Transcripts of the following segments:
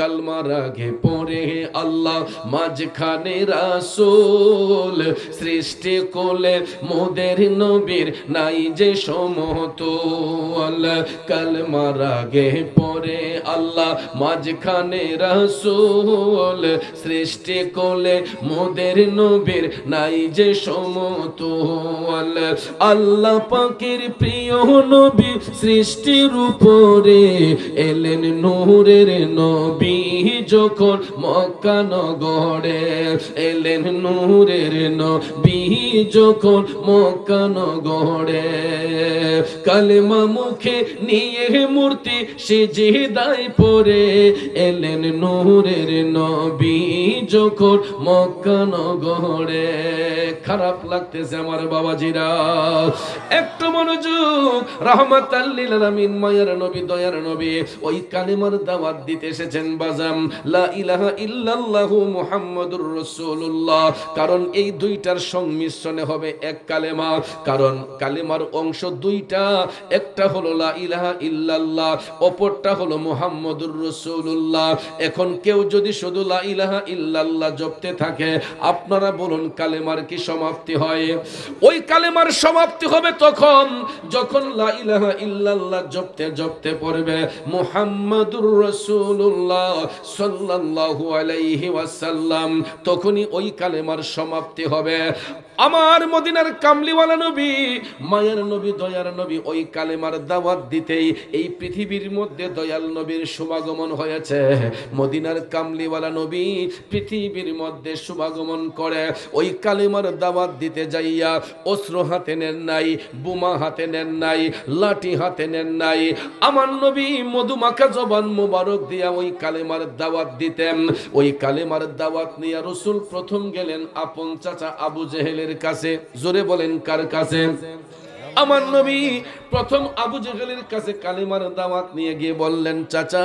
কালমার আগে পরে আল্লাহ, মাঝখানে রাসূল, সৃষ্টি কোলে মোদের নবীর নাই যে সমতুল। কালমার আগে পরে আল্লাহ, মাঝখানে রাসূল, সৃষ্টি কোলে মোদের নবীর নাই যে সমতুল। আল্লাহ পাকের প্রিয় নবী সৃষ্টির উপরে এলেন নূরের নবী যখন মক্কা নগরে, এলেন নূরের নবী যখন মক্কা নগরে। কালেমা মুখে নিয়ে মূর্তি সিজদায় পড়ে এলেন নূরের নবী যখন মক্কা নগরে। খারাপ লাগতেছে আমার বাবাজিরা, একটু মনোযোগ। রাহমাতাল লিল আলামিন, মায়ার নবী, দয়ার নবী ওই কালেমার দাওয়াত দিতে এসেছেন বাজাম, লা ইলাহা ইল্লাল্লাহু মুহাম্মাদুর রাসূলুল্লাহ। কারণ এই দুইটার সংমিশ্রণে হবে এক কালেমা। কারণ কালেমার অংশ দুইটা, একটা হলো লা ইলাহা ইল্লাল্লাহ, অপরটা হলো মুহাম্মাদুর রাসূলুল্লাহ। এখন কেউ যদি শুধু লা ইলাহা ইল্লাল্লাহ জপতে থাকে, আপনারা বলুন কালেমার কি সমাপ্তি হয়? ওই কালেমার সমাপ্তি হবে তখন যখন লা ইলাহা ইল্লাল্লাহ জপতে জপতে পড়বে মুহাম্মাদুর রাসূলুল্লাহ সাল্লাল্লাহু আলাইহি ওয়াসাল্লাম, তখনই ওই কালেমার সমাপ্তি হবে। আমার মদিনার কামলিওয়ালা নবী, মায়ার নবী, দয়ার নবী ওই কালেমার দাওয়াত দিতেই এই পৃথিবীর মধ্যে দয়াল নবীর শুভাগমন হয়েছে। মদিনার কামলিওয়ালা নবী পৃথিবীর মধ্যে শুভাগমন করে ওই কালেমার দাওয়াত দিতে যাইয়া অস্ত্র হাতে নেন নাই, বোমা হাতে নেন নাই, লাঠি হাতে নেন নাই। আমার নবী মধুমাখা জবান মুবারক দিয়া ওই কালেমার দাওয়াত দিতেন। ওই কালেমার দাওয়াত নিয়ে রাসূল প্রথম গেলেন আপন চাচা আবু জেহেলের কাছে। জোরে বলেন কার কাছে? আমার নবী প্রথম আবু জেহেলের কাছে কালেমার দাওয়াত নিয়ে গিয়ে বললেন, চাচা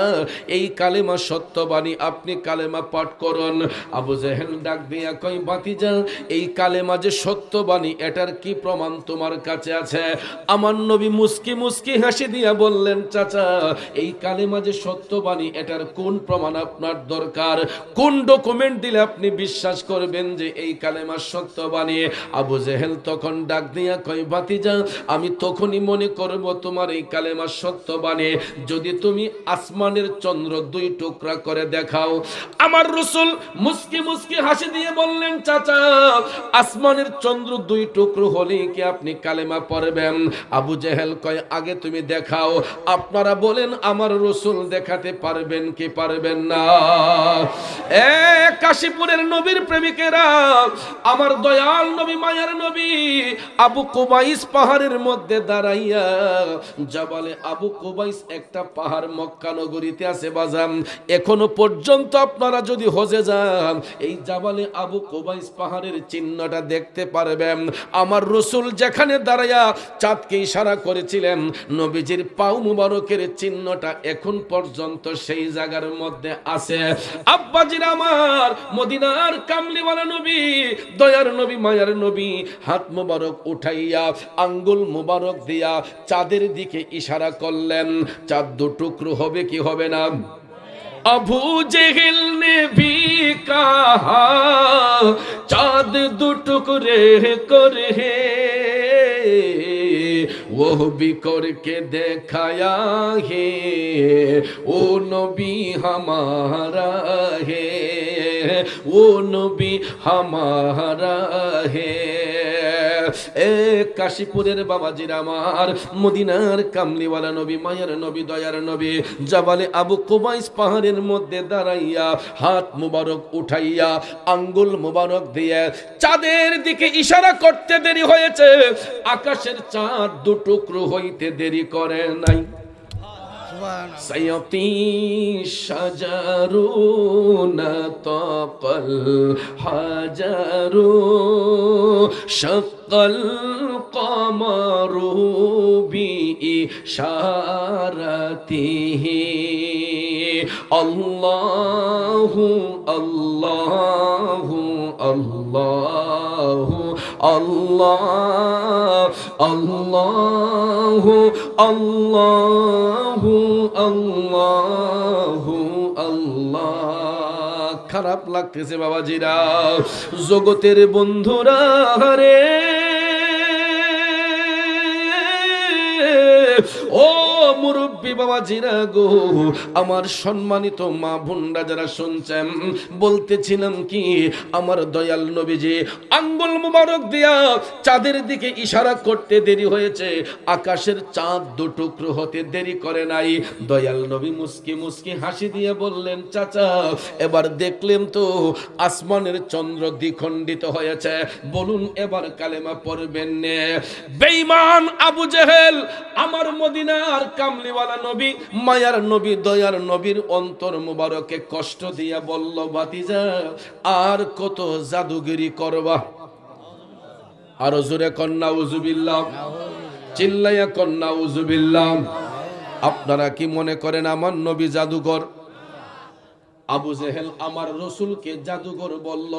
এই কালেমা সত্যবাণী, আপনি কালেমা পাঠ করুন। আবু জেহেল ডাক দিয়া কই, ভাতিজা এই কালেমা যে সত্যবাণী এটার কি প্রমাণ তোমার কাছে আছে? আমার নবী মুস্কি মুস্কি হাসি দিয়া বললেন, চাচা এই কালেমা যে সত্যবাণী এটার কোন প্রমাণ আপনার দরকার? কোন ডকুমেন্ট দিলে আপনি বিশ্বাস করবেন যে এই কালেমা সত্যবাণী? আবু জেহেল তখন ডাক দিয়া কই, ভাতিজা আমি তখনই মনে করব তোমার এই কালেমা সত্যবাণী যদি তুমি আসমানের চন্দ্র দুই টুকরা করে দেখাও। আমার রাসূল মুস্কি মুস্কি হাসি দিয়ে বললেন, চাচা আসমানের চন্দ্র দুই টুকরো হলে কি আপনি কালেমা পড়বেন? আবু জেহেল কয়, আগে তুমি দেখাও। আপনারা বলেন আমার রাসূল দেখাতে পারবেন কি পারবেন না? কাশীপুরের নবীর প্রেমিকেরা, আমার দয়াল নবী, মায়ার নবী আবু কুবাইস পাহাড়ের মধ্যে দাঁড়াইয়া, জাবালে আবু কুবাইস একটা পাহাড় মক্কা নগরীতে আছে বাজাম। এখনো পর্যন্ত আপনারা যদি হজে যান এই জাবালে আবু কুবাইস পাহাড়ের চিহ্নটা দেখতে পারবেন। আমার রাসূল যেখানে দাঁড়াইয়া চাঁদকে ইশারা করেছিলেন, নবীজির পাও মুবারকের চিহ্নটা এখন পর্যন্ত সেই জায়গার মধ্যে আছে। আব্বাজির আমার মদিনার কামলিওয়ালা নবী, দয়ার নবী, মায়ার নবী হাত মুবারক উঠাইয়া আঙ্গুল মুবারক দিয়া চাঁদের দিকে ইশারা করলেন। চাঁদ দু টুকরো হবে কি হবে না? अबू जहल ने भी कहा चाँद दो टुकड़े करे, वो भी करके दिखाया है, वो नबी हमारा है, वो नबी हमारा है। কাশীপুরের বাবাজিরা আমার, মদিনার কামলিওয়ালা নবী, মায়ার নবী, দয়ার নবী জাবালে আবু কুবাইস পাহাড়ের মধ্যে দাঁড়াইয়া হাত মুবারক উঠাইয়া আঙ্গুল মুবারক দিয়ে চাঁদের দিকে ইশারা করতে দেরি হয়েছে, আকাশের চাঁদ দু টুকরো হইতে দেরি করে নাই। سيطي الشجر نطق الحجر شق القمر بإشارته الله الله الله الله الله الله الله الله খারাপ লাগতেছে বাবাজিরা, জগতের বন্ধুরা রে, ও মুরব্বী বাবাজিরা গো, আমার সম্মানিত মা বোনরা যারা শুনছেন, বলতেছিলাম কি, আমার দয়াল নবীজি আঙ্গুল মুবারক দিয়া চাঁদের দিকে ইশারা করতে দেরি হয়েছে, আকাশের চাঁদ দুটুকরো হতে দেরি করে নাই। দয়াল নবী মুস্কি মুস্কি হাসি দিয়ে বললেন, চাচা এবার দেখলেন তো আসমানের চন্দ্র দ্বিখণ্ডিত হয়েছে, বলুন এবার কালেমা পড়বেন নে? বেঈমান আবু জেহেল আমার মদিনার কামলিওয়ালা নবী, মায়ার নবী, দয়ার নবীর অন্তর মুবারকে কষ্ট দিয়া বলল, ভাতিজা আর কত জাদুগিরি করবা? আরো জোরে কন্যা উজুবিল্লাহ, চিল্লাইয়া কন্যা উজুবিল্লাহ। আপনারা কি মনে করেন আমার নবী জাদুকর? আবু জেহেল আমার রসুলকে জাদুকর বলল।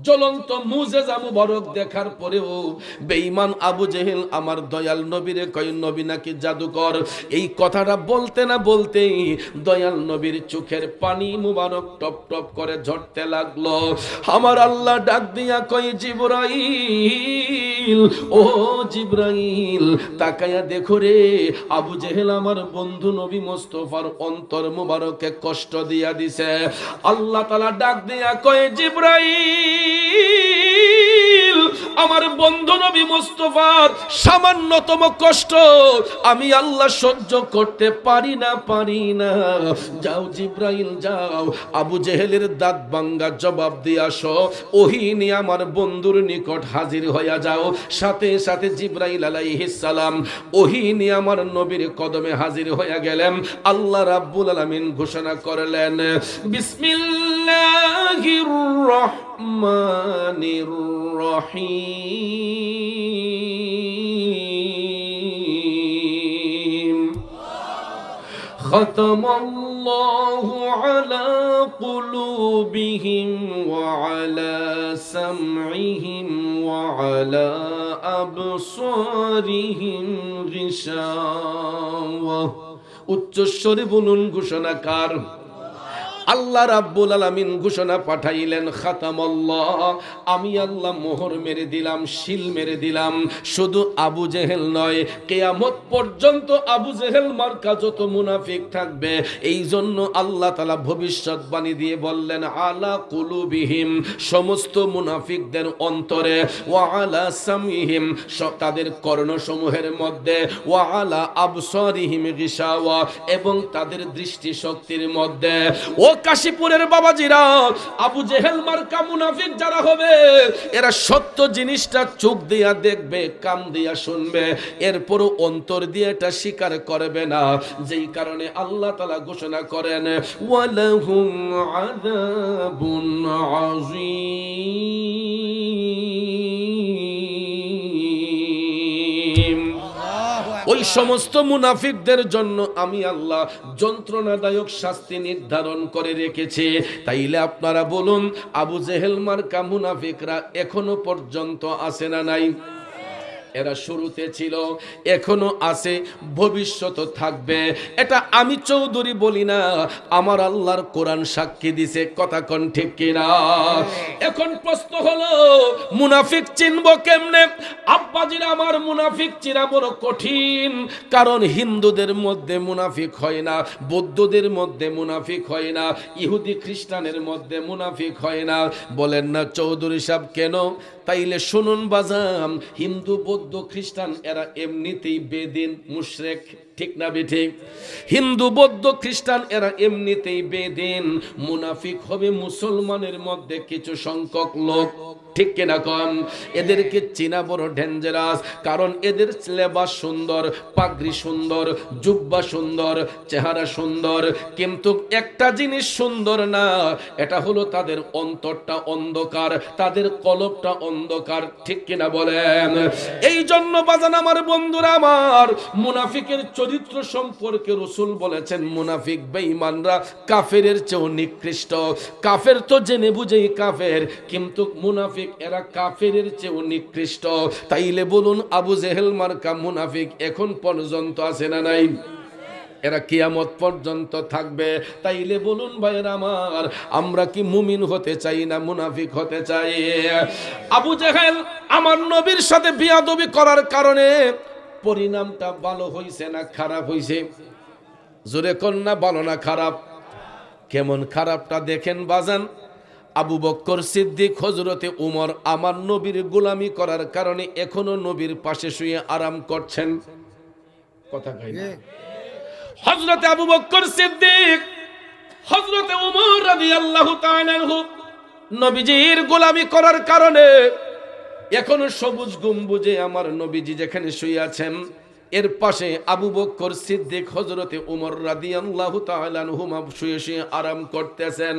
জ্বলন্ত মুজেজা মুবারক দেখার পরেও বেঈমান আবু জেহেল আমার দয়াল নবীরে কয়, নবী নাকি জাদুকর। এই কথাটা বলতে না বলতেই দয়াল নবীর চোখের পানি মুবারক টপ টপ করে ঝরতে লাগলো। আমার আল্লাহ ডাক দিয়া কয়, জিবরাইল, ও জিবরাইল তাকায়া দেখো রে, আবু জেহেল আমার বন্ধু নবী মুস্তাফার অন্তর মুবারকে কষ্ট দিয়া দিছে। আল্লাহ তাআলা ডাক দিয়া কয়, জিবরাইল আমার বন্ধু নবী মুস্তাফার সামান্যতম কষ্ট আমি আল্লাহ সহ্য করতে পারি না। যাও জিবরাইল যাও, আবু জেহেলের দাঁত ভাঙ্গা জবাব দিয়ে আসো, ওহী নিয়ে আমার বন্ধুর নিকট হাজির হইয়া যাও। সাথে সাথে জিবরাইল আলাইহিস সালাম ওহী নিয়ে আমার নবীর কদমে হাজির হইয়া গেলেন। আল্লাহ রাব্বুল আলামিন ঘোষণা করলেন, বিসমিল্লাহির রহমানির রহিম, খতমাল্লাহু আলা কুলুবিহিম ওয়া আলা সামঈহিম ওয়া আলা আবসারিহিম গিশাওয়া। উচ্চস্বরে বলুন ঘোষণাকার। আল্লাহ রাব্বুল আলামিন ঘোষণা পাঠাইলেন, খাতামাল্লাহ, আমি আল্লাহ মোহর মেরে দিলাম, শিল মেরে দিলাম। শুধু আবু জেহেল নয়, কিয়ামত পর্যন্ত আবু জেহেল মার্কা যত মুনাফিক থাকবে, এই জন্য আল্লাহ তাআলা ভবিষ্যৎবাণী দিয়ে বললেন, আলা কুলুবিহিম, সমস্ত মুনাফিকদের অন্তরে, ওয়া আলা সামিহিম, তাদের কর্ণসমূহের মধ্যে, ওয়া আলা আবসারিহিম গিশাওয়া, এবং তাদের দৃষ্টি শক্তির মধ্যে। ও কাশীপুরের বাবাজিরা, আবু জেহেল মার্কা মুনাফিক যারা হবে, এরা সত্য জিনিসটা চোখ দিয়া দেখবে, কান দিয়া শুনবে, এরপরও অন্তর দিয়ে এটা স্বীকার করবে না। যেই কারণে আল্লাহ তাআলা ঘোষণা করেন, ওয়ালাহুম আযাবুন আযীম। ওই সমস্ত মুনাফিকদের জন্য আমি আল্লাহ যন্ত্রণাদায়ক শাস্তি নির্ধারণ করে রেখেছি। তাইলে আপনারা বলুন, আবু জেহেল মার্কা মুনাফিকরা এখনো পর্যন্ত আছে না নাই? এরা শুরুতে ছিল, এখনো আছে, ভবিষ্যৎ থাকবে। এটা আমি চৌধুরী বলি না, আমার আল্লাহর কোরআন সাক্ষী দিছে। কথা কোন ঠিক কিনা? এখন প্রশ্ন হলো, মুনাফিক চিনব কেমনে? আব্বাজিরা আমার, মুনাফিক চিনা বড় কঠিন। কারণ হিন্দুদের মধ্যে মুনাফিক হয় না, বৌদ্ধদের মধ্যে মুনাফিক হয় না, ইহুদি খ্রিস্টানের মধ্যে মুনাফিক হয় না। বলেন না চৌধুরী সাহেব কেন? তাইলে শুনুন বাজাম, হিন্দু বৌদ্ধ খ্রিস্টান এরা এমনিতেই বেদিন মুশরিক, ঠিক না বেঠিক? হিন্দু বৌদ্ধ খ্রিস্টান এরা এমনিতেই বেদিন। মুনাফিক হবে মুসলমানের মধ্যে কিছু সংখ্যক লোক, ঠিক কিনা কম? এদেরকে চেনা বড় ডেঞ্জারাস। কারণ এদের লেবাস সুন্দর, পাগড়ি সুন্দর, জুব্বা সুন্দর, চেহারা সুন্দর, কিন্তু একটা জিনিস সুন্দর না, এটা হলো তাদের অন্তরটা অন্ধকার, তাদের কলবটা অন্ধকার, ঠিক কিনা বলেন? এই জন্য বাজান আমার বন্ধুরা আমার, মুনাফিকের চরিত্র সম্পর্কে রাসূল বলেছেন, মুনাফিক বেঈমানরা কাফেরের চেয়েও নিকৃষ্ট। কাফের তো জেনে বুঝেই কাফের, কিন্তু মুনাফিক এরা কাফেরের চেয়েও নিকৃষ্ট। তাইলে বলুন, আবু জেহেল মার্কা মুনাফিক এখন পর্যন্ত আছে না নাই? এরা কিয়ামত পর্যন্ত থাকবে। তাইলে বলুন ভাইয়ের আমার, আমরা কি মুমিন হতে চাই না মুনাফিক হতে চাই? আবু জেহেল আমার নবীর সাথে বিয়াদবি করার কারণে পরিণামটা ভালো হইছে না খারাপ হইছে? জোরে কোন না, ভালো না খারাপ? কেমন খারাপটা দেখেন বাজান। আবু বক্কর সিদ্দিক, হযরতে উমর আমার নবীর গোলামি করার কারণে এখনো নবীর পাশে শুয়ে আরাম করছেন। কথা কই না? হযরতে আবু বক্কর সিদ্দিক, হযরতে উমর রাদিয়াল্লাহু তাআলা আনহু নবীজির গোলামি করার কারণে এখনো সবুজ গম্বুজে আমার নবীজি যেখানে শুয়ে আছেন এর পাশে আবু বক্কর সিদ্দিক, হযরতে উমর রাদিয়াল্লাহু তাআলা আনহুমা শুয়ে শুয়ে আরাম করতেছেন।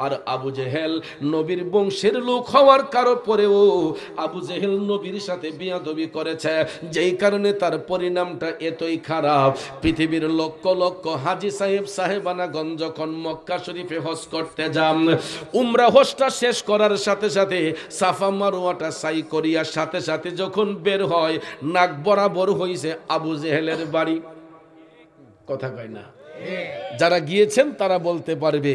আর আবু জেহেল নবীর বংশের লোক হওয়ার পরেও আবু জেহেল নবীর সাথে বিয়াদবি করেছে, যেই কারণে তার পরিণামটা এতই খারাপ। পৃথিবীর লক্ষ লক্ষ হাজী সাহেব সাহেবানাগণ যখন মক্কা শরীফে হজ করতে যান, উমরা হজটা শেষ করার সাথে সাথে সাফা মারওয়াটা সাই করিয়ার সাথে সাথে যখন বের হয়, নাক বরাবর হইছে আবু জেহেলের বাড়ি। কথা কয় না? যারা গিয়েছেন তারা বলতে পারবে,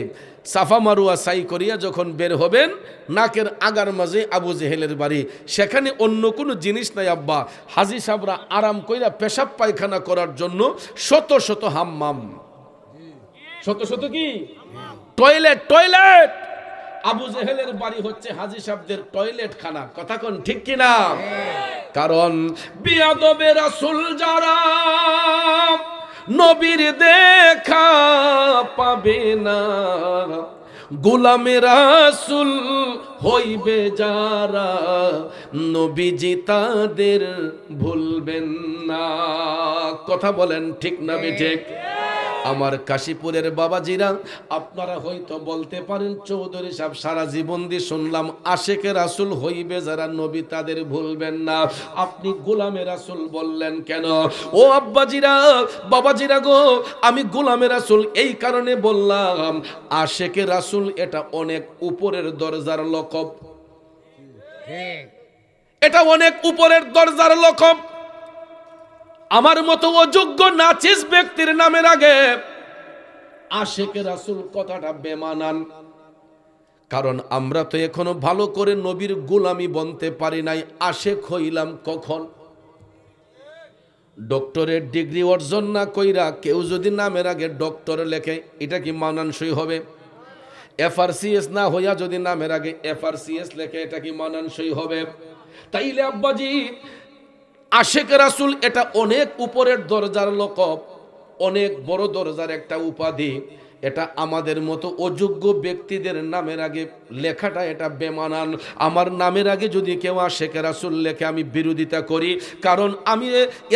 সাফা মারুয়া সাই করিয়া যখন বের হবেন নাকের আগার মাঝে আবু জেহেলের বাড়ি। সেখানে অন্য কোনো জিনিস নাই আব্বা। হাজী সাহেবরা আরাম কইরা পেশাব পায়খানা করার জন্য শত শত হাম্মাম, শত শত কি টয়লেট, টয়লেট। আবু জেহেলের বাড়ি হচ্ছে হাজী সাহেবদের টয়লেট খানা। কথা কোন ঠিক কিনা? কারণ বিয়াদবে রাসূল যারা নবীর দেখা পাবে না, গোলামে রাসূল হইবে যারা নবীজি তাদের ভুলবেন না। কথা বলেন ঠিক না বেঠিক? আমার কাশীপুরের বাবাজিরা, আপনারা হয়তো বলতে পারেন চৌধুরী সাহেব সারা জীবন দিয়ে শুনলাম আশেকে রাসূল হইবে যারা নবী তাদের ভুলবেন না, আপনি গোলামে রাসূল বললেন কেন? ও আব্বাজিরা, বাবাজিরা গো, আমি গোলামে রাসূল এই কারণে বললাম, আশেকে রাসূল এটা অনেক উপরের দরজার লকব, এটা অনেক উপরের দরজার লকব। আমার মতো অযোগ্য নাচিস ব্যক্তির নামের আগে আশেকে রাসূল কথাটা বেমানান। কারণ আমরা তো এখনো ভালো করে নবীর গোলামি বনতে পারি নাই। আশেক হইলাম কখন? ডক্টরের ডিগ্রি অর্জন না কইরা কেউ যদি নামের আগে ডক্টর লেখে, এটা কি মানানসই হবে? এফআরসিএস না হইয়া যদি নামের আগে এফআরসিএস লেখে, এটা কি মানানসই হবে? তাইলে আব্বাজি আশেক রাসূল এটা অনেক উপরের দরজার লকব, অনেক বড় দরজার একটা উপাধি। এটা আমাদের মতো অযোগ্য ব্যক্তিদের নামের আগে লেখাটা এটা বেমানান। আমার নামের আগে যদি কেউ আশেক রাসূল লেখে আমি বিরোধিতা করি, কারণ আমি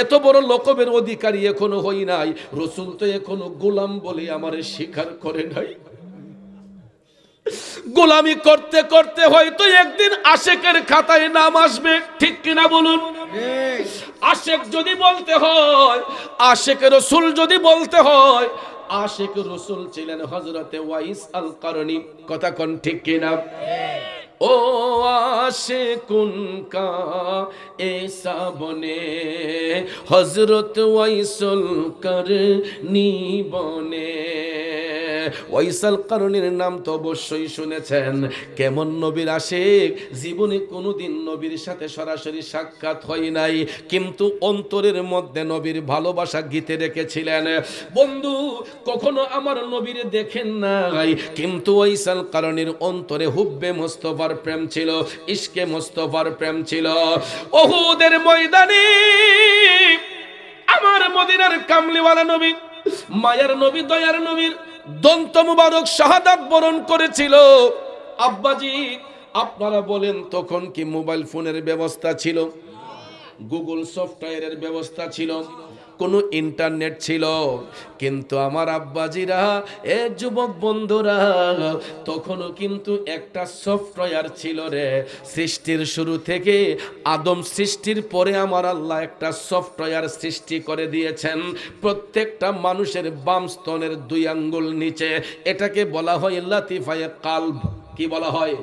এত বড় লকবের অধিকারী এখনো হই নাই। রাসূল তো এখনো গোলাম বলে আমারে স্বীকার করে নাই। গোলামি করতে করতে হয়তো একদিন আশেকের খাতায় নাম আসবে, ঠিক কিনা বলুন? আশেক যদি বলতে হয়, আশেক রাসূল যদি বলতে হয়, আশেক রাসূল ছিলেন হযরতে ওয়াইস আল কারনী। কথা কোন ঠিক কিনা? ও আশিকুন কা এসা বনে হযরত ওয়াইসুল কারনী বনে। ওয়াইসাল কারনীর নাম তো অবশ্যই শুনেছেন। কেমন নবীর আশিক, জীবনে কোনোদিন নবীর সাথে সরাসরি সাক্ষাৎ হয় নাই, কিন্তু অন্তরের মধ্যে নবীর ভালোবাসা গীতে রেখেছিলেন। বন্ধু, কখনো আমার নবীরে দেখেন নাই, কিন্তু ওয়াইসাল কারনীর অন্তরে হুব্বে মুস্তাফার প্রেম ছিল, ইশকে মুস্তাফার প্রেম ছিল। উহুদের ময়দানে আমার মদিনার কামলিওয়ালা নবী, মায়ার নবী, দয়ার নবীর দন্ত মুবারক শাহাদাত বরণ করেছিল। আব্বাজি আপনারা বলেন, তখন কি মোবাইল ফোনের ব্যবস্থা ছিল? গুগল সফটওয়্যারের ব্যবস্থা ছিল? কোনো ইন্টারনেট ছিল? কিন্তু আমার আব্বাজিরা, এ যুবক বন্ধুরা, তখনও কিন্তু একটা সফটওয়্যার ছিল রে। সৃষ্টির শুরু থেকে আদম সৃষ্টির পরে আমার আল্লাহ একটা সফটওয়্যার সৃষ্টি করে দিয়েছেন। প্রত্যেকটা মানুষের বাম স্তনের 2 আঙ্গুল নিচে, এটাকে বলা হয় লাতিফায়ে কালব। কি বলা হয়?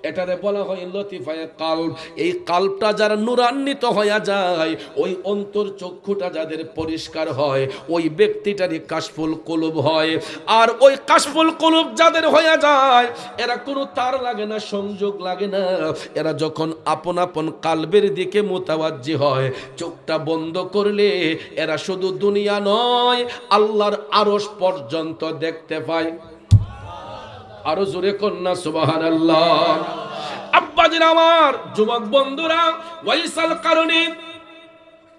এটারে বলা হয় লতিফায়ে কালব। এই কালবটা যারা নূরান্বিত হয়ে যায়, ওই অন্তর চক্ষুটা যাদের পরিষ্কার হয়, ওই ব্যক্তিটারই কাশফুল কুলুব হয়। আর ওই কাশফুল কুলুব যাদের হয়ে যায়, এরা কোনো তার লাগে না, সংযোগ লাগে না। এরা যখন আপন আপন কালবের দিকে মুতাওয়াজ্জি হয়, চোখটা বন্ধ করলে এরা শুধু দুনিয়া নয়, আল্লাহর আরশ পর্যন্ত দেখতে পায়। আরো জোরে কন্যা সুবহানাল্লাহ। আব্বাজির আমার, যুবক বন্ধুরা, ওয়াইসাল কারণী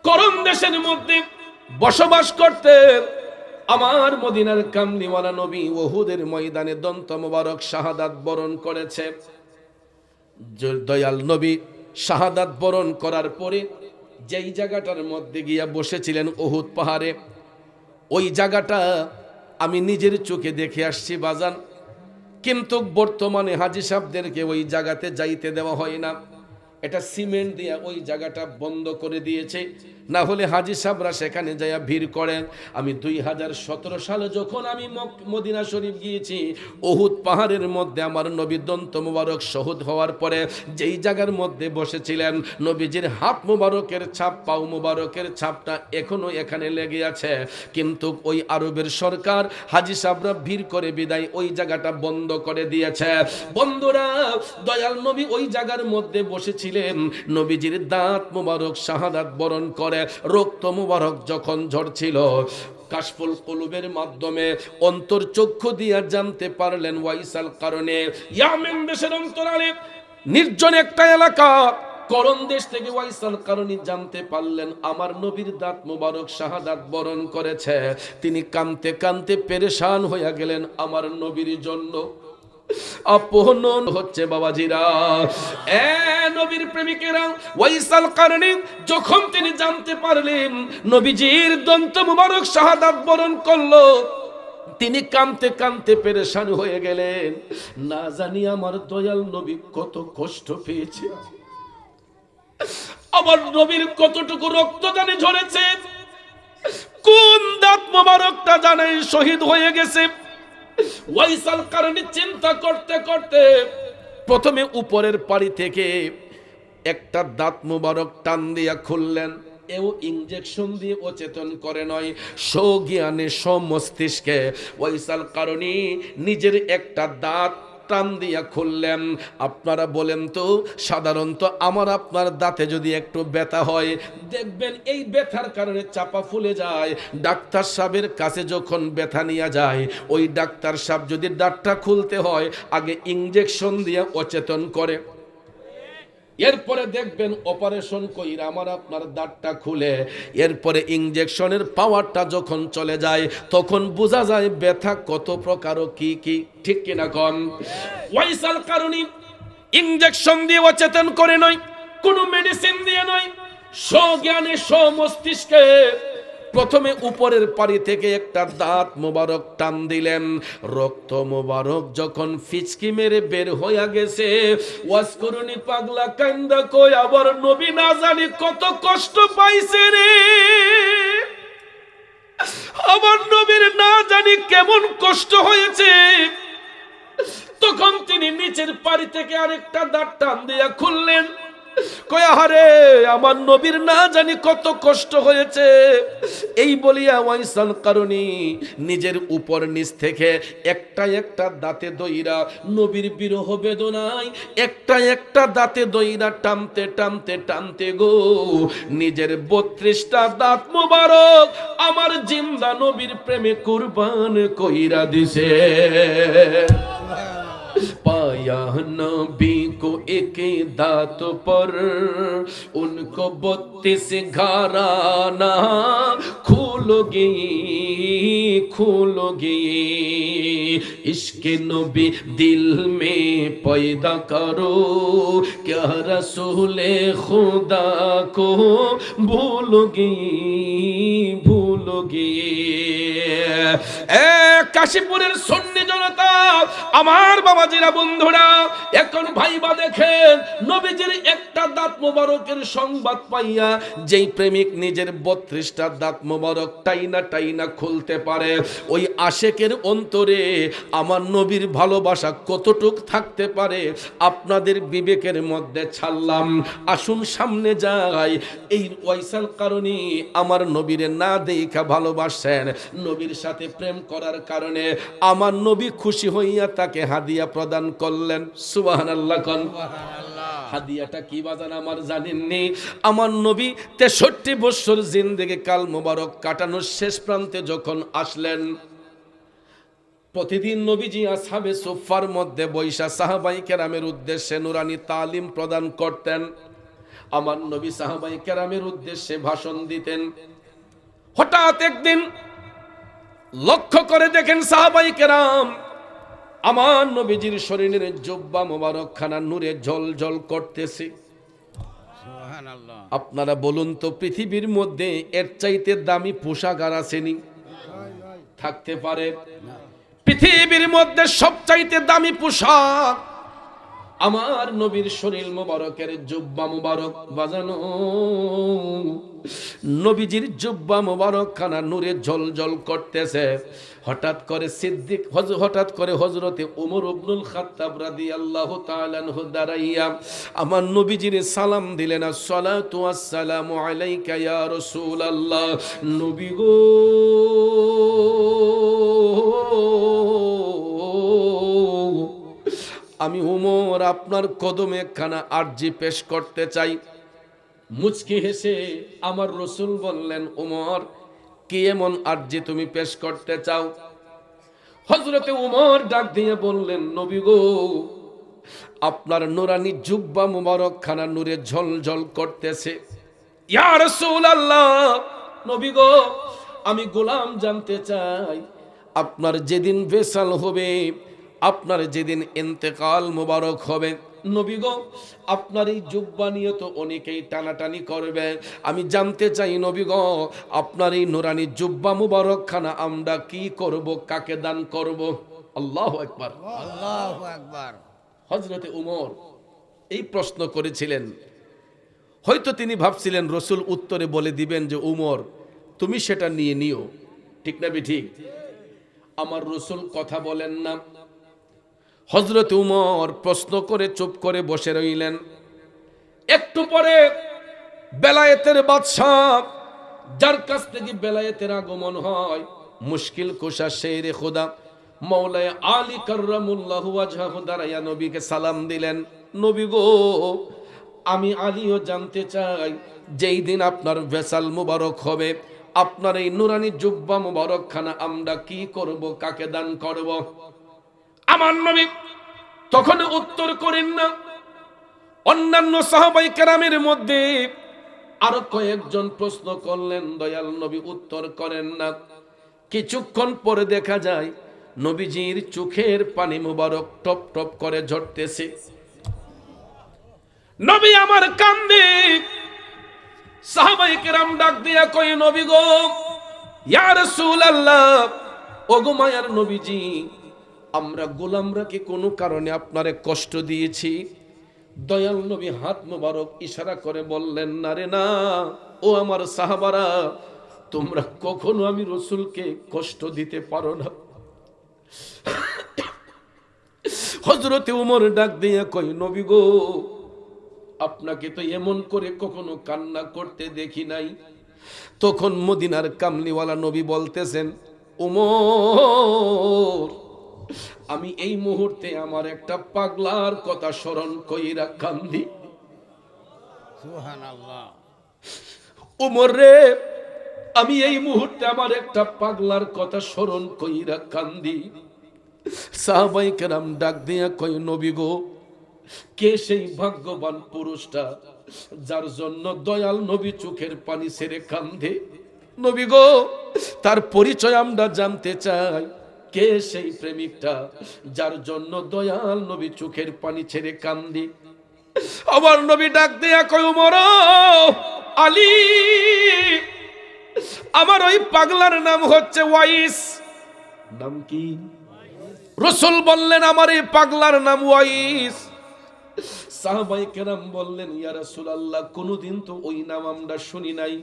করম দেশের মধ্যে বসবাস করতেন। আমার মদিনার কামলিওয়ালা নবী উহুদের ময়দানে দন্ত মোবারক শাহাদাত বরণ করেছে। দয়াল নবী শাহাদাত বরণ করার পরে যেই জায়গাটার মধ্যে গিয়া বসেছিলেন উহুদ পাহাড়ে, ওই জায়গাটা আমি নিজের চোখে দেখে আসছি বাজান। কিন্তু বর্তমানে হাজী সাহেবদেরকে ওই জায়গাতে যাইতে দেওয়া হয় না। এটা সিমেন্ট দিয়ে ওই জায়গাটা বন্ধ করে দিয়েছে, না হলে হাজী সাহেবরা সেখানে যাইয়া ভিড় করেন। আমি 2017 সালে যখন আমি মদিনা শরীফ গিয়েছি, উহুদ পাহাড়ের মধ্যে আমার নবী দন্ত মুবারক শহীদ হওয়ার পরে যেই জায়গার মধ্যে বসেছিলেন, নবীজির হাত মুবারকের ছাপ, পাও মুবারকের ছাপটা এখনো এখানে লেগে আছে। কিন্তু ওই আরবের সরকার হাজী সাহেবরা ভিড় করে বিদায় ওই জায়গাটা বন্ধ করে দিয়েছে। বন্ধুরা, দয়াল নবী ওই জায়গার মধ্যে বসেছিলেন। নবীজির দাঁত মুবারক শাহাদাত বরণ করে রক্ত মুবারক যখন ঝরছিল, কাশফুল কুলুবের মাধ্যমে অন্তর চক্ষু দিয়া জানতে পারলেন ওয়াইসাল কারণে ইয়ামেন দেশের অন্তরালে নির্জন একটা এলাকা করণ দেশ থেকে ওয়াইসাল কারণী জানতে পারলেন আমার নবীর দাঁত মুবারক শাহাদাত বরণ করেছে। তিনি কাঁদতে কাঁদতে পেরেশান হয়ে গেলেন আমার নবীর জন্য। আপন হচ্ছে বাবাজিরা, নবীর প্রেমিকেরা, ওয়াইসাল কারণী যখন তিনি জানতে পারলেন নবীজির দন্ত মুবারক শাহাদাত বরণ করলো, তিনি কাঁদতে কাঁদতে পেরেশান হয়ে গেলেন। না জানি আমার দয়াল নবী কত কষ্ট পেয়েছে, আমার নবীর কতটুকু রক্ত জানে ঝরেছে, কোন দাঁত মুবারকটা জানে শহীদ হয়ে গেছে। ওয়াইসাল কারণী চিন্তা করতে করতে প্রথমে উপরের পাড়ি থেকে একটা দাঁত মুবারক টান দিয়া খুললেন। এও ইনজেকশন দিয়ে অচেতন করে নয়, সজ্ঞানে সমস্তিষ্কে ওয়াইসাল কারণী নিজের একটা দাঁত টান দিয়া খুললেন। আপনারা বলেন তো, সাধারণত আমার আপনার দাঁতে যদি একটু ব্যথা হয়, দেখবেন এই ব্যথার কারণে চাপা ফুলে যায়। ডাক্তার সাহেবের কাছে যখন ব্যথা নিয়ে যায়, ওই ডাক্তার সাহেব যদি দাঁতটা খুলতে হয়, আগে ইনজেকশন দিয়ে অচেতন করে, এরপরে দেখবেন অপারেশন কইরা আমার আপনার দাঁতটা খুলে, এরপরে ইনজেকশনের পাওয়ারটা যখন চলে যায়, তখন বোঝা যায় ব্যথা কত প্রকার ও কি কি, ঠিক কিনা কন? ওয়াইসাল কারণী ইনজেকশন দিয়ে অচেতন করে নয়, কোনো মেডিসিন দিয়ে নয়, সজ্ঞানে সমস্তিষ্কে প্রথমে উপরের পাড়ি থেকে একটা দাঁত মোবারক টান দিলেন। রক্ত মোবারক যখন ফিচকি মেরে বের হইয়া গেছে, ওয়াজ করুনি পাগলা কান্দা কই আবার নবী না জানি কত কষ্ট পাইছে রে, আমার নবীর না জানি কেমন কষ্ট হয়েছে। তখন তিনি নিচের পাড়ি থেকে আরেকটা দাঁত টান দিয়া খুললেন, কয় আহারে আমার নবীর না জানি কত কষ্ট হয়েছে। এই বলিয়া ওয়াইসাল কারণী নিজের উপর নিচ থেকে একটা একটা দাঁতে দইরা নবীর বিরহ বেদনায় একটা একটা দাঁতে দইরা টানতে টানতে টানতে গো নিজের 32টা দাঁত মোবারক আমার জিন্দা নবীর প্রেমে কুরবান কইরা দিছে। पाया नबी को एक दात पर उनको 32 घराना खोलोगे खोलोगे इश्क नबी दिल में पैदा करो क्या रसूले खुदा को भूलोगे भूलोगे কাশীপুরের সুন্নি জনতা, আমার বাবাজিরা, বন্ধুরা, এখন ভাইবা দেখেন, নবীজির একটা দাঁত মোবারকের সংবাদ পাইয়া যেই প্রেমিক নিজের 32টা দাঁত মোবারক টাইনা টাইনা খুলতে পারে, ওই আশেকের অন্তরে আমার নবীর ভালোবাসা কতটুক থাকতে পারে আপনাদের বিবেকের মধ্যে ছাড়লাম। আসুন সামনে যাই। এই ওয়াইসাল কারণে আমার নবীরে না দেখা ভালোবাসেন, নবীর সাথে প্রেম করার কারণে আমার নবী খুশি হইয়া তাকে হাদিয়া প্রদান করলেন। সুবহানাল্লাহ কোন। হাদিয়াটা কি বাজান আমার জানেননি? আমার নবী 63 বছর জিন্দেগি কাল মোবারক কাটানোর শেষ প্রান্তে যখন আসলেন, প্রতিদিন নবীজি আসহাবে সুফার মধ্যে বৈশা সাহাবাই কেরামের উদ্দেশ্যে নুরানি তালিম প্রদান করতেন। আমার নবী সাহাবাই কেরামের উদ্দেশ্যে ভাষণ দিতেন। হঠাৎ একদিন লক্ষ্য করে দেখেন সাহাবাই কেরাম আমার নবীজির শরীরের জুব্বা মোবারক খানা নূরে ঝলঝল করতেছে। আপনারা বলুন তো, পৃথিবীর মধ্যে এর চাইতে দামি পোশাক আর আসেনি? থাকতে পারে? পৃথিবীর মধ্যে সবচাইতে দামি পোশাক আমার নবীর শরীর মোবারকের জুব্বা মোবারক বাজানো। নবীজির জুব্বা মোবারক খানা নূরে ঝলঝল করতেছে। হঠাৎ করে হযরতে ওমর ইবনুল খাত্তাব রাদিয়াল্লাহু তাআলা আনহু দাঁড়াইয়া আমার নবীজির সালাম দিলেন, আসসালাতু ওয়াসসালামু আলাইকা ইয়া রাসূলুল্লাহ। নবী গো, আমি ওমর আপনার কদমে খানা আরজি পেশ করতে চাই। মুচকি হেসে আমার রসুল বললেন, ওমর, কি এমন আরজি তুমি পেশ করতে চাও? হযরতে ওমর ডাক দিয়ে বললেন, নবী গো, আপনার নুরানি জুব্বা মুবারক খানা নূরে ঝলঝল করতেছে। ইয়া রাসূলুল্লাহ, নবী গো, আমি গোলাম জানতে চাই, আপনার যেদিন বেসাল হবে, আপনার যেদিন ইন্তেকাল মুবারক হবে, নবী গো, আপনার এই জুব্বা নিয়ে তো অনেকেই টানাটানি করবে। আমি জানতে চাই নবী গো, আপনার এই নুরানি জুব্বা মুবারক খানা আমরা কি করব, কাকে দান করব? আল্লাহু আকবার, আল্লাহু আকবার। হযরতে ওমর এই প্রশ্ন করেছিলেন। হয়তো তিনি ভাবছিলেন রসুল উত্তরে বলে দিবেন যে ওমর তুমি সেটা নিয়ে নিও, ঠিক না ঠিক? আমার রসুল কথা বলেন না। হযরত ওমর প্রশ্ন করে চুপ করে বসে রইলেন। একটু পরে বেলায়েতের বাদশা, যার কাছ থেকে বেলায়েতের আগমন হয়, মুশকিল কুশা শেরে খোদা মৌলায়ে আলী কাররামুল্লাহু ওয়াজহাহু দাঁড়াইয়া নবীকে সালাম দিলেন। নবী গো, আমি আলীও জানতে চাই, যেই দিন আপনার ভেসাল মুবারক হবে, আপনার এই নুরানি জুব্বা মুবারক খানা আমরা কি করব, কাকে দান করব? আমার নবী তখন উত্তর করেন না। অন্যান্য সাহাবায়ে কেরামের মধ্যে আরো কয়েকজন প্রশ্ন করলেন, দয়াল নবী উত্তর করেন না। কিছুক্ষণ পরে দেখা যায় নবীজির চোখের পানি মুবারক টপ টপ করে ঝরতেছে। নবী আমার কান্দে। সাহাবায়ে কেরাম ডাক দিয়া কয়, নবী গো, ইয়া রাসূলুল্লাহ, ওগো মায়ার নবীজি, আমরা গোলামরা কি কোনো কারণে আপনারে কষ্ট দিয়েছি? দয়াল নবী হাত মোবারক ইশারা করে বললেন, না রে না, ও আমার সাহাবারা, তোমরা কখনো আমি রসুলকে কষ্ট দিতে পারো না। হযরতে ওমর ডাক দিয়ে কই, নবী গো, আপনাকে তো এমন করে কখনো কান্না করতে দেখি নাই। তখন মদিনার কামলিওয়ালা নবী বলতেছেন, ওমর, আমি এই মুহূর্তে আমার একটা পাগলার কথা স্মরণ কইরা কান্দি। সুবহানাল্লাহ। ওমর রে, আমি এই মুহূর্তে আমার একটা পাগলার কথা স্মরণ কইরা কান্দি। সাহাবায়ে কেরাম ডাক দিয়া কই, নবী গো, কে সেই ভাগ্যবান পুরুষটা যার জন্য দয়াল নবী চোখের পানি ছেড়ে কান্দে? নবী গো, তার পরিচয় আমরা জানতে চাই। কে সেই প্রেমিকটা যার জন্য দয়াল নবী চোখের পানি ছেড়ে কান্দে? আমার নবী ডাক দিয়া কই, ওমর, আলী, আমার ওই পাগলার নাম হচ্ছে ওয়াইস। নাম কি? রাসূল বললেন আমার এই পাগলার নাম ওয়াইস। সাহাবায়ে কেরাম বললেন ইয়া রাসূলুল্লাহ কোনদিন তো ওই নাম আমরা শুনি নাই,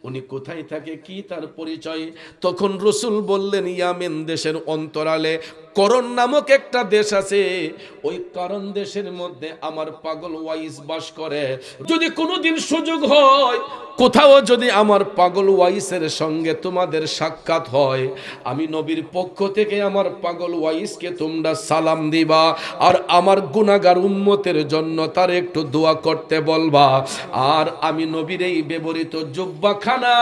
উনি কোথায় থাকে, কি তার পরিচয়? তখন রাসূল বললেন ইয়ামেন দেশের অন্তরালে করন নামক একটা দেশ আছে, ওই করন দেশের মধ্যে আমার পাগল ওয়াইস বাস করে। যদি কোনোদিন সুযোগ হয় কোথাও যদি আমার পাগল ওয়াইসের সঙ্গে তোমাদের সাক্ষাৎ হয়, আমি নবীর পক্ষ থেকে আমার পাগল ওয়াইসকে তোমরা সালাম দিবা আর আমার গুনাহগার উম্মতের জন্য তার একটু দোয়া করতে বলবা। আর আমি নবীর এই ব্যবহৃত জুব্বাখানা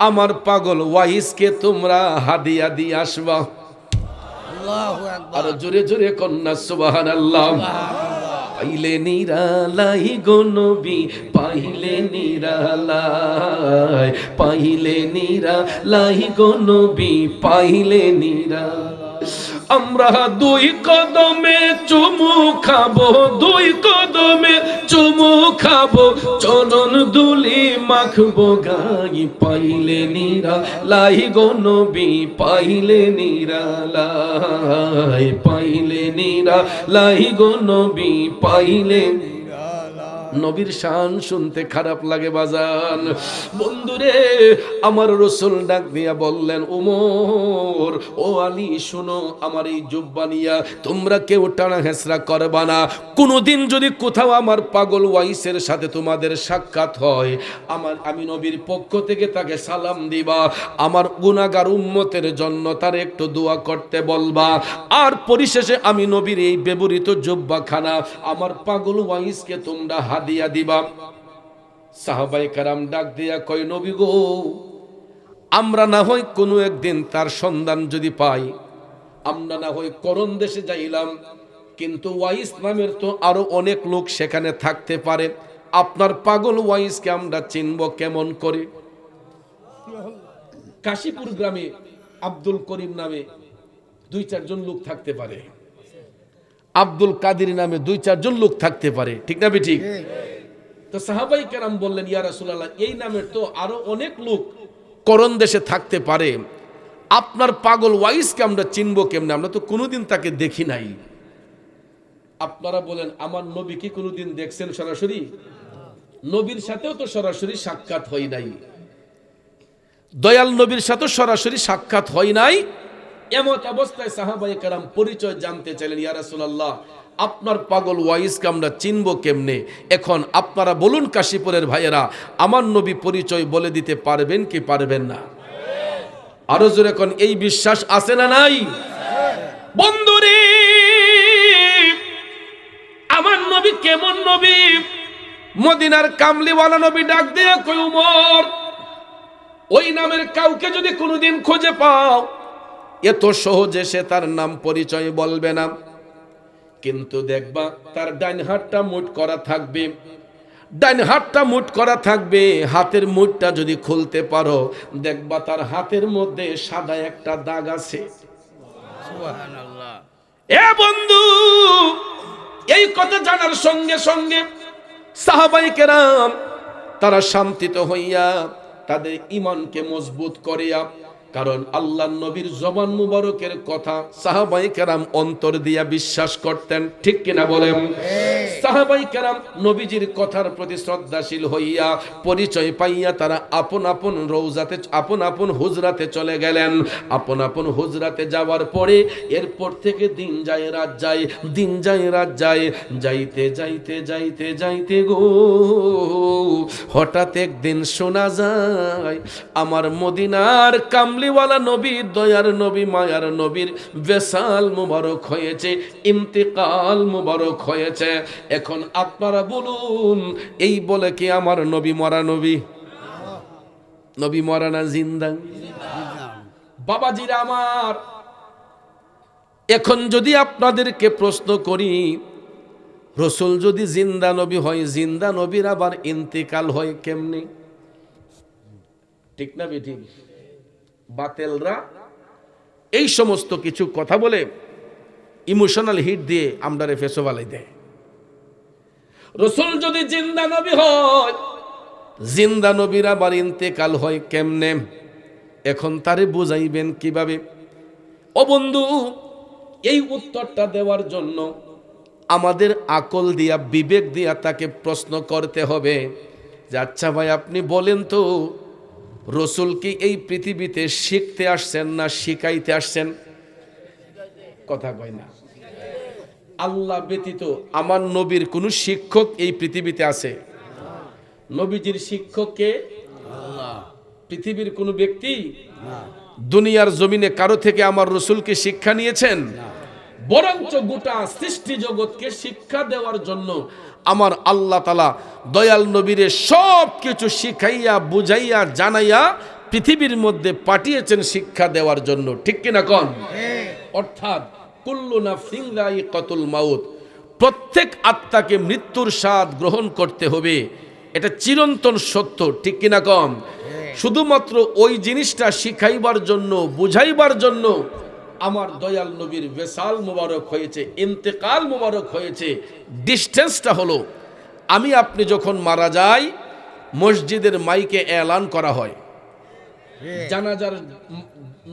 আমার পাগল ওয়াইসকে তোমরা হাদিয়া দিয়ে আসবা। আল্লাহু আকবার। আর জোরে জোরে কন্যা সুবহানাল্লাহ। পাইলে নিরালাই গো নবী, পাইলে নিরালাই, পাইলে নিরালাই গো নবী, পাইলে নিরালাই। আমরা দুই কদমে চুমু খাবো, দুই কদমে চুমু খাবো, চরণ দুলি মাখবো গাই, পাইলে নিরালাই গো নবী, পাইলে নিরালাই, পাইলে নিরালাই গো নবী, পাইলে। নবীর শান শুনতে খারাপ লাগে বাজান। বন্ধুরে আমার রাসূল ডাক দিয়া বললেন ওমর, ও আলী শুনো, আমার এই জুব্বা নিয়া তোমরা কেউ টানা হেসরা করবা না। কোনোদিন যদি কোথাও আমার পাগল ওয়াইসের সাথে তোমাদের সাক্ষাৎ হয়, আমি নবীর পক্ষ থেকে তাকে সালাম দিবা, আমার গুনাহগার উম্মতের জন্য তার একটু দোয়া করতে বলবা। আর পরিশেষে আমি নবীর এই ব্যবহৃত জুব্বাখানা আমার পাগল ওয়াইসকে তোমরা হাদিয়া দিবা। সাহাবায়ে কেরাম ডাক দিয়া কয় নবী গো, আমরা না হয় কোনো একদিন তার সন্ধান যদি পাই, আমরা না হয় করন দেশে যাইলাম, কিন্তু ওয়াইস নামের তো আরো অনেক লোক সেখানে থাকতে পারে, আপনার পাগল ওয়াইসকে আমরা চিনব কেমন করে? কাশীপুর গ্রামে আব্দুল করিম নামে 2-4 জন লোক থাকতে পারে, আব্দুল কাদের নামে 2-4 জন লোক থাকতে পারে, ঠিক না ঠিক? তো সাহাবাই কেরাম বললেন ইয়া রাসূলুল্লাহ এই নামের তো আরো অনেক লোক করন দেশে থাকতে পারে, আপনার পাগল ওয়াইসকে আমরা চিনব কেমনে? আমরা তো কোনোদিন তাকে দেখি নাই। আপনারা বলেন আমার নবী কি কোনোদিন দেখছেন সরাসরি? নবীর সাথেও তো সরাসরি সাক্ষাৎ হয় নাই, দয়াল নবীর সাথে সরাসরি সাক্ষাৎ হয় নাই। এমত অবস্থায় সাহাবায়ে কেরাম পরিচয় জানতে চাইলেন ইয়া রাসূলুল্লাহ আপনার পাগল ওয়াইসকে আমরা চিনব কেমনে? এখন আপনারা বলুন কাশীপুরের ভাইয়েরা, আমার নবী পরিচয় বলে দিতে পারবেন কি পারবেন না? আরো জোরে কোন এই বিশ্বাস আছে না নাই? বন্ধুরে আমার নবী কেমন নবী? মদিনার কামলিওয়ালা নবী ডাক দিয়ে কই উমর, ওই নামের কাউকে যদি কোনোদিন খুঁজে পাও, এত সহজে সে তার নাম পরিচয় বলবে না, কিন্তু দেখবা তার ডান হাতটা মুঠ করা থাকবে, ডান হাতটা মুঠ করা থাকবে, হাতের মুঠটা যদি খুলতে পারো দেখবা তার হাতের মধ্যে সাদা একটা দাগ আছে। সুবহানাল্লাহ। এ বন্ধু, এই কথা জানার সঙ্গে সঙ্গে সাহাবায়ে কেরাম তারা শান্তিত হইয়া তাদের ঈমানকে মজবুত করিয়া, কারণ আল্লাহর নবীর জবান মুবারকের কথা সাহাবায়ে কেরাম অন্তর দিয়া বিশ্বাস করতেন, ঠিক কিনা বলেন? সাহাবায়ে কেরাম নবীজির কথার প্রতি শ্রদ্ধাশীল হইয়া পরিচয় পাইয়া তারা আপন আপন রওজাতে, আপন আপন হুজরাতে চলে গেলেন। আপন আপন হুজরাতে যাওয়ার পরে এরপর থেকে দিন যায় রাত যায়, দিন যায় রাত যায়, যাইতে যাইতে যাইতে যাইতে গো হঠাৎ একদিন শোনা যায় আমার মদিনার কামলিওয়ালা নবী, দয়ার নবী, মায়ার নবীর বেসাল মুবারক হয়েছে, ইন্তেকাল মুবারক হয়েছে। এখন আপনারা বলুন এই বলে কি আমার নবী মরা নবী? নবী মরা না জিন্দা? বাবাজিরা আমার, এখন যদি আপনাদেরকে প্রশ্ন করি রাসূল যদি জিন্দা নবী হয়, জিন্দা নবীর আবার ইন্তেকাল হয় কেমনে? ঠিক না বেঠিক? বাতেলরা এই সমস্ত কিছু কথা বলে ইমোশনাল হিট দিয়ে আমরারে ফেসোবালাই দেয়। রাসূল যদি জিন্দা নবী হয়, জিন্দা নবীর আবার ইন্তেকাল হয় কেমনে? এখন তারে বুঝাইবেন কিভাবে? ও বন্ধু, এই উত্তরটা দেওয়ার জন্য আমাদের আকল দিয়া বিবেক দিয়া তাকে প্রশ্ন করতে হবে যে আচ্ছা ভাই আপনি বলেন তো, রসুল কি এই পৃথিবীতে শিখতে আসছেন না শিখাইতে আসছেন? কথা কয় না। আল্লাহ ব্যতীত আমার নবীর কোন শিক্ষক এই পৃথিবীতে আছে? নবীজির শিক্ষক কে? আল্লাহ। পৃথিবীর কোন ব্যক্তি না। দুনিয়ার জমিনে কারো থেকে আমার রসুলকে শিক্ষা নিয়েছেন? বরঞ্চ গোটা সৃষ্টি জগৎকে শিক্ষা দেওয়ার জন্য আমার আল্লাহ তাআলা দয়াল নবীরে সব কিছু শিখাইয়া বুঝাইয়া জানাইয়া পৃথিবীর মধ্যে পাঠিয়েছেন শিক্ষা দেওয়ার জন্য। ঠিক কিনা কোন? অর্থাৎ কুল্লু নাফসিন যায়িকাতুল মাউত, প্রত্যেক আত্মাকে মৃত্যুর স্বাদ গ্রহণ করতে হবে, এটা চিরন্তন সত্য। ঠিক কিনা কম? শুধুমাত্র ওই জিনিসটা শিখাইবার জন্য বুঝাইবার জন্য আমার দয়াল নবীর বেসাল মুবারক হয়েছে, ইন্তেকাল মুবারক হয়েছে। ডিস্টেন্সটা হলো, আমি আপনি যখন মারা যাই মসজিদের মাইকে এলান করা হয়, জানাজার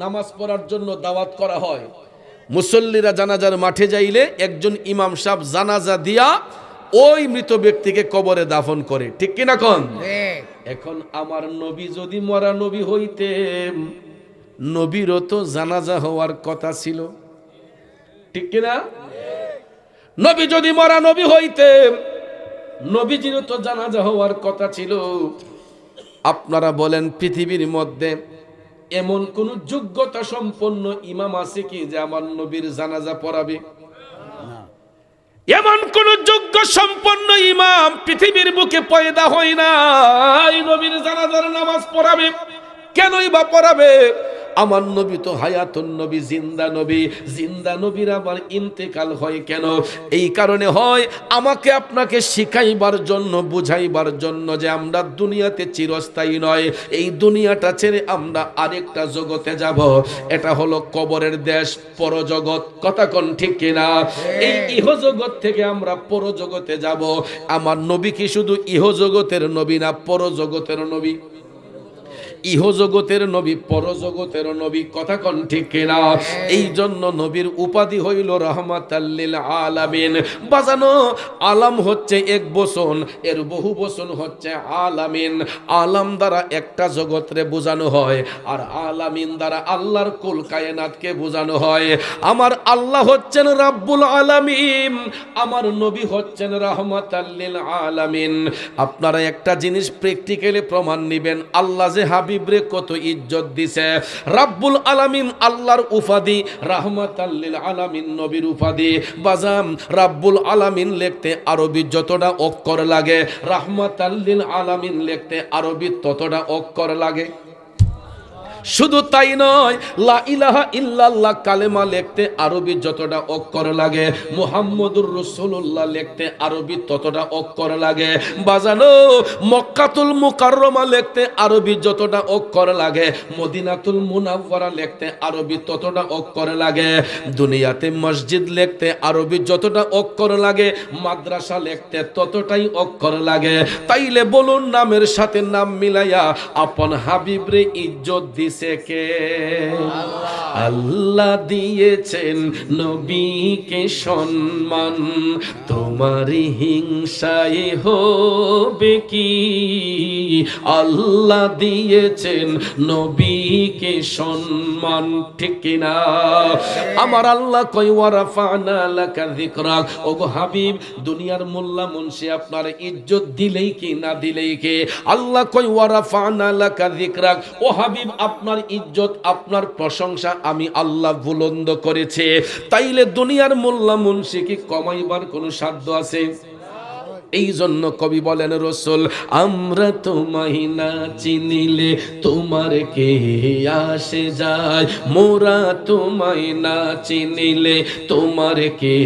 নামাজ পড়ার জন্য দাওয়াত করা হয়, মুসল্লিরা জানাজার মাঠে যাইলে একজন ইমাম সাহেব জানাজা দিয়া ওই মৃত ব্যক্তিকে কবরে দাফন করে। ঠিক কিনা কোন? এখন আমার নবী যদি মরা নবী হইতেন, নবীরও তো জানাজা হওয়ার কথা ছিল। ঠিক কিনা? নবী যদি মরা নবী হইতেন, নবীজিরও তো জানাজা হওয়ার কথা ছিল। আপনারা বলেন পৃথিবীর মধ্যে এমন কোন যোগ্যতা সম্পন্ন ইমাম আছে কি যে আমার নবীর জানাজা পড়াবে? এমন কোন যোগ্য সম্পন্ন ইমাম পৃথিবীর বুকে পয়দা হয় না নবীর জানাজার নামাজ পড়াবে। কেনই বা পড়াবে? আমার নবী তো হায়াতুন নবী, জিন্দা নবী। জিন্দা নবীর আবার ইন্তেকাল হয় কেন? এই কারণে হয় আমাকে আপনাকে শিখাইবার জন্য, বুঝাইবার জন্য যে আমরা দুনিয়াতে চিরস্থায়ী নয়, এই দুনিয়াটা ছেড়ে আমরা আরেকটা জগতে যাব, এটা হলো কবরের দেশ, পরজগৎ। কথা কোন ঠিক কিনা? এই ইহজগৎ থেকে আমরা পরজগতে যাব। আমার নবী কি শুধু ইহজগতের নবী না, পরজগতের নবী? ইহজগতের নবী, পরজগতের নবী। কথা কোন ঠিক কিনা? এই জন্য নবীর উপাধি হইল রাহমাতাল লিল আলামিন। বাজানো, আলাম হচ্ছে এক বচন, এর বহু বচন হচ্ছে আলামিন। আলাম দ্বারা একটা জগৎরে বোঝানো হয়, আর আলামিন দ্বারা আল্লাহর কুল কায়নাতকে বোঝানো হয়। আমার আল্লাহ হচ্ছেন রাব্বুল আলামিন, আমার নবী হচ্ছেন রাহমাতাল লিল আলামিন। আপনারা একটা জিনিস প্র্যাকটিক্যালি প্রমাণ নেবেন, আল্লাহ যে হাবিবরে কত ইজ্জত দিছে। রাব্বুল আলামিন আল্লাহর উপাধি, রাহমাতাল লিল আলামিন নবীর উপাধি। বাজাম, রাব্বুল আলামিন লিখতে আরবি যতটা অক্ষর লাগে, রাহমাতাল লিল আলামিন লিখতে আরবি ততটা অক্ষর লাগে। শুধু তাই নয়, লা ইলাহা ইল্লাল্লাহ কালেমা লিখতে আরবি যতটা অক্ষর লাগে, মুহাম্মদুর রাসূলুল্লাহ লিখতে আরবি ততটা অক্ষর লাগে। বাজানো, মক্কাতুল মুকাররমা লিখতে আরবি যতটা অক্ষর লাগে, মদিনাতুল মুনাওয়ারা লিখতে আরবি ততটা অক্ষর লাগে। দুনিয়াতে মসজিদ লিখতে আরবি যতটা অক্ষর লাগে, মাদ্রাসা লিখতে ততটাই অক্ষর লাগে। তাইলে বলুন, নামের সাথে নাম মিলাইয়া আপন হাবিবরে ইজ্জত দিছে কে? আল্লাহ দিয়েছেন নবীকে সম্মান, তোমারই হিংসায় হবে কি? আল্লাহ দিয়েছেন নবীকে সম্মান। ঠিক কিনা? আমার আল্লাহ কই ওয়ারাফানা লাকা যিকরাক। ওগো হাবিব, দুনিয়ার মোল্লা মুন্সি আপনার ইজ্জত দিলেই কি না দিলেই কি? আল্লাহ কই ওয়ারাফানা লাকা যিকরাক। ও হাবিব, আপনার ইজ্জত, আপনার প্রশংসা আমি আল্লাহ বুলন্দ করেছে। তাইলে দুনিয়ার মোল্লা মুন্সি কি কমাইবার কোনো সাধ্য আছে? এই জন্য কবি বলেন, রসুল আমরা তোমায় না চিনিলে তোমার কে আসে যায়, মোরা তোমায় না চিনিলে তোমার কে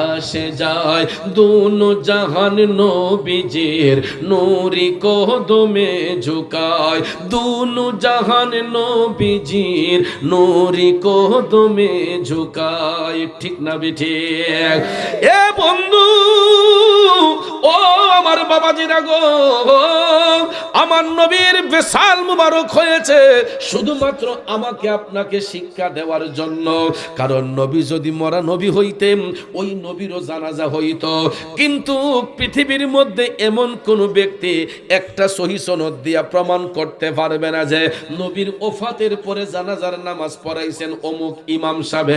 আসে যায়। দোনো জাহান নবীজির নূরি কদমে ঝুকায়, দোনো জাহান নবীজির নূরি কদমে ঝুকায়। ঠিক না বেঠিক? এ বন্ধু, ও আমার বাবাজিরা গো, আমার নবীর বিশাল মুবারক হয়েছে শুধুমাত্র আমাকে আপনাকে শিক্ষা দেওয়ার জন্য। কারণ নবী যদি মরা নবী হইতেন, ওই নবীরও জানাজা হইতো। কিন্তু পৃথিবীর মধ্যে এমন কোন ব্যক্তি একটা সহিহ সনদ দিয়া প্রমাণ করতে পারবে না যে নবীর ওফাতের পরে জানাজার নামাজ পড়াইছেন অমুক ইমাম সাহেব।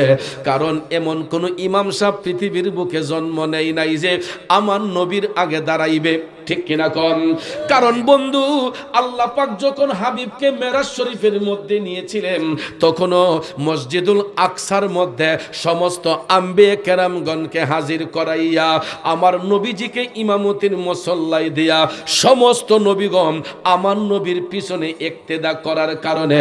কারণ এমন কোন ইমাম সাহেব পৃথিবীর বুকে জন্ম নেয় নাই যে আমার নবীর আগে দাঁড়াইবে, ঠিক কিনা কন? কারণ বন্ধু, আল্লাহ পাক যখন হাবিবকে মেরাজ শরীফের মধ্যে নিয়েছিলেন, তখনও মসজিদুল আকসার মধ্যে সমস্ত আম্বিয়া কেরামগণকে হাজির করাইয়া আমার নবীজিকে ইমামতির মুসল্লায় দিয়া সমস্ত নবীগণ আমার নবীর পিছনে ইক্তেদা করার কারণে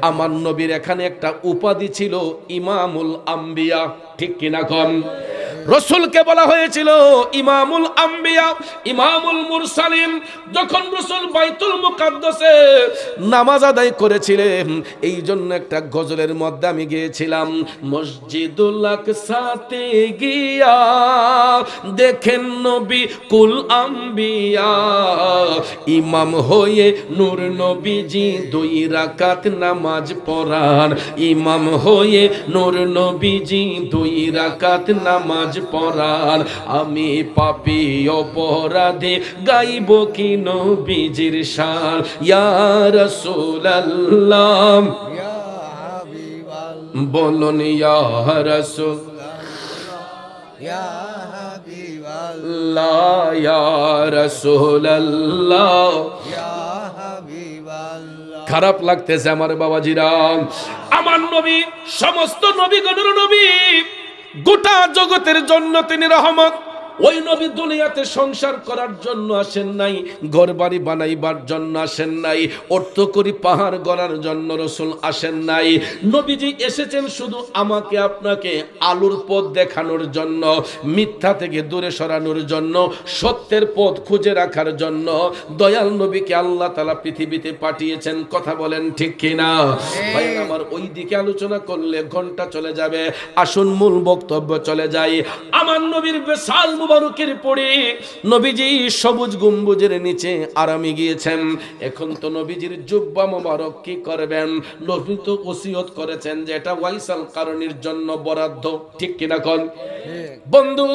আমার নবীর এখানে একটা উপাধি ছিল ইমামুল আম্বিয়া, ঠিক কিনা কন? রসুলকে বলা হয়েছিল ইমামুল আম্বিয়া, ইমামুল মুরসালিন। যখন রসুল বাইতুল মুকাদ্দাসে নামাজ আদায় করেছিলেন, এই জন্য একটা গজলের মধ্যে আমি গিয়েছিলাম, মসজিদুল আকসাতে গিয়া দেখেন নবী কুল আম্বিয়া, ইমাম হয়ে নূর নবীজি 2 রাকাত নামাজ পড়ান, ইমাম হয়ে নূর নবীজি 2 রাকাত নামাজ পড়ান। আমি পাপী অপরাধী গাইব কি নবীজির শান, ইয়া রাসূলুল্লাহ ইয়া হাবিবাল্লাহ, বলুন ইয়া রাসূলুল্লাহ ইয়া হাবিবাল্লাহ, ইয়া রাসূলুল্লাহ ইয়া হাবিবাল্লাহ। খারাপ লাগতেছে আমার বাবাজিরা, আমার নবী সমস্ত নবীগণের নবী, গোটা জগতের জন্য তিনি রহমত। ওই নবী দুনিয়াতে সংসার করার জন্য আসেন নাই, ঘর বাড়ি বানাইবার জন্য আসেন নাই, অর্থ করি পাহাড় গড়ার জন্য রসুল আসেন নাই। নবীজি এসেছেন শুধু আমাকে আপনাকে আলোর পথ দেখানোর জন্য, মিথ্যা থেকে দূরে সরানোর জন্য, সত্যের পথ খুঁজে রাখার জন্য। দয়াল নবীকে আল্লাহ তাআলা পৃথিবীতে পাঠিয়েছেন, কথা বলেন ঠিক কিনা? ভাই আমার ওই দিকে আলোচনা করলে ঘন্টা চলে যাবে, আসুন মূল বক্তব্য চলে যায়। আমার নবীর বিশাল মুবারকের পরে নবীজি সবুজ গম্বুজের নিচে আরামে গিয়েছেন। এখন তো নবীজির জুব্বা মুবারক কি করবেন? নবী তো ওসিয়ত করেছেন যে এটা ওয়াইসাল কারণীর জন্য বরাদ্দ, ঠিক কিনা কোন বন্ধু?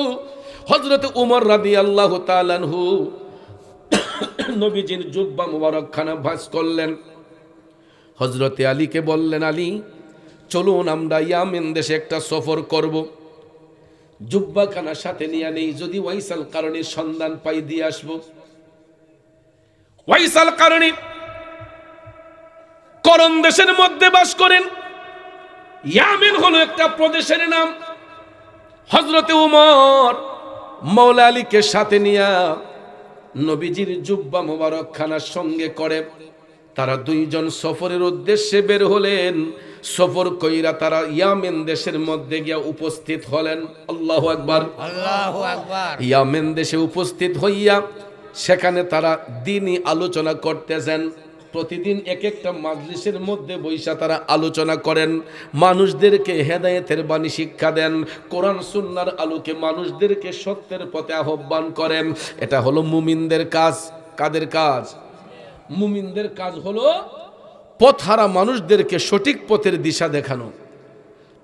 হযরত উমর রাদিয়াল্লাহু তাআলা আনহু নবীজির জুব্বা মুবারক খানা ভাঁজ করলেন। হযরত আলীকে বললেন, আলী চলুন আমরা ইয়ামেন দেশে একটা সফর করব, জুব্বাখানা সাথে নিয়ে নেই, যদি ওয়াইসাল কারণীর সন্ধান পাই দিয়ে আসবো। ওয়াইসাল কারণী করণ দেশের মধ্যে বাস করেন। ইয়ামেন হলো একটা প্রদেশের নাম। হযরতে উমর মওলা আলীকে সাথে নিয়ে নবীজির জুব্বা মোবারক খানার সঙ্গে করে তারা দুইজন সফরের উদ্দেশ্যে বের হলেন। সফর কইরা তারা ইয়ামেন দেশের মধ্যে গিয়া উপস্থিত হলেন। আল্লাহু আকবার, আল্লাহু আকবার। ইয়ামেন দেশে উপস্থিত হইয়া সেখানে তারা দ্বীনি আলোচনা করতেছেন। প্রতিদিন এক একটা মাজলিসের মধ্যে বৈশা তারা আলোচনা করেন, মানুষদেরকে হেদায়েতের বাণী শিক্ষা দেন, কোরআন সুন্নাহর আলোকে মানুষদেরকে সত্যের পথে আহ্বান করেন। এটা হলো মুমিনদের কাজ। কাদের কাজ? মুমিনদের কাজ হলো পথহারা মানুষদেরকে সঠিক পথের দিশা দেখানো,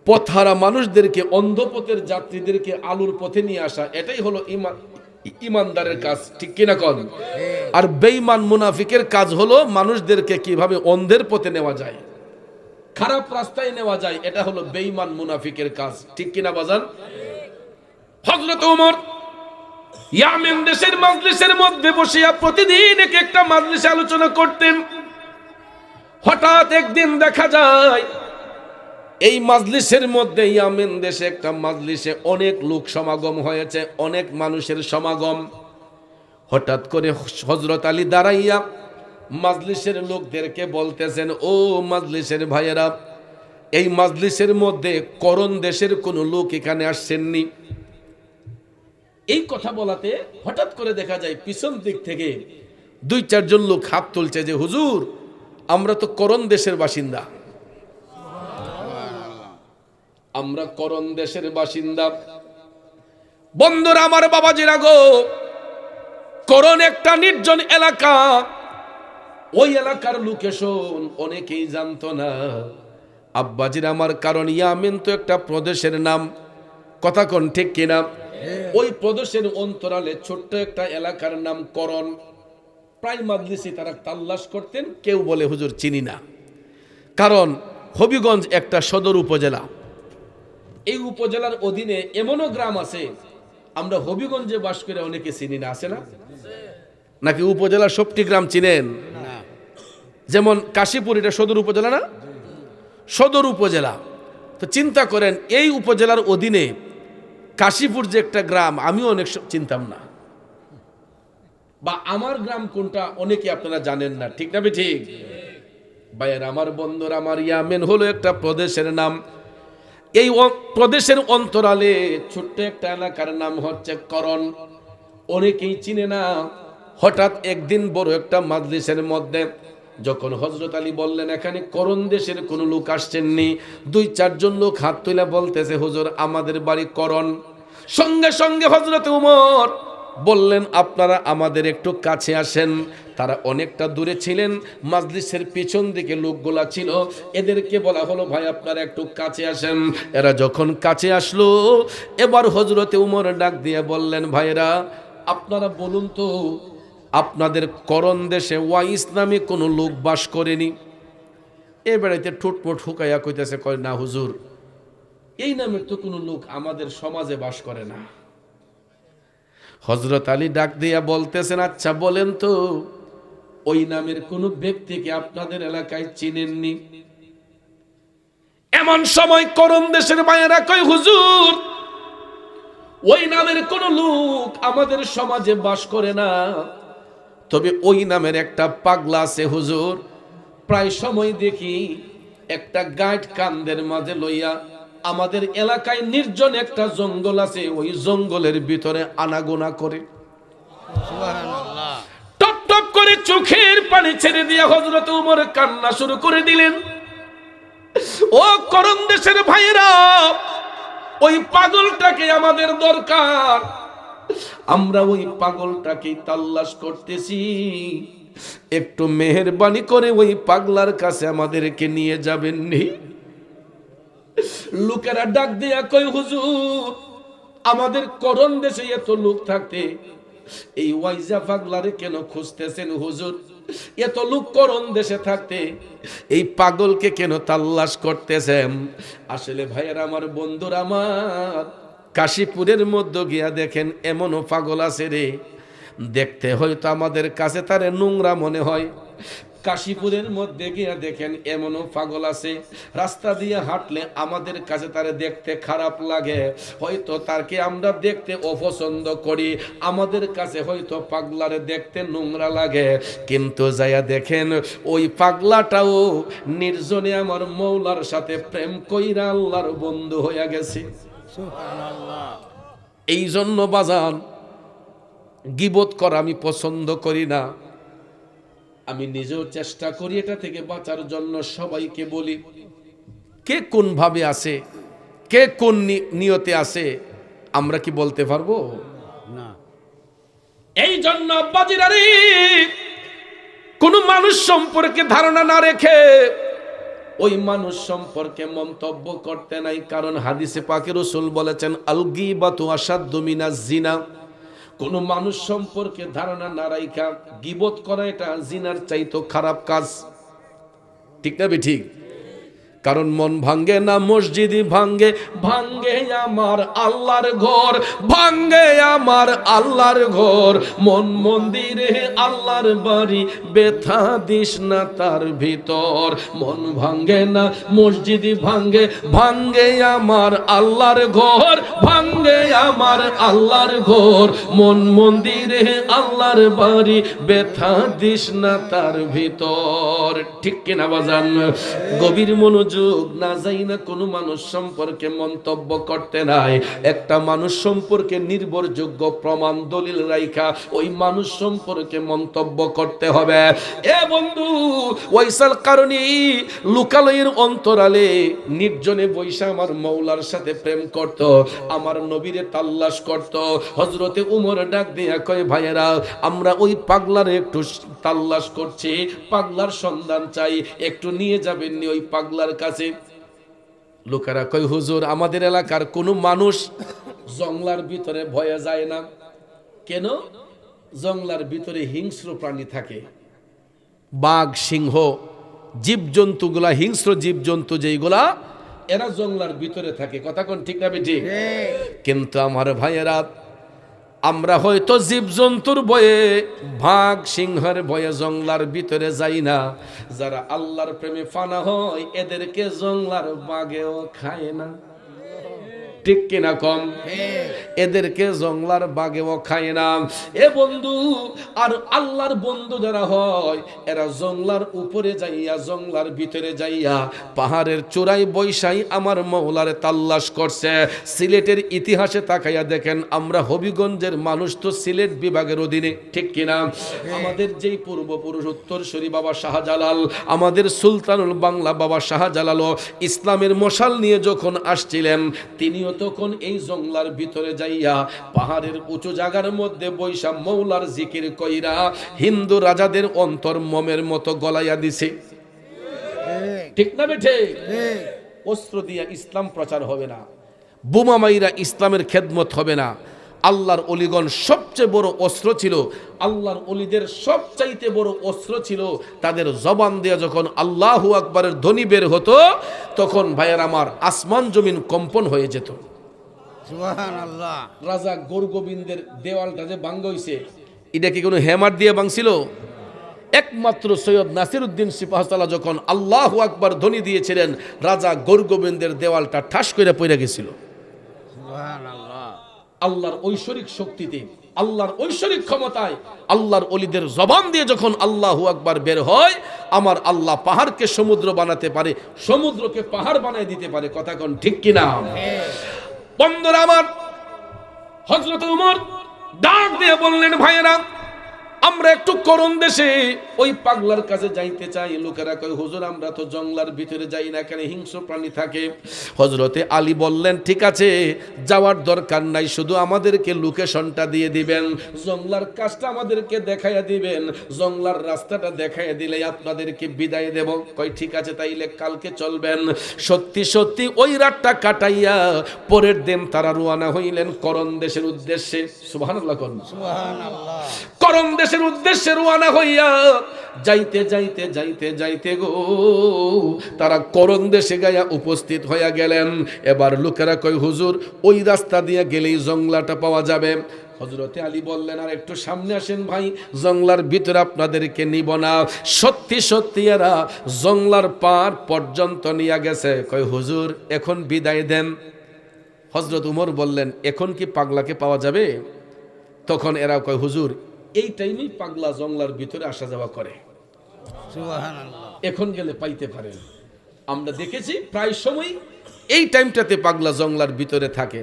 পথহারা মানুষদেরকে, অন্ধ পথের যাত্রীদেরকে আলোর পথে নিয়ে আসা। এটাই হলো ইমানদারের কাজ, ঠিক কিনা কোন? আর বেঈমান মুনাফিকের কাজ হলো মানুষদেরকে কিভাবে অন্ধের পথে নেওয়া যায়, খারাপ রাস্তায় নেওয়া যায়। এটা হলো বেঈমান মুনাফিকের কাজ, ঠিক কিনা বাজান? হযরত ওমর ইয়ামেন দেশের মাজলিসের মধ্যে বসিয়া প্রতিদিন এক একটা মাজলিসে আলোচনা করতেন। হঠাৎ একদিন দেখা যায় এই মাজলিসের মধ্যে, ইয়ামেন দেশে একটা মাজলিসে অনেক লোক সমাগম হয়েছে, অনেক মানুষের সমাগম। হঠাৎ করে হযরত আলী দাঁড়াইয়া মাজলিসের লোকদেরকে বলতেছেন, ও মাজলিসের ভাইয়েরা, এই মাজলিসের মধ্যে করণ দেশের কোন লোক এখানে আসছেননি? এই কথা বলাতে হঠাৎ করে দেখা যায় পিছন দিক থেকে 2-4 জন লোক হাত তুলছে যে হুজুর, আমরা তো করণ দেশের বাসিন্দা, আমরা করণ দেশের বাসিন্দা। বন্ধুরা আমার, বাবাজিরা গো, করণ একটা নির্জন এলাকা। ওই এলাকার লোকেশন অনেকেই জানতো না আব্বাজির আমার, কারণ ইয়ামেন তো একটা প্রদেশের নাম, কথা কোন ঠিক কিনা? ওই প্রদেশের অন্তরালে ছোট্ট একটা এলাকার নাম করণ। প্রায় মাজলিসে তারা তাল্লাশ করতেন, কেউ বলে হুজুর চিনি না। কারণ হবিগঞ্জ একটা সদর উপজেলা, এই উপজেলার অধীনে এমনও গ্রাম আছে আমরা হবিগঞ্জে বাস করে অনেকে চিনি না, আছে না? নাকি উপজেলার সবটি গ্রাম চিনেন? যেমন কাশীপুর, এটা সদর উপজেলা না? সদর উপজেলা। তো চিন্তা করেন এই উপজেলার অধীনে কাশীপুর যে একটা গ্রাম, আমিও অনেক চিনতাম না, বা আমার গ্রাম কোনটা অনেকে আপনারা জানেন না, ঠিক না? ঠিক ভাইয়ের আমার, বন্ধুর আমার, ইয়ামেন হলো একটা প্রদেশের নাম। এই প্রদেশের অন্তরালে ছোট্ট একটা এলাকার নাম হচ্ছে করণ, অনেকেই চিনে না। হঠাৎ একদিন বড় একটা মাজলিসের মধ্যে যখন হযরত আলী বললেন এখানে করণ দেশের কোন লোক আসছেননি, 2-4 জন লোক হাত তুলে বলতেছে হুজুর আমাদের বাড়ি করণ। সঙ্গে সঙ্গে হযরত উমর বললেন আপনারা আমাদের একটু কাছে আসেন। তারা অনেকটা দূরে ছিলেন, মাজলিসের পিছন দিকে লোকগুলা ছিল, এদেরকে বলা হলো ভাই আপনারা একটু কাছে আসেন। এরা যখন কাছে আসলো, এবার হযরত উমর ডাক দিয়ে বললেন ভাইরা আপনারা বলুন তো আপনাদের করণ দেশে ওয়াইস নামে কোনো লোক বাস করেনি? এ বেড়াইতে ঠোঁটমোট হুকাইয়া কইতেছে, কয় না হুজুর এই নামের তো কোনো লোক আমাদের সমাজে বাস করে না। হযরত আলী ডাক দিয়া বলতেছেন আচ্ছা বলেন তো ওই নামের কোন ব্যক্তিকে আপনাদের এলাকায় চিনেননি? এমন সময় করণ দেশের মায়েরা কয় হুজুর ওই নামের কোন লোক আমাদের সমাজে বাস করে না, তবে ওই নামের একটা পাগলা আছে হুজুর। প্রায় সময় দেখি একটা গাইড কান্দের মাঝে লইয়া আমাদের এলাকায় নির্জন একটা জঙ্গল আছে, ওই জঙ্গলের ভিতরে আনাগোনা করে। সুবহানাল্লাহ। টপ টপ করে চোখের পানি ছেড়ে দিয়ে হযরত ওমর কান্না শুরু করে দিলেন। ও করণ দেশের ভাইরা, ওই পাগলটাকে আমাদের দরকার, আমরা ওই পাগলটাকে তাল্লাশ করতেছি, একটু মেহেরবানি করে ওই পাগলার কাছে আমাদেরকে নিয়ে যাবেন নি? লোকেরা ডাক দিয়া কই হুজুর আমাদের করণ দেশে এত লোক থাকতে এই ওয়াইজা পাগলারে কেন খুঁজতেছেন হুজুর? এত লোক করণ দেশে থাকতে এই পাগলকে কেন তাল্লাশ করতেছেন? আসলে ভাইয়ের আমার, বন্ধুর আমার, কাশীপুরের মধ্যে গিয়া দেখেন এমনও পাগল আছে রে, দেখতে হয়তো আমাদের কাছে তারে নোংরা মনে হয়। কাশীপুরের মধ্যে গিয়া দেখেন এমনও পাগল আছে, রাস্তা দিয়ে হাঁটলে আমাদের কাছে তারে দেখতে খারাপ লাগে, হয়তো তারকে আমরা দেখতে অপছন্দ করি, আমাদের কাছে হয়তো পাগলারে দেখতে নোংরা লাগে, কিন্তু যাইয়া দেখেন ওই পাগলাটাও নির্জনে আমার মৌলার সাথে প্রেম কইরা আল্লাহর বন্ধু হইয়া গেছে। সুবহানাল্লাহ। এই জন্য বাজান গীবত করা আমি পছন্দ করি না, আমি নিজেও চেষ্টা করি এটা থেকে বাঁচার জন্য। সবাইকে বলি কে কোন ভাবে আছে, কে কোন নিয়তে আছে আমরা কি বলতে পারবো? না। এই জন্য বাজিরারে কোন মানুষ সম্পর্কে ধারণা না রেখে ওই মানুষ সম্পর্কে মন্তব্য করতে নাই, কারণ হাদিসে পাকে রাসূল বলেছেন আল গীবাতু আশাদ্দু মিনাজ জিনা। কোন মানুষ সম্পর্কে ধারণা না রাখা গীবত করা এটা জিনার চাইতো খারাপ কাজ, ঠিক না ঠিক? কারণ মন ভাঙ্গে না মসজিদই ভাঙ্গে, ভাঙ্গে আমার আল্লাহর ঘর, ভাঙ্গে আমার আল্লাহর ঘর, মন মন্দিরে আল্লাহর বাড়ি, ব্যথা দিস না তার ভিতর। মন ভাঙ্গে না মসজিদই ভাঙ্গে, ভাঙ্গে আমার আল্লাহর ঘর, ভাঙ্গে আমার আল্লাহর ঘর, মন মন্দিরে আল্লাহর বাড়ি, ব্যথা দিস না তার ভিতর। ঠিক কিনা বাজান? গভীর মনোযোগ সুযোগ না যাই না কোনো মানুষ সম্পর্কে মন্তব্য করতে নাই, একটা মানুষ সম্পর্কে নির্ভরযোগ্য প্রমাণ দলিল রাইখা ওই মানুষ সম্পর্কে মন্তব্য করতে হবে। এ বন্ধু, ওয়াইসাল কারণী লোকালয়ের অন্তরালে নির্জনে বৈশা আমার মৌলার সাথে প্রেম করত, আমার নবীরে তাল্লাশ করত। হযরতে উমর ডাক দিয়া কয়, ভাইয়েরা আমরা ওই পাগলার একটু তাল্লাশ করছি, পাগলার সন্ধান চাই, একটু নিয়ে যাবেন নি ওই পাগলার কাছে। লোকেরা কয়, হুজুর আমাদের এলাকার কোনো মানুষ জংলার ভিতরে ভয়ে যায় না কেন? জংলার ভিতরে হিংস্র প্রাণী থাকে, বাঘ সিংহ জীবজন্তুগুলা, হিংস্র জীবজন্তু যেইগুলা এরা জংলার ভিতরে থাকে। কথা কোন ঠিক না বেঠিক? কিন্তু আমার ভাইয়েরা আমরা হয়তো জীবজন্তুর ভয়ে, বাঘ সিংহের ভয়ে জংলার ভিতরে যাই না। যারা আল্লাহর প্রেমে ফানা হয় এদেরকে জংলার বাঘেও খায় না, ঠিক কিনা কম? এদেরকে জংলার বাঘেও খায় না। এ বন্ধু, আর আল্লাহর বন্ধু যারা হয় এরা জংলার উপরে যাইয়া, জংলার ভিতরে যাইয়া পাহাড়ের চূড়ায় বৈশাই আমার মওলারে তাল্লাশ করছে। সিলেটের ইতিহাসে তাকাইয়া দেখেন, আমরা হবিগঞ্জের মানুষ তো সিলেট বিভাগের অধীনে, ঠিক কিনা? আমাদের যেই পূর্বপুরুষ উত্তরসূরি বাবা শাহজালাল, আমাদের সুলতানুল বাংলা বাবা শাহজালালও ইসলামের মশাল নিয়ে যখন আসছিলেন, তিনিও তখন এই জংলার ভিতরে যাইয়া পাহাড়ের উঁচু জায়গার মধ্যে বৈশা মৌলার জিকির কইরা হিন্দু রাজাদের অন্তর মোমের মতো গলাইয়া দিছে, ঠিক না বেঠে? অস্ত্র দিয়া ইসলাম প্রচার হবে না, বোমা মাইরা ইসলামের খেদমত হবে না। আল্লাহর অলিগণ সবচেয়ে বড় অস্ত্র ছিল, আল্লাহর অলিদের সবচাইতে বড় অস্ত্র ছিল তাদের জবান দিয়ে যখন আল্লাহু আকবারের ধ্বনি বের হতো, তখন ভাইয়ের আমার আসমান জমিন কম্পন হয়ে যেত। সুবহানাল্লাহ। রাজা গোরগোবিন্দের দেওয়ালটা যে ভাঙ্গা হইছে, এটা কি কোনো হ্যামার দিয়ে ভাঙছিল? একমাত্র সৈয়দ নাসিরউদ্দিন সিপাহসালাহ যখন আল্লাহু আকবার ধ্বনি দিয়েছিলেন, রাজা গোরগোবিন্দের দেওয়ালটা ঠাস করে পড়ে গেছিল। সুবহানাল্লাহ। আল্লাহর ঐশ্বরিক শক্তিতে, আল্লাহর ঐশ্বরিক ক্ষমতায়, আল্লাহর ওলিদের জবান দিয়ে যখন আল্লাহু আকবার বের হয়, আমার আল্লাহ পাহাড়কে সমুদ্র বানাতে পারে, সমুদ্রকে পাহাড় বানায় দিতে পারে। কথা কোন ঠিক কিনা? বন্ধুরা আমার, হযরত ওমর ডাক দিয়ে বললেন, ভাইয়েরা আমরা একটু করুণ দেশে ওই পাগলার কাছে যাইতে চাই। লোকেরা কয়, হুজুর আমরা তো জংলার ভিতরে যাই না, এখানে হিংস্র প্রাণী থাকে। হযরতে আলী বললেন, ঠিক আছে যাওয়ার দরকার নাই, শুধু আমাদেরকে লোকেশনটা দিয়ে দিবেন, জংলার কাজটা আমাদেরকে দেখাইয়া দিবেন, জংলার রাস্তাটা দেখাইয়া দিলে আপনাদেরকে বিদায় দেব। কয় ঠিক আছে, তাইলে কালকে চলবেন। সত্যি সত্যি ওই রাতটা কাটাইয়া পরের দিন তারা রওনা হইলেন করণ দেশের উদ্দেশ্যে। সুবহানাল্লাহ, সুবহানাল্লাহ। করণ দেশের উদ্দেশ্যে রওনা হইয়া যাইতে যাইতে যাইতে যাইতে গো তারা করণ দেশে গায়া উপস্থিত হইয়া গেলেন। এবার লোকেরা কয়, হুজুর ওই রাস্তা দিয়ে গেলেই জংলাটা পাওয়া যাবে। হযরতে আলী বললেন, আর একটু সামনে আসেন ভাই, জংলার ভিতরে আপনাদেরকে নিব না। সত্যি সত্যি এরা জংলার পার পর্যন্ত নিয়ে গেছে। কয়, হুজুর এখন বিদায় দেন। হযরত উমর বললেন, এখন কি পাগলাকে পাওয়া যাবে? তখন এরা কয়, হুজুর এই টাইমেই পাগলা জংলার ভিতরে আসা যাওয়া করে, সুবহানাল্লাহ, এখন গেলে পাইতে পারেন। আমরা দেখেছি প্রায় সময় এই টাইমটাতে পাগলা জংলার ভিতরে থাকে।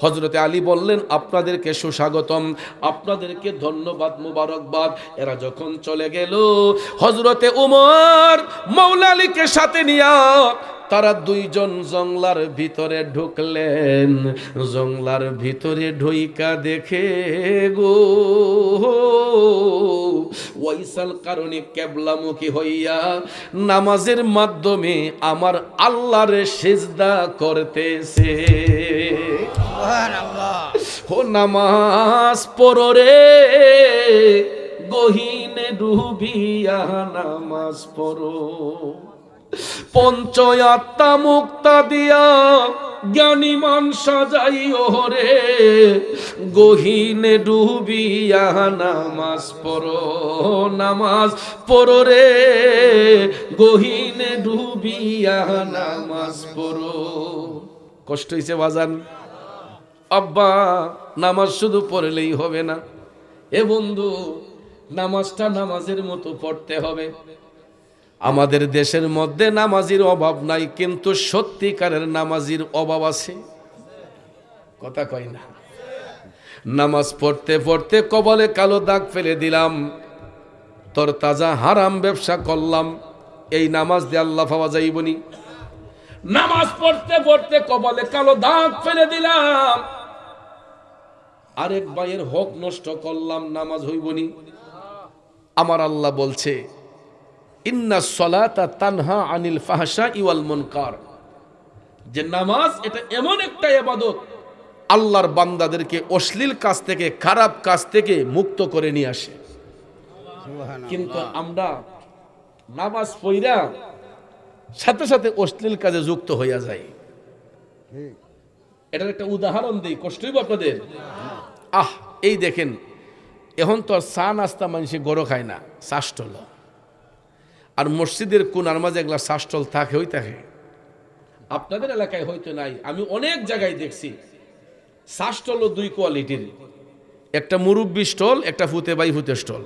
হযরতে আলী বললেন, আপনাদেরকে সুস্বাগতম, আপনাদেরকে ধন্যবাদ, মুবারকবাদ। এরা যখন চলে গেল, হযরতে উমর মওলা আলীকে সাথে নিয়া তারা দুইজন জংলার ভিতরে ঢুকলেন। জংলার ভিতরে ঢুইকা দেখে গো ওয়াইসাল কারণে কেবলামুখী হইয়া নামাজের মাধ্যমে আমার আল্লাহরে সিজদা করতেছে। সুবহানাল্লাহ। ও নামাজ পড়ো রে গহীনে ডুবিয়া নামাজ পড়ো, পঞ্চয়াত্মা মুক্তা দিয়া জ্ঞানীমান সাজাইও রে, গহীনে ডুবিয়া নামাজ পড়ো, নামাজ পড়ো রে গহীনে ডুবিয়া নামাজ পড়ো। কষ্ট হইছে বাজান? আব্বা নামাজ শুধু পড়লেই হবে না, এ বন্ধু নামাজটা নামাজের মতো পড়তে হবে। আমাদের দেশের মধ্যে নামাজির অভাব নাই, কিন্তু সত্যিকারের নামাজির অভাব আছে। কথা কয় না। নামাজ পড়তে পড়তে কপালে কালো দাগ ফেলে দিলাম, তোর তাজা হারাম ব্যবসা করলাম, এই নামাজ দিয়ে আল্লাহ পাওয়া যাইবনি। নামাজ পড়তে পড়তে কপালে কালো দাগ ফেলে দিলাম, আরেক ভাইয়ের হক নষ্ট করলাম, নামাজ হইবনি। আমার আল্লাহ বলছে ইন্নাস সালাতা তানহা আনিল ফাহশাই ওয়াল মুনকার, যে নামাজ এটা এমন একটা ইবাদত আল্লাহর বান্দাদেরকে অশ্লীল কাজ থেকে, খারাপ কাজ থেকে মুক্ত করে নিয়ে আসে। কিন্তু আমরা নামাজ পড়া সাথে সাথে অশ্লীল কাজে যুক্ত হইয়া যায়। এটার একটা উদাহরণ দেই, কষ্ট হইব আপনাদের। এই দেখেন, এখন তো চা নাস্তা মানুষে গড় খায় না, চাষটল। আর মসজিদের কোনার মাঝে এগুলা চাষটল থাকে, হই থাকে। আপনাদের এলাকায় হয়তো নাই, আমি অনেক জায়গায় দেখছি চাষটল দুই কোয়ালিটির, একটা মুরব্বী স্টল, একটা ফুতে বাই ফুতে স্টল।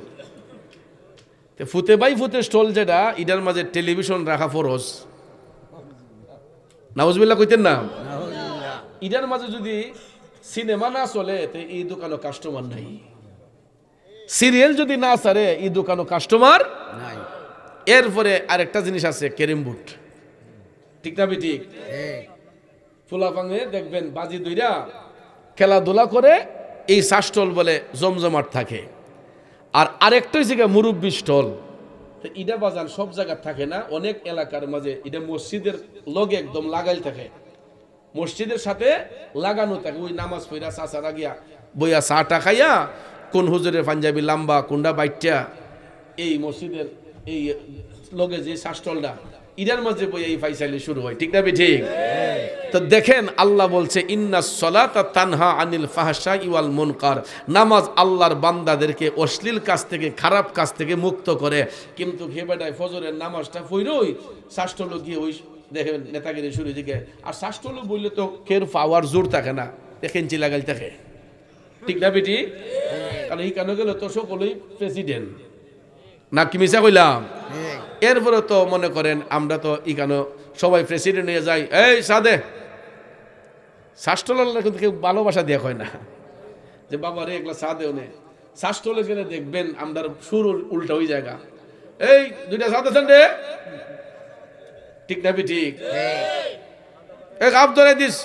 ফুতে বাই ফুতে স্টল যেটা, ইটার মাঝে টেলিভিশন রাখা ফরজ, নাউজুবিল্লাহ কইতেন না। ইটার মাঝে যদি সিনেমা না চলে তো এই দোকানে কাস্টমার নাই, সিরিয়াল যদি না ছাড়ে এই দোকানে কাস্টমার নাই। এরপরে আরেকটা জিনিস আছে, ক্যারিম বোর্ড, ঠিক না ঠিক? ফুলাফাঙে দেখবেন বাজি দুইরা খেলাধুলা করে, এই শাস্টল বলে জমজমাট থাকে। আর আরেকটা হচ্ছে মুরব্বী স্টল, ইডা বাজান সব জায়গায় থাকে না, অনেক এলাকার মাঝে এটা মসজিদের লগে একদম লাগাই থাকে, মসজিদের সাথে লাগানো থাকে। ওই নামাজ পড়া চাচারা গিয়া বইয়া চাটা খাইয়া, কোন হুজুরের পাঞ্জাবি লাম্বা, কোনটা বাইটা, এই মসজিদের এই লগে যে শাস্টলটা, ইডার মাঝে বই এই ফাইসালি শুরু হয়, ঠিক না ঠিক? তো দেখেন আল্লাহ বলছে ইন্নাস সালাতা তানহা আনিল ফাহশাই ওয়াল মুনকার, নামাজ আল্লাহর বান্দাদেরকে অশ্লীল কাজ থেকে, খারাপ কাজ থেকে মুক্ত করে। কিন্তু ঘেবেটায় ফজরের নামাজটা পড়ই শাস্টল গিয়ে ওই দেখেন নেতাগিরি শুরু দিকে। আর শাস্টল বললে তো কের পাওয়ার জোর থাকে না, দেখেন চিলাগাল থাকে, ঠিক না বেটি? কারণ এই কেন গেলে তো সকলেই প্রেসিডেন্ট না, কি মিশা কইলাম? এরপরে তো মনে করেন আমরা তো ইকানো সবাই প্রেসিডেন্ট হয়ে যাই, এই সাদে শাস্টল কিন্তু কেউ ভালোবাসা দেওয়া হয় না, যে বাবা রে এগুলা চা দেও নে। শাস্টলে গেলে দেখবেন আমরা সুর উল্টা ওই জায়গা, এই দুইটা চা দেন রে, ঠিক না ঠিক? এক আপ ধরে দিস।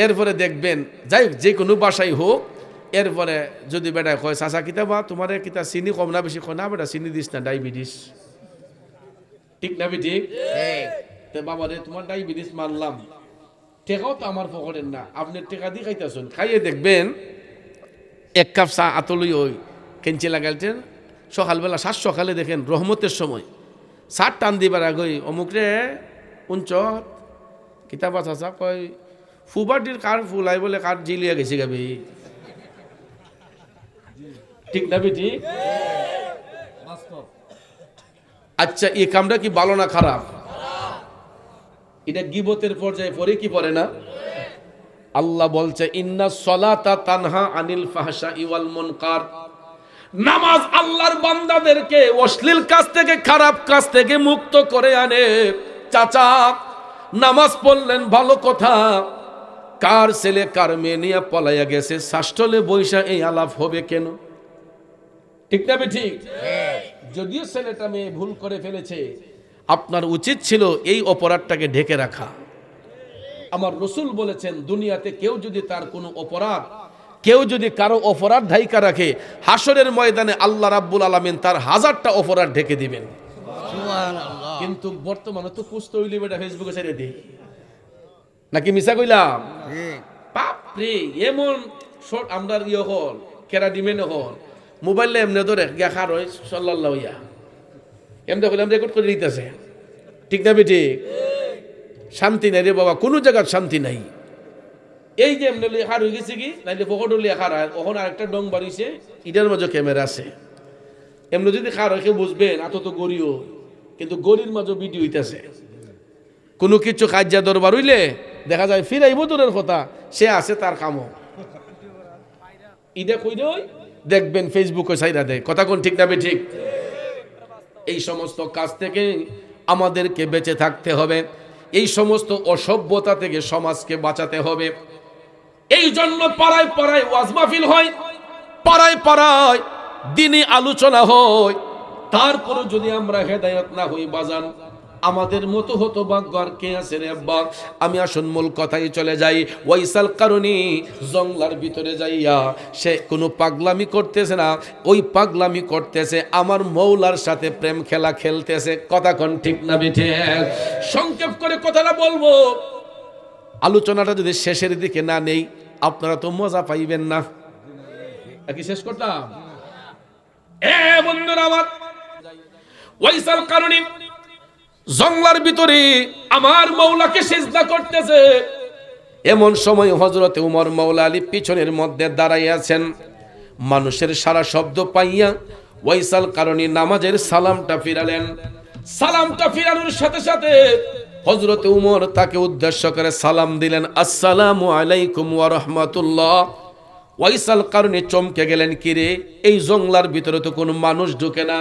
এরপরে দেখবেন যাই যে কোনো বাসাই হোক, এরপরে যদি বেটা কয় চাচা কিতা বা তোমার কিতা চিনি কম না বেশি, কয় না বেটা চিনি দিস না, ডায়াবেটিস, ঠিক না ঠিক? বাবা রে তোমার ডায়াবেটিস মানলাম, টেকাও তো আমার পকেটের না, আপনি টেকা দিয়ে খাইতেছেন। খাইয়ে দেখবেন এক কাপ চা আতলই ওই কেঞ্চি লাগাইতেন সকালবেলা, সাত সকালে দেখেন রহমতের সময় সাত টান দিবার আগে অমুক রে উঞ্চত কিতাবা চাচা কয় ফুবাটির কার ফুলাই বলে কার জিলিয়া গেছে গাবি, ঠিক না ঠিক? আচ্ছা এই কামটা কি ভালো না খারাপ? এটা গীবতের পর্যায়ে পড়ে কি পড়ে না? আল্লাহ বলছে ইন্নাস সালাতা তানহা আনিল ফাহশাই ওয়াল মুনকার, নামাজ আল্লাহর বান্দাদেরকে অশ্লীল কাজ থেকে, খারাপ কাজ থেকে মুক্ত করে আনে। চাচা নামাজ পড়লেন ভালো কথা, কার ছেলে কার মেয়ে নিয়ে পলাইয়া গেছে, শাস্টলে বৈশা এই আলাপ হবে কেন? ঠিক না ঠিক? যদিও ছেলেটা মেয়ে ভুল করে ফেলেছে, আপনার উচিত ছিল এই অপরাধটাকে ঢেকে রাখা। আমার রসুল বলেছেন দুনিয়াতে কেউ যদি তার কোনো অপরাধ, কেউ যদি কারো অপরাধ ঢাইকা রাখে, হাসরের ময়দানে আল্লাহ রাব্বুল আলামিন তার 1000টা অপরাধ ঢেকে দিবেন। সুবহানাল্লাহ। কিন্তু বর্তমানে তো কুস্ত হইলে বেটা ফেসবুকে ছেড়ে দেই, নাকি মিছা কইলাম? বাপ রে, এমন শর্ট আমরা ইয়ে হল কেরা ডিমেন হল মোবাইলে এমনি ধরে গেখার হয় সাল্লাল্লাহু ইয়া এমনি কইলাম রেকর্ড করে দিতেছে, ঠিক না ঠিক? শান্তি নাই রে বাবা, কোনো জায়গার শান্তি নাই। এই যে এমনি লেখার হয়ে গেছে কি নাইলে পকেটও লেখার হয়, ওখানে আরেকটা ডং বাড়িছে, ইটার মাঝে ক্যামেরা আছে, এমনি যদি খার হয় কেউ বুঝবেন এত তো গড়িও, কিন্তু গড়ির মাঝে ভিডিও হইতেছে। কোনো কিছু কাজ্যা দরবার হইলে দেখা যায় ফিরাইব দূরের কথা, সে আছে তার কামও। ইটা কই দেখবেন ফেসবুকে সাইরা দেয়, কথা কোন ঠিক না ঠিক? এই সমস্ত কাজ থেকে আমাদেরকে বেঁচে থাকতে হবে, এই সমস্ত অসভ্যতা থেকে সমাজকে বাঁচাতে হবে। এই জন্য পাড়ায় পাড়ায় ওয়াজ মাহফিল হয়, পাড়ায় পাড়ায় দ্বীনি আলোচনা হয়। তারপরে যদি আমরা হেদায়েত না হই বাজান, আমাদের মতো হতভাগ্য আর কে আছে রে আব্বা। আমি আসল মূল কথাই চলে যাই। ওয়াইসাল কারণী জঙ্গলার ভিতরে যাইয়া সে কোনো পাগলামি করতেছে না, ওই পাগলামি করতেছে আমার মৌলার সাথে প্রেম খেলা খেলতেছে। কথা কোন ঠিক না বেঠে? সংক্ষেপ করে কথাটা বলবো, আলোচনাটা যদি শেষের দিকে না নেই আপনারা তো মজা পাইবেন না। কি শেষ করতাম? বন্ধুরা আমার, ওয়াইসাল কারণী জঙ্গলার ভিতরে আমার মৌলাকে সিজদা করতেছে। এমন সময় হযরতে উমর মাওলা আলী পিছনের মধ্যে দাঁড়াই আছেন। মানুষের সারা শব্দ পাইয়া ওয়াইসাল কারণী নামাজের সালামটা ফিরালেন। সালামটা ফিরানোর সাথে সাথে হযরতে উমর তাকে উদ্দেশ্য করে সালাম দিলেন, আসসালামু আলাইকুম ওয়া রাহমাতুল্লাহ। ওয়াইসাল কারণী চমকে গেলেন, কিরে এই জঙ্গলার ভিতরে তো কোনো মানুষ ঢুকে না,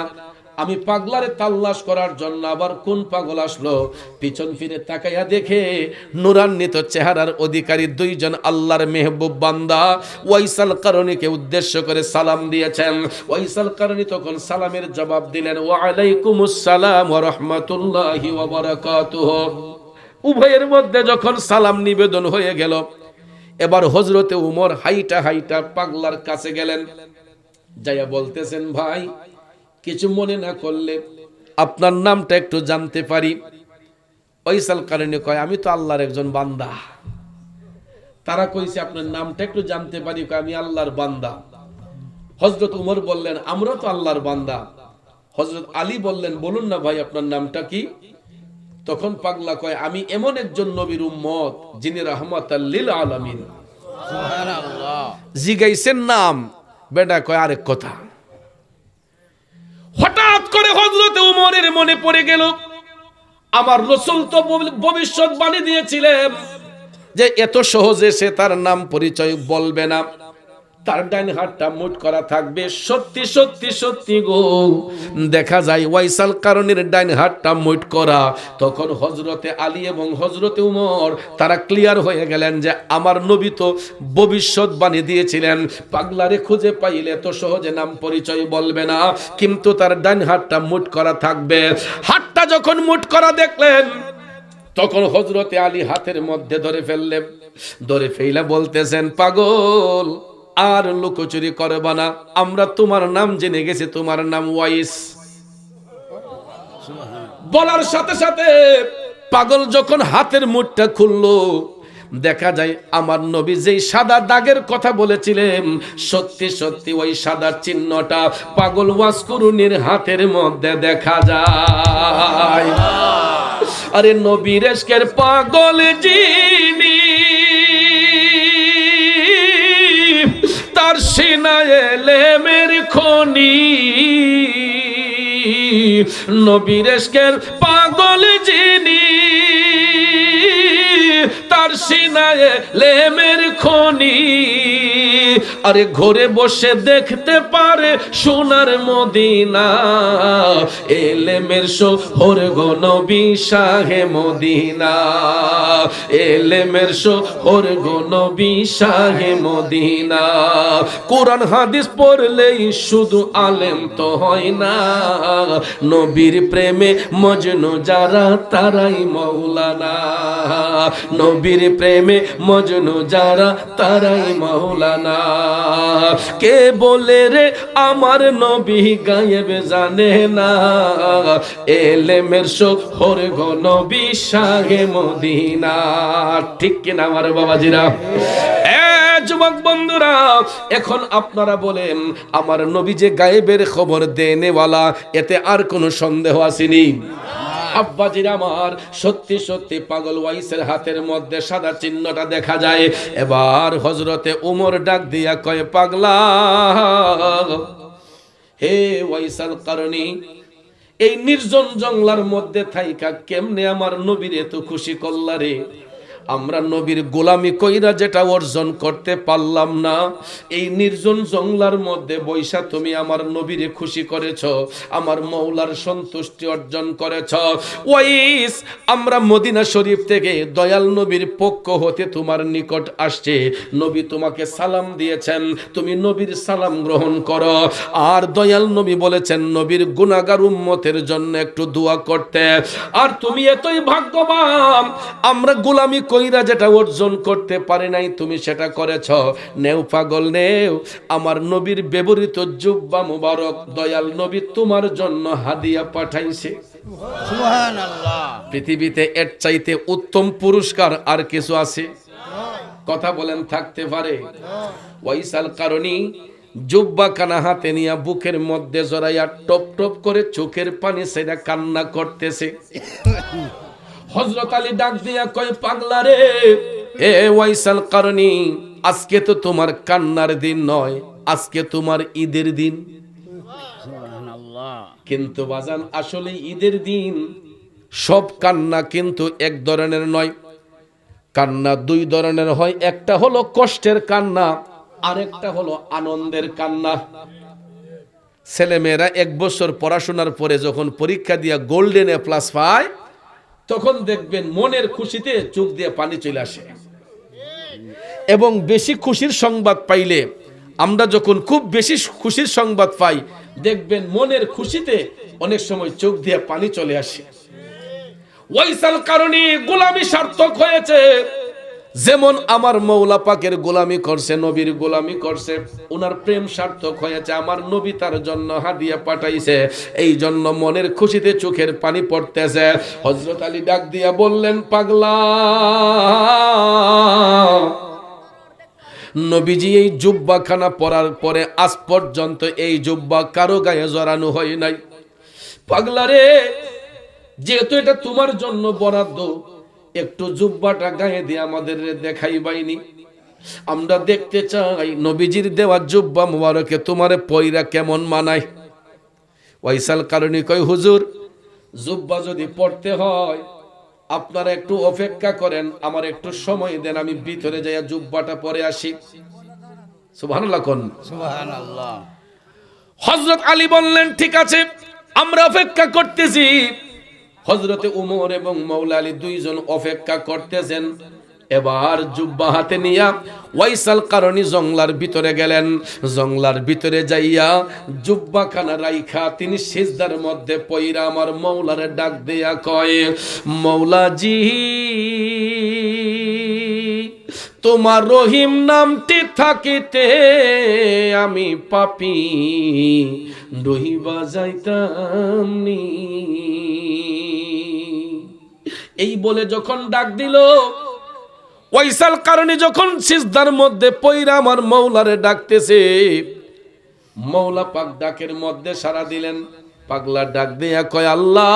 আমি পাগলারে তাল্লাশ করার জন্য আবার কোন পাগল আসলো? পিছন ফিরে তাকাইয়া দেখে নূরান্বিত চেহারার অধিকারী দুইজন আল্লাহর মেহবুব বান্দা ওয়াইসাল কারণীকে উদ্দেশ্য করে সালাম দিয়েছেন। ওয়াইসাল কারণী তখন সালামের জবাব দিলেন, ওয়া আলাইকুমুস সালাম ওয়া রাহমাতুল্লাহি ওয়া বারাকাতুহু। উভয়ের মধ্যে যখন সালাম নিবেদন হয়ে গেল, এবার হযরতে উমর হাইটা হাইটা পাগলার কাছে গেলেন, যাইয়া বলতেছেন, ভাই কিছু মনে না করলে আপনার নামটা একটু জানতে পারি? ওয়াইসাল কারণী কয়, আমি তো আল্লাহর একজন বান্দা। তারা কইছে আপনার নামটা একটু জানতে পারি? কয়, আমি আল্লাহর বান্দা। হযরত উমর বললেন, আমরা তো আল্লাহর বান্দা। হযরত আলী বললেন, বলুন না ভাই আপনার নামটা কি? তখন পাগলা কয়, আমি এমন একজন নবীর উম্মত যিনি রাহমাতাল লিল আলামিন। সুবহানাল্লাহ। জিগাইছেন নাম, বেটা কয় আরেক কথা। হঠাৎ করে হযরতে উমরের মনে পড়ে গেল, আমার রাসূল তো ভবিষ্যৎবাণী দিয়েছিলেন যে এত সহজে সে তার নাম পরিচয় বলবে না, তার ডান হাতটা মুঠ করা থাকবে। সত্যি সত্যি সত্যি গো, দেখা যায় ওয়াইসাল কারণীর ডান হাতটা মুঠ করা। তখন হযরতে আলী এবং হযরতে উমর তারা ক্লিয়ার হয়ে গেলেন যে আমার নবী তো ভবিষ্যৎবাণী দিয়েছিলেন, পাগলারে খুঁজে পাইলে তো সহজে নাম পরিচয় বলবে না, কিন্তু তার ডান হাতটা মুঠ করা থাকবে। হাতটা যখন মুঠ করা দেখলেন, তখন হযরতে আলী হাতের মধ্যে ধরে ফেললেন। ধরে ফেইলা বলতেছেন, পাগল আর লুকোচুরি করবা না, আমরা তোমার নাম জেনে গেছি, তোমার নাম ওয়াইস। বলার সাথে সাথে পাগল যখন হাতের মুঠটা খুললো, দেখা যায় আমার নবী যেই সাদা দাগের কথা বলেছিলেন, সত্যি সত্যি ওই সাদা চিহ্নটা পাগল ওয়াসকুরুনির হাতের মধ্যে দেখা যায়। আরে নবীর ইশকের পাগল যিনি, তার সিনায় এলেমের খনি। নবীর ইশকের পাগল যিনি, তার সিনায় এলেমের খনি। আরে ঘরে বসে দেখতে পারে সোনার মদিনা, এলেমের শহর গো নবী শাহে মদিনা। এলেমের শহর গো নবী শাহে মদিনা। কোরআন হাদিস পড়লেই শুধু আলেম তো হয় না, নবীর প্রেমে মজনু যারা তারাই মাওলানা। নবীর প্রেমে মজনু যারা তারাই মাওলানা। কে বলে রে আমার নবী গায়েব জানে না, এলেমের শহর গো নবী শাহে মদিনা। ঠিক কিনা আমার বাবাজিরা? যুবক বন্ধুরা, এখন আপনারা বলেন আমার নবী যে গায়েবের খবর দেনেওয়ালা, এতে আর কোনো সন্দেহ আসেনি? আব্বাজির আমার, সত্যি সত্যি পাগল ওয়াইসের হাতের মধ্যে সাদা চিহ্নটা দেখা যায়। এবার হযরতে উমর ডাক দিয়া কয়, পাগলা, হে ওয়াইসাল কারণী, এই নির্জন জঙ্গলার মধ্যে থাইকা কেমনে আমার নবীর এত খুশি করলা রে? আমরা নবীর গোলামি কইরা যেটা অর্জন করতে পারলাম না, এই নির্জন জংলার মধ্যে বৈশা তুমি আমার নবীরে খুশি করেছ, আমার মৌলার সন্তুষ্টি অর্জন করেছ। ওয়াইস, আমরা মদিনা শরীফ থেকে দয়াল নবীর পক্ষ হতে তোমার নিকট আসছে, নবী তোমাকে সালাম দিয়েছেন, তুমি নবীর সালাম গ্রহণ করো। আর দয়াল নবী বলেছেন নবীর গুনাহগার উম্মতের জন্য একটু দোয়া করতে। আর তুমি এতই ভাগ্যবান, আমরা গোলামি কইরা যেটা অর্জন করতে পারি নাই তুমি সেটা করেছ। নেও পাগল নেও, আমার নবীর ব্যবহৃত জুব্বা মুবারক দয়াল নবী তোমার জন্য হাদিয়া পাঠাইছে। সুবহানাল্লাহ। পৃথিবীতে এর চাইতে উত্তম পুরস্কার আর কিছু আছে? কথা বলেন, থাকতে পারে? ওয়াইসাল কারণী জুব্বা কানা হাতে নিয়ে বুকের মধ্যে জড়াইয়া টপ টপ করে চোখের পানি সেটা কান্না করতেছে। হযরত আলী ডাক দিয়া কয়, পাগলা রে, এ ওয়াইসাল কারণী, আজকে তো তোমার কান্নার দিন নয়, আজকে তোমার ঈদের দিন। কিন্তু বাজান, আসলে ঈদের দিন। সব কান্না কিন্তু এক ধরনের নয়, কান্না দুই ধরনের হয়। একটা হলো কষ্টের কান্না, আরেকটা হলো আনন্দের কান্না। ছেলেমেয়েরা 1 বছর পড়াশোনার পরে যখন পরীক্ষা দিয়া গোল্ডেন এ প্লাস পায়, তখন দেখবেন মনের খুশিতে চোখ দিয়ে পানি চলে আসে। এবং বেশি খুশির সংবাদ পাইলে, আমরা যখন খুব বেশি খুশির সংবাদ পাই, দেখবেন মনের খুশিতে অনেক সময় চোখ দিয়ে পানি চলে আসে। ওয়াইসাল কারণী গোলামি সার্থক হয়েছে। যেমন আমার মৌলা পাকের গোলামি করছে, নবীর গোলামি করছে, ওনার প্রেম সার্থক হয়েছে। আমার নবী তার জন্য হাদিয়া পাঠাইছে, এই জন্য মনের খুশিতে চোখের পানি পড়তেছে। হযরত আলী ডাক দিয়া বললেন, পাগলা, নবীজি এই জুব্বাখানা পরার পরে আজ পর্যন্ত এই জুব্বা কারো গায়ে জড়ানো হয় নাই। পাগলা রে, যেহেতু এটা তোমার জন্য বরাদ্দ, একটু জুব্বাটা গায়ে দিয়ে আমাদের দেখাইবাইনি? আমরা দেখতে চাই নবীজির দেওয়া জুব্বা মুবারকে তোমারে পয়রা কেমন মানায়। ওয়াইসাল কারণী কয়, হুজুর, জুব্বা যদি পড়তে হয় আপনারা একটু অপেক্ষা করেন, আমার একটু সময় দেন, আমি ভিতরে যাইয়া জুব্বাটা পরে আসি। সুবহানাল্লাহ কোন? সুবহানাল্লাহ। হযরত আলী বললেন, ঠিক আছে, আমরা অপেক্ষা করতেছি। হযরতে উমর এবং মাওলা আলী দুইজন অপেক্ষা করতেছেন। এবার জুব্বা হাতে নিয়া ওয়াইসাল কারণী জংলার ভিতরে গেলেন। জংলার ভিতরে যাইয়া জুব্বা খানা রাইখা তিনি সিজদার মধ্যে পইরা আমার মাওলারে ডাক দিয়া কয়, মাওলাজি, তোমার রহিম নামটি থাকিতে আমি পাপী রহিবা যাইতাম নি। এই বলে যখন ডাক দিল, ওয়াইসাল কারণী যখন সিজদার মধ্যে পইরা আমার মাওলারে ডাকতেছে, মাওলা পাক ডাকের মধ্যে সাড়া দিলেন। পাগলা ডাক দিয়া কয়, আল্লাহ,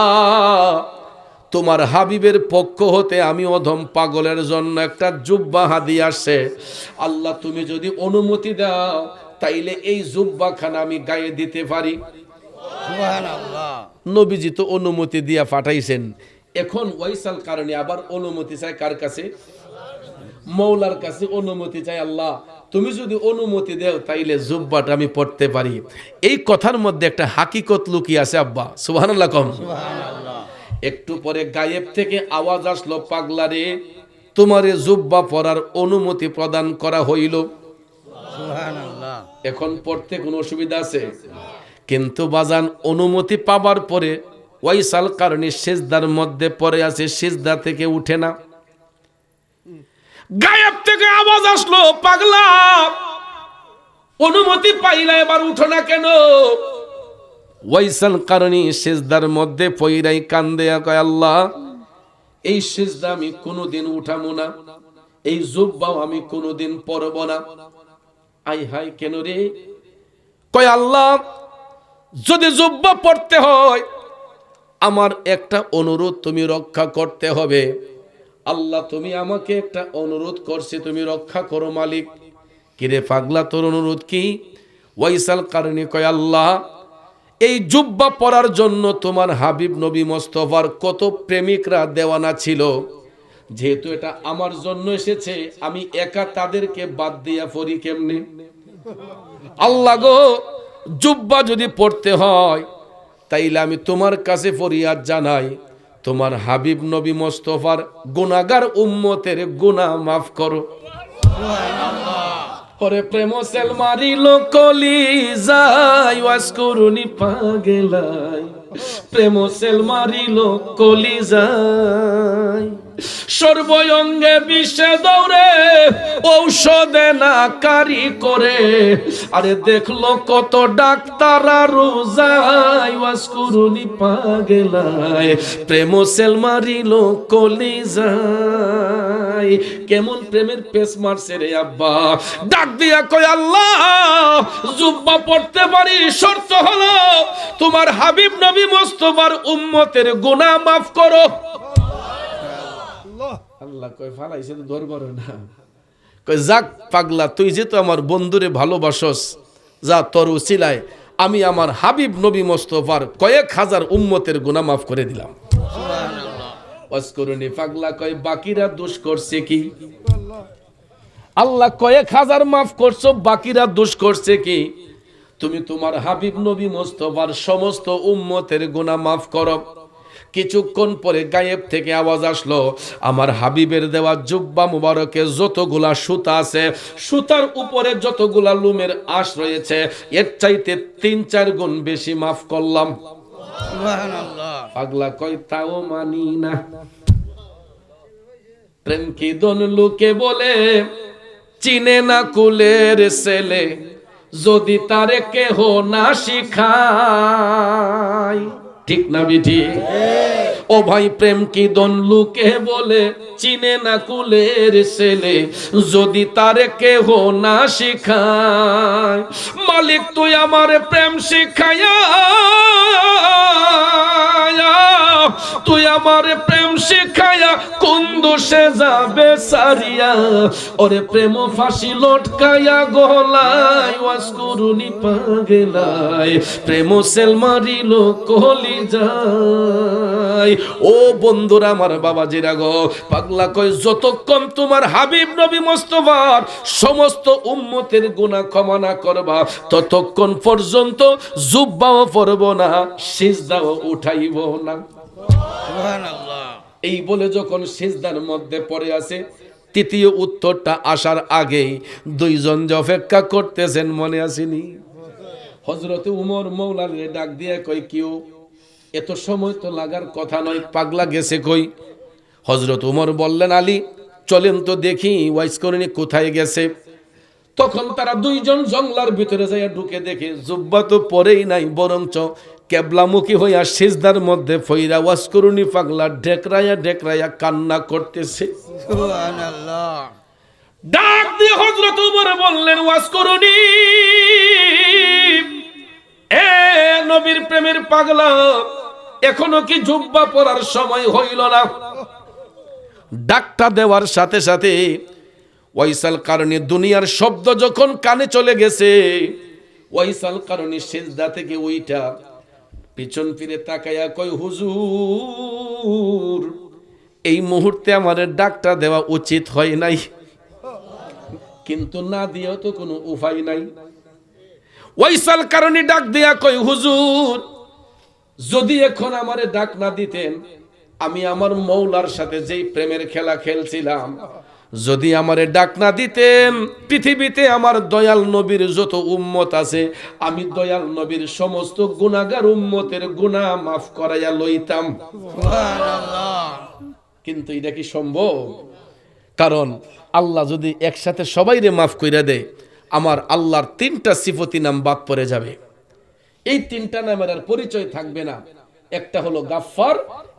তোমার হাবিবের পক্ষ হতে আমি অধম পাগলের জন্য একটা জুব্বা হাদিয়া আসছে। আল্লাহ, তুমি যদি অনুমতি দাও তাইলে এই জুব্বা খানা আমি গায়ে দিতে পারি। সুবহানাল্লাহ। নবীজি তো অনুমতি দিয়া পাঠাইছেন। এখন ওয়াইসাল কারণী আবার অনুমতি চায় কার কাছে? মৌলার কাছে অনুমতি চাই, আল্লাহ, তুমি যদি অনুমতি দাও তাইলে জুব্বাটা আমি পড়তে পারি। এই কথার মধ্যে একটা হাকিকত লুকিয়ে আছে আব্বা। সুবহানাল্লাহ কম। সুবহানাল্লাহ। একটু পরে গায়েব থেকে আওয়াজ আসলো, পাগলা রে, তোমারে জুব্বা পরার অনুমতি প্রদান করা হইল। সুবহানাল্লাহ। এখন পড়তে কোনো অসুবিধা আছে? কিন্তু বাজান, অনুমতি পাবার পরে ওয়াইসাল কারণী সিজদার মধ্যে পড়ে আছে, সিজদা থেকে উঠে না। গায়েব থেকে আওয়াজ আসলো, পাগলা, অনুমতি পাইলা এবার উঠো না কেন? ওয়াইসাল কারণী সিজদার মধ্যে পইরাই কান্দে কয়, আল্লাহ, এই সিজদা আমি কোনোদিন উঠাবো না, এই জুব্বাও আমি কোনোদিন পরব না। আই হাই, কেন রে? কয়, আল্লাহ, যদি জুব্বা পড়তে হয় আমার একটা অনুরোধ তুমি রক্ষা করতে হবে। আল্লাহ, তুমি আমাকে একটা অনুরোধ করছে, তুমি রক্ষা করো মালিক। কিরে পাগলা, তোর অনুরোধ কি? ওয়াইসাল কারণী কয়, আল্লাহ, এই জুব্বা পরার জন্য তোমার হাবিব নবী মুস্তাফার কত প্রেমিকরা দেওয়ানা ছিল, যেহেতু এটা আমার জন্য এসেছে, আমি একা তাদেরকে বাদ দিয়া পড়ি কেমনে? আল্লাহ গো, জুব্বা যদি পড়তে হয় তাইলে আমি তোমার কাছে ফরিয়াদ জানাই, তোমার হাবিব নবী মোস্তফার গুনাহগার উম্মতের গুনাহ মাফ করো। ওরে প্রেম সেল মারিল কলি যায় ওয়াজ করুনি পাগেলাই, প্রেম সেল মারিল কলি যায়, সর্বঙ্গে বিষে দৌড়ে ঔষধে না কারি করে, আরে দেখলো কত ডাক্তার রোজাই ওয়াজ করুনি পাগেলাই, প্রেম সেল মারিল কলি যায়। কেমন প্রেমের পেস মারছে রে আব্বা, ডাক দিয়া কয় আল্লাহ জুব্বা পড়তে পারি, শর্ত হলো তোমার হাবিব নবী মোস্তফার উম্মতের গুনাহ মাফ করো। আল্লাহ কয় ফালাইছে তো ধরবার না, কয় যাক পাগলা, তুই যে তো আমার বন্ধুরে ভালোবাসস, যা তোর উসিলায় আমি আমার হাবিব নবী মোস্তফার কয়েক হাজার উম্মতের গুনাহ মাফ করে দিলাম। ওয়াজ করুনি পাগলা কয় বাকিরা দোষ করছে কি? আল্লাহ কয়েক হাজার মাফ করছো, বাকিরা দোষ করছে কি? তুমি তোমার হাবিব নবী মোস্তফার সমস্ত উম্মতের গুনাহ মাফ করো। কিছুক্ষণ পরে গায়েব থেকে আওয়াজ আসলো, আমার হাবিবের দেওয়া জুব্বা মুবারকে যতগুলা সুতা আছে, সুতার উপরে যতগুলা লুমের আঁশ রয়েছে, এর চাইতে ৩-৪ গুণ বেশি মাফ করলাম। সুবহানাল্লাহ। পাগলা কয় তাও মানি না। প্রেম কি দন লোকে বলে, চিনে না কুলের ছেলে, যদি তারে কেহ না শিখায়। ঠিক না বিধি? ও ভাই, প্রেম কি দন লোকে বলে, চিনে না কুলের ছেলে, যদি তারে কেহ না শিখায়। মালিক তুই আমার প্রেম শিখায়া, তুই আমার প্রেম শিখায়া কোন দোষে যাবে সারিয়া, ওরে প্রেম ফাঁসি লটকায়া গলায় ওয়াজ করুনি পাগেলাই, প্রেম সেল মারিল কলি যায়। ও বন্ধুরা আমার বাবাজিরা গো, পাগলা কয় যতক্ষণ তোমার হাবিব নবী মোস্তফার সমস্ত উম্মতের গুনাহ ক্ষমা না করবা, ততক্ষণ পর্যন্ত জুব্বাও পরব না, সিজদাও উঠাইব না। সুবহানাল্লাহ। এই বলে যখন সিজদার মধ্যে পড়ে আছে, তৃতীয় উত্তরটা আসার আগেই দুইজন যে অপেক্ষা করতেছেন মনে আসেনি? হযরতে উমর মৌলানা ডাক দিয়ে কই, কিও এত সময় তো লাগার কথা নয়, পাগলা গেছে কই? হযরত উমর বললেন, আলী চলেন তো দেখি ওয়াইজ করিনি কোথায় গেছে। তখন তারা দুইজন জঙ্গলার ভিতরে যাইয়া ঢুকে দেখে জুব্বা তো পরেই নাই, বরঞ্চ কেবলামুখী হইয়া সিজদার মধ্যে ফইরা ওয়াজ করুনি পাগলা ঢেকরাইয়া ঢেকরাইয়া কান্না করতেছে। সুবহানাল্লাহ। ডাক দিয়ে হযরত উমর বললেন, ওয়াজ করুনি, এ নবীর প্রেমের পাগলা, এখনো কি জুব্বা পরার সময় হইল না? ডাকটা দেওয়ার সাথে সাথে ওয়াইসাল কারণে দুনিয়ার শব্দ যখন কানে চলে গেছে, ওয়াইসাল কারণে সিজদা থেকে ওইটা পিছন ফিরে তাকায়া কই, হুজুর এই মুহূর্তে আমাদের ডাকটা দেওয়া উচিত হয় নাই, কিন্তু না দিয়েও তো কোনো উপায় নাই। ওয়াইসাল কারণে ডাক দিয়া কই, হুজুর যদি এখন আমারে ডাক না দিতেন, আমি আমার মৌলার সাথে যেই প্রেমের খেলা খেলছিলাম, যদি আমারে ডাক না দিতেন, পৃথিবীতে আমার দয়াল নবীর যত উম্মত আছে, আমি দয়াল নবীর সমস্ত গুনাহগার উম্মতের গুনাহ মাফ করাইয়া লইতাম। সুবহানাল্লাহ। কিন্তু এটা কি সম্ভব? কারণ আল্লাহ যদি একসাথে সবাইরে মাফ কইরা দেয়, আমার আল্লাহর 3টা সিফতি নাম বাদ পড়ে যাবে। এই 3টা নামের আর পরিচয় থাকবে না। একটা হলো গাফফার,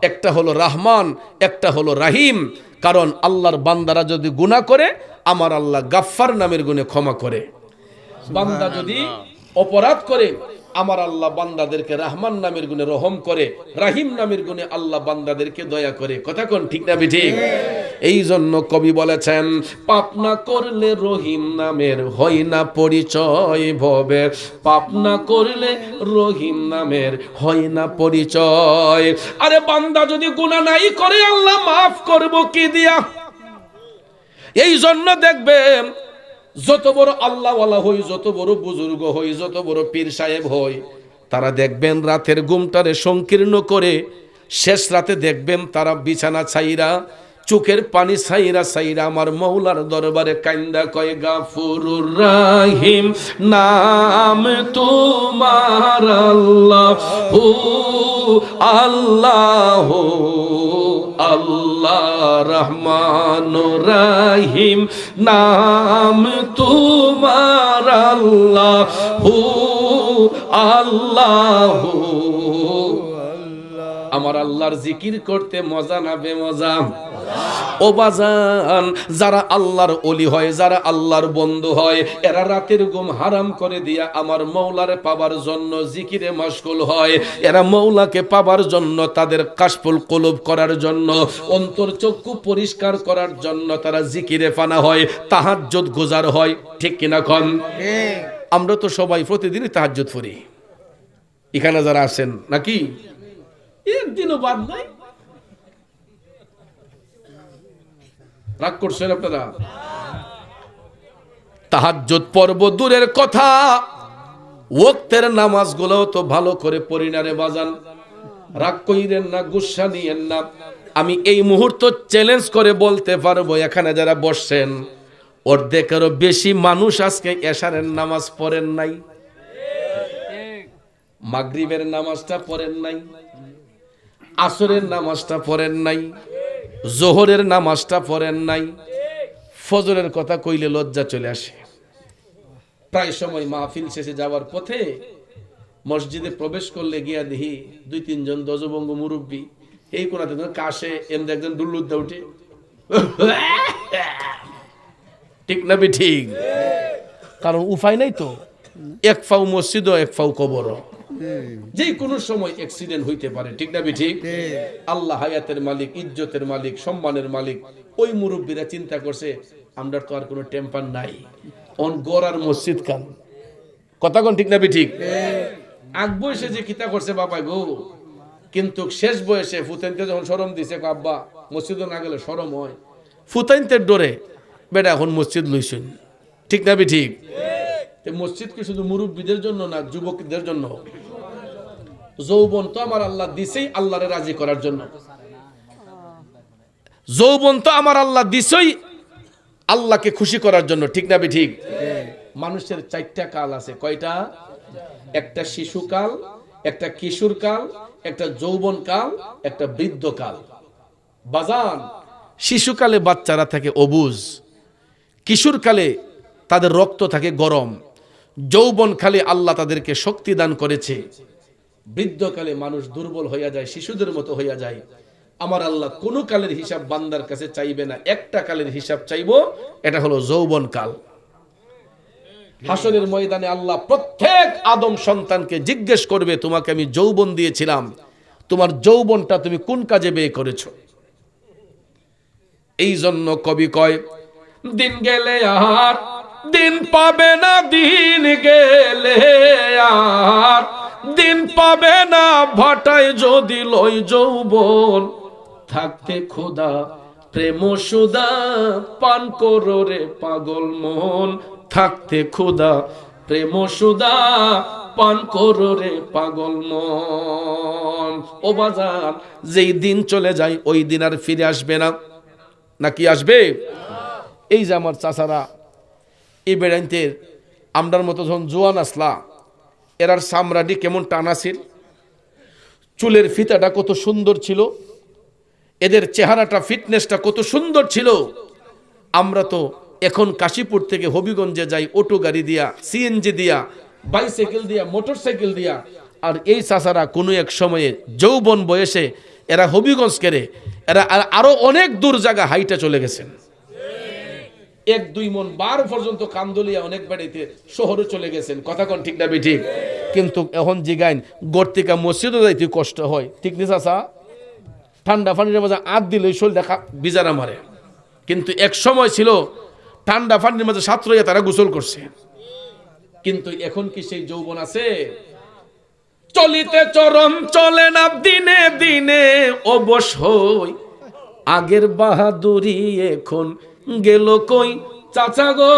একটা হলো রহমান, একটা হলো রাহিম। কারণ আল্লাহর বান্দারা যদি গুনাহ করে, আমার আল্লাহ গাফফার নামের গুণে ক্ষমা করে। বান্দা যদি অপরাধ করে, আমার আল্লাহ বান্দাদেরকে রহমান নামের গুণে রহম করে, রাহিম নামের গুণে আল্লাহ বান্দাদেরকে দয়া করে। কথা কোন ঠিক না ঠিক? এই জন্য কবি বলেছেন, পাপ না করলে রহিম নামের হয় না পরিচয় ভবে, পাপ না করলে রহিম নামের হয় না পরিচয়। আরে বান্দা যদি গুনাহ নাই করে আল্লাহ মাফ করব কি দিয়া? এই জন্য দেখবেন যত বড় আল্লাহওয়ালা হই, যত বড় বুজুর্গ হই, যত বড় পীর সাহেব হই, তারা দেখবেন রাতের ঘুমটারে সংকীর্ণ করে শেষ রাতে দেখবেন তারা বিছানা ছাইরা চোখের পানি ছাইরা ছাইরা আমার মৌলার দরবারে কান্দা কয়, গাফুরুর রাহিম নাম তোমার আল্লাহু আল্লাহু আল্লাহ রহমানুর রাহিম নাম তোমার আল্লাহু আল্লাহু। আমার আল্লাহর জিকির করতে মজা না বেমজা? ও বাজান, যারা আল্লাহর ওলি হয়, যারা আল্লাহর বন্ধু হয়, এরা রাতের ঘুম হারাম করে দিয়া আমার মৌলারে পাবার জন্য জিকিরে মশগুল হয়। এরা মৌলাকে পাবার জন্য, তাদের কাশফুল কুলুব করার জন্য, অন্তর চক্ষু পরিষ্কার করার জন্য তারা জিকিরে ফানা হয়, তাহাজ্জুদ গুজার হয়। ঠিক কিনা কন? আমরা তো সবাই প্রতিদিনই তাহাজ্জুদ পড়ি, এখানে যারা আছেন নাকি একদিনও বাদ নাই? রাগ করছেন আপনারা? তাহাজ্জুদ পর্ব দূরের কথা, ওয়াক্তের নামাজগুলো তো ভালো করে পড়ি না রে বাজান। রাগ কইরেন না, গুসা নিয়েন না। আমি এই মুহূর্ত চ্যালেঞ্জ করে বলতে পারবো, এখানে যারা বসছেন অর্ধেকেরও বেশি মানুষ আজকে এশারের নামাজ পড়েন নাই, মাগরিবের নামাজটা পড়েন নাই, আসরের নামাজটা পড়েন নাই, জোহরের নামাজটা পড়েন নাই। ফজরের কথা কইলে লজ্জা চলে আসে। প্রায় সময় মাহফিল শেষে যাওয়ার পথে মসজিদে প্রবেশ করলে গিয়া দেখি 2-3 জন দজবঙ্গ মুরব্বী এই কোনাতে কাশে এমনি একজন ডুল্লুদ্দা উঠে, ঠিক না বে ঠিক? কারণ উপায় নাই তো, এক ফাও মসজিদ এক ফাও কবর, যে কোনো সময় অ্যাক্সিডেন্ট হইতে পারে। ঠিক না বে ঠিক? আল্লাহ হায়াতের মালিক, ইজ্জতের মালিক, সম্মানের মালিক। ওই মুরব্বীরা চিন্তা করছে আমরা তো আর কোনো টেম্পার নাই, অন গড়ার মসজিদ কান কথা কোন, ঠিক না বে ঠিক? আগ বয়সে যে কিতা করছে বাবা গো, কিন্তু শেষ বয়সে ফুতাইনতে যখন শরম দিছে, আব্বা মসজিদ না গেলে শরম হয়, ফুতাইনতে ডরে বেটা এখন মসজিদ লইছেন। ঠিক না বে ঠিক? মসজিদ কি শুধু মুরব্বীদের জন্য না, যুবকদের জন্য? যৌবন তো আমার আল্লাহ দিছেই আল্লাহরে রাজি করার জন্য। যৌবন তো আমার আল্লাহ দিছেই আল্লাহকে খুশি করার জন্য। ঠিক না বে ঠিক? মানুষের 4টা কাল আছে। কয়টা? একটা শিশুকাল, একটা কিশোর কাল, একটা যৌবন কাল, একটা বৃদ্ধ কাল। বাজান, শিশুকালে বাচ্চারা থাকে অবুজ, কিশোর কালে তাদের রক্ত থাকে গরম, যৌবন কালে আল্লাহ তাদেরকে শক্তি দান করেছে, বৃদ্ধকালে মানুষ দুর্বল হইয়া যায়, শিশুদের মতো হইয়া যায়। আমার আল্লাহ কোন কালের হিসাব বান্দার কাছে চাইবে না, একটা কালের হিসাব চাইবো, এটা হলো যৌবন কাল। হাসরের ময়দানে আল্লাহ প্রত্যেক আদম সন্তানকে জিজ্ঞেস করবে, তোমাকে আমি যৌবন দিয়েছিলাম, তোমার যৌবনটা তুমি কোন কাজে ব্যয় করেছো? এই জন্য কবি কয়, দিন গেলে আর দিন পাবে না, দিন গেলে আর দিন পাবে না, ভাটায় যদি লয় যৌবন, থাকতে খোদা প্রেম সুদা পান করো রে পাগল মন, থাকতে খোদা প্রেম সুদা পান করো রে পাগল মন। ও বাজান, যেই দিন চলে যায় ওই দিন আর ফিরে আসবে না, নাকি আসবে? এই যে আমার চাচারা এই বেড়াইতের আমরার মতো যখন জোয়ান আসলা, এরার চামড়াটি কেমন টানা ছিল, চুলের ফিতাটা কত সুন্দর ছিল, এদের চেহারাটা ফিটনেসটা কত সুন্দর ছিল। আমরা তো এখন কাশীপুর থেকে হবিগঞ্জে যাই অটো গাড়ি দিয়া, সিএনজি দিয়া, বাইসাইকেল দিয়া, মোটর সাইকেল দিয়া। আর এই চাচারা কোনো এক সময়ে যৌবন বয়সে এরা হবিগঞ্জ কেড়ে, এরা আরো অনেক দূর জায়গা হাইটা চলে গেছেন। 1-2 মন 12 পর্যন্ত কান্দলিয়া অনেক বাড়িতে শহরে চলে গেছেন। কথা কোন, ঠিক না বে ঠিক? কিন্তু এখন জিগাইন গর্তিকা মসজিদে যাইতে কষ্ট হয়। ঠিক নি চাচা? ঠান্ডা পানির মাঝে আত দিলে শরীর দেখা বিজারা মারে। কিন্তু এক সময় ছিল ঠান্ডা পানির মাঝে ছাত্র হয়ে তারা গোসল করছে। কিন্তু এখন কি সেই যৌবন আছে? চলিতে চরণ চলে না দিনে দিনে অবশ্যই, আগের বাহাদুরি এখন গেল কই চাচা গো,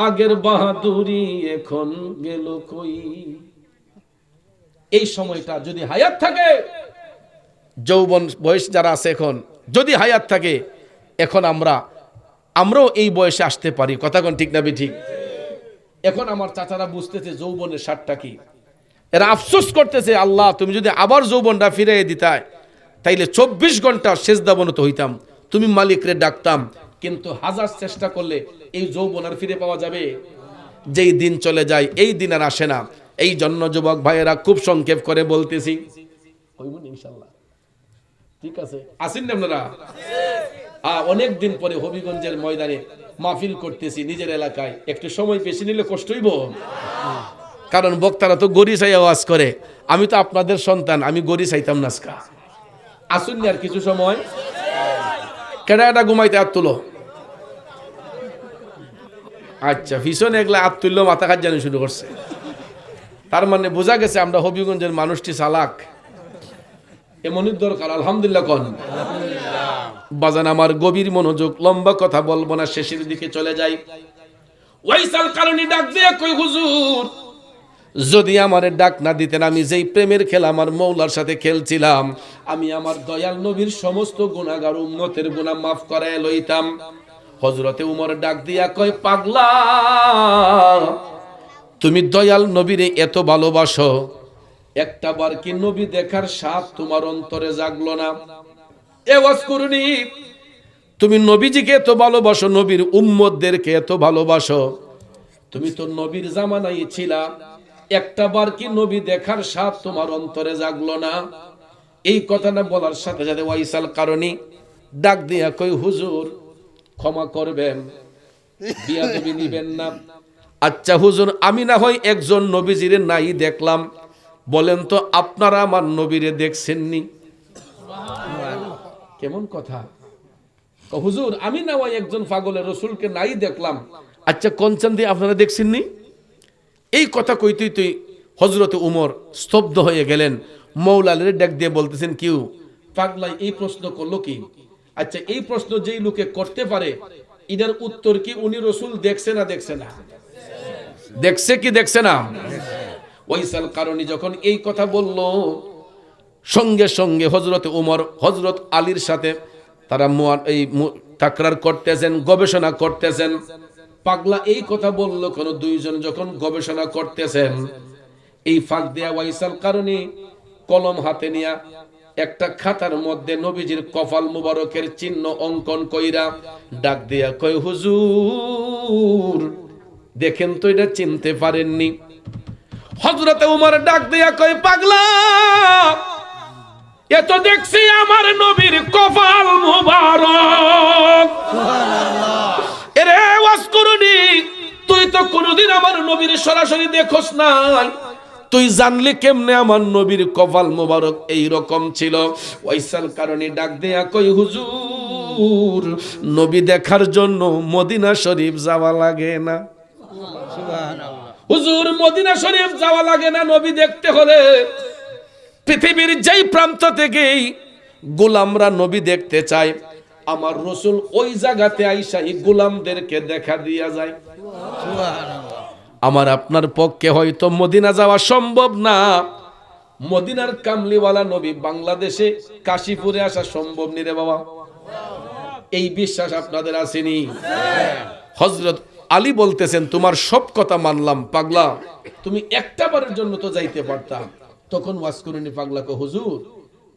আগের বাহাদুরি এখন গেল কই। এই সময়টা যদি হায়াত থাকে, যৌবন বয়স যারা আছে এখন যদি হায়াত থাকে, এখন আমরাও এই বয়সে আসতে পারি। কথা কোন ঠিক না ঠিক? এখন আমার চাচারা বুঝতেছে যৌবনের স্বাদটা কি। এরা আফসোস করতেছে, আল্লাহ তুমি যদি আবার যৌবনটা ফিরিয়ে দিতাই তাইলে 24 ঘন্টা সেজদাবনত হইতাম, তুমি মালিকরে ডাকতাম। কিন্তু হাজার চেষ্টা করলে এই যৌবন আর ফিরে পাওয়া যাবে? যেই দিন চলে যায় এই দিন আর আসে না। এই জন্য যুবক ভাইয়েরা খুব সংক্ষেপ করে বলতেছি, ইনশাআল্লাহ ঠিক আছে আসেন না আপনারা? অনেক দিন পরে হবিগঞ্জের ময়দানে মাহফিল করতেছি নিজের এলাকায়, একটু সময় বেশি নিলে কষ্ট হইব, কারণ বক্তারা তো গড়ি চাই আওয়াজ করে। আমি তো আপনাদের সন্তান, আমি গড়ি চাইতাম না। আসুন আর কিছু সময়। কেডা ঘুমাইতে হাত তুলো। আচ্ছা, ভীষণ এগুলা হাত তুললো, মাথা কাজ জানি শুরু করছে। তার মানে বোঝা গেছে আমরা হবিগঞ্জের মানুষটি চালাক। এমনই দরকার। আলহামদুলিল্লাহ কোন বাজান আমার গভীর মনোযোগ, লম্বা কথা বলবো না, শেষের দিকে চলে যাই। ওয়াইসাল কারণে ডাক দিয়ে কই হুজুর, যদি আমারে ডাক না দিতেন, আমি যেই প্রেমের খেলা আমার মৌলার সাথে খেলছিলাম, আমি আমার দয়াল নবীর সমস্ত গুনাহগার উম্মতের গুনাহ মাফ করায় লইতাম। হযরতে উমর ডাক দিয়া কয়, পাগলা তুমি দয়াল নবীরে এত ভালোবাসো, একটা বার কি নবী দেখার স্বাদ তোমার অন্তরে জাগলো না? এওয়াজ করুনি, তুমি নবীজিকে এত ভালোবাসো, নবীর উম্মতদেরকে এত ভালোবাসো, তুমি তো নবীর জামানায় ছিলা, একটা বার কি নবী দেখার স্বাদ তোমার অন্তরে জাগলো না? এই কথাটা বলার সাথে সাথে ওয়াইসাল কারণী ডাক দিয়া কই, হুজুর ক্ষমা করবেন, বিয়াদবি নিবেন না। আচ্ছা হুজুর, আমি না হয় একজন নবীজিরে নাই দেখলাম, বলেন তো আপনারা আমার নবীরে দেখছেননি? কেমন কথা? হুজুর আমি না হয় একজন পাগলের রসুলকে নাই দেখলাম, আচ্ছা কোনচান দিয়ে আপনারা দেখছেননি? এই কথা কইতেই তুই হযরতে উমর স্তব্ধ হয়ে গেলেন। মৌলালের ডাক দিয়ে বলতেছেন, কিউ পাগলাই এই প্রশ্ন করলো কি? আচ্ছা এই প্রশ্ন যেই লোকে করতে পারে, এটার উত্তর কি উনি রসুল দেখছে না দেখছে না? দেখছে কি দেখছে না? ওয়াইসাল কারণী যখন এই কথা বলল, সঙ্গে সঙ্গে হযরতে উমর হযরত আলীর সাথে তারা এই তাকরার করতেছেন, গবেষণা করতেছেন। পাগলা এই কথা বলল কোন দুইজন যখন গবেষণা করতেছেন, এই ফাঁক দিয়া ওয়াইসাল কারণী কলম হাতে নিয়া একটা খাতার মধ্যে নবীজির কপাল মুবারকের চিহ্ন অঙ্কন কইরা ডাক দিয়া কয়, হুজুর দেখেন তো এটা চিনতে পারেননি? হযরতে উমর ডাক দিয়া কয়, পাগলা এত দেখছি আমার নবীর কপাল মুবারক। সুবহানাল্লাহ। এরে ওয়াজ করুনি, তুই তো কোনদিন আমার নবীর সরাসরি দেখোস নাই, তুই জানলি কেমনে আমার নবীর কপাল মুবারক এই রকম ছিল? ওয়াইসাল কারণী ডাক দিয়া কই, হুজুর নবী দেখার জন্য মদিনা শরীফ যাওয়া লাগে না। সুবহানাল্লাহ। হুজুর মদিনা শরীফ যাওয়া লাগে না, নবী দেখতে হলে পৃথিবীর যেই প্রান্ত থেকেই গোলামরা নবী দেখতে চায়, আমার রসুল ওই জায়গাতে আইসা এই গোলামদেরকে দেখা দিয়া যায়। সুবহানাল্লাহ। আমার আপনার পক্ষে হয়তো মদিনা যাওয়া সম্ভব না, মদিনার কামলিওয়ালা নবী বাংলাদেশে কাশীপুরে আসা সম্ভব নি রে বাবা। এই বিশ্বাস আপনাদের আসেনি? হযরত আলী বলতেছেন, তোমার সব কথা মানলাম পাগলা, তুমি একটা বারের জন্য তো যাইতে পারতাম। তখন ওয়াজ করেনি পাগলাকে, হুজুর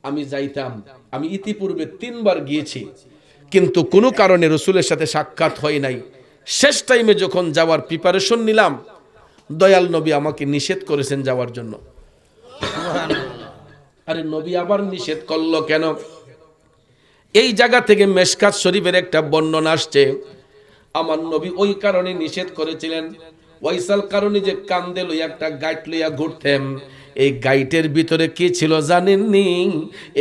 আমি যাইতাম, আমি ইতিপূর্বে 3 বার গিয়েছি, কিন্তু কোনো কারণে রসুলের সাথে সাক্ষাৎ হয় নাই। শেষ টাইমে যখন যাওয়ার প্রিপারেশন নিলাম, দয়াল নবী আমাকে নিষেধ করেছেন যাওয়ার জন্য। আরে নবী আবার নিষেধ করলো কেন? এই জায়গা থেকে মেশকাত শরীফের একটা বর্ণনা আসছে, আমার নবী ওই কারণে নিষেধ করেছিলেন। ওয়াইসাল কারণে যে কান্দে লইয়া একটা গাইট লইয়া ঘুরতেন, এই গাইটের ভিতরে কি ছিল জানেননি?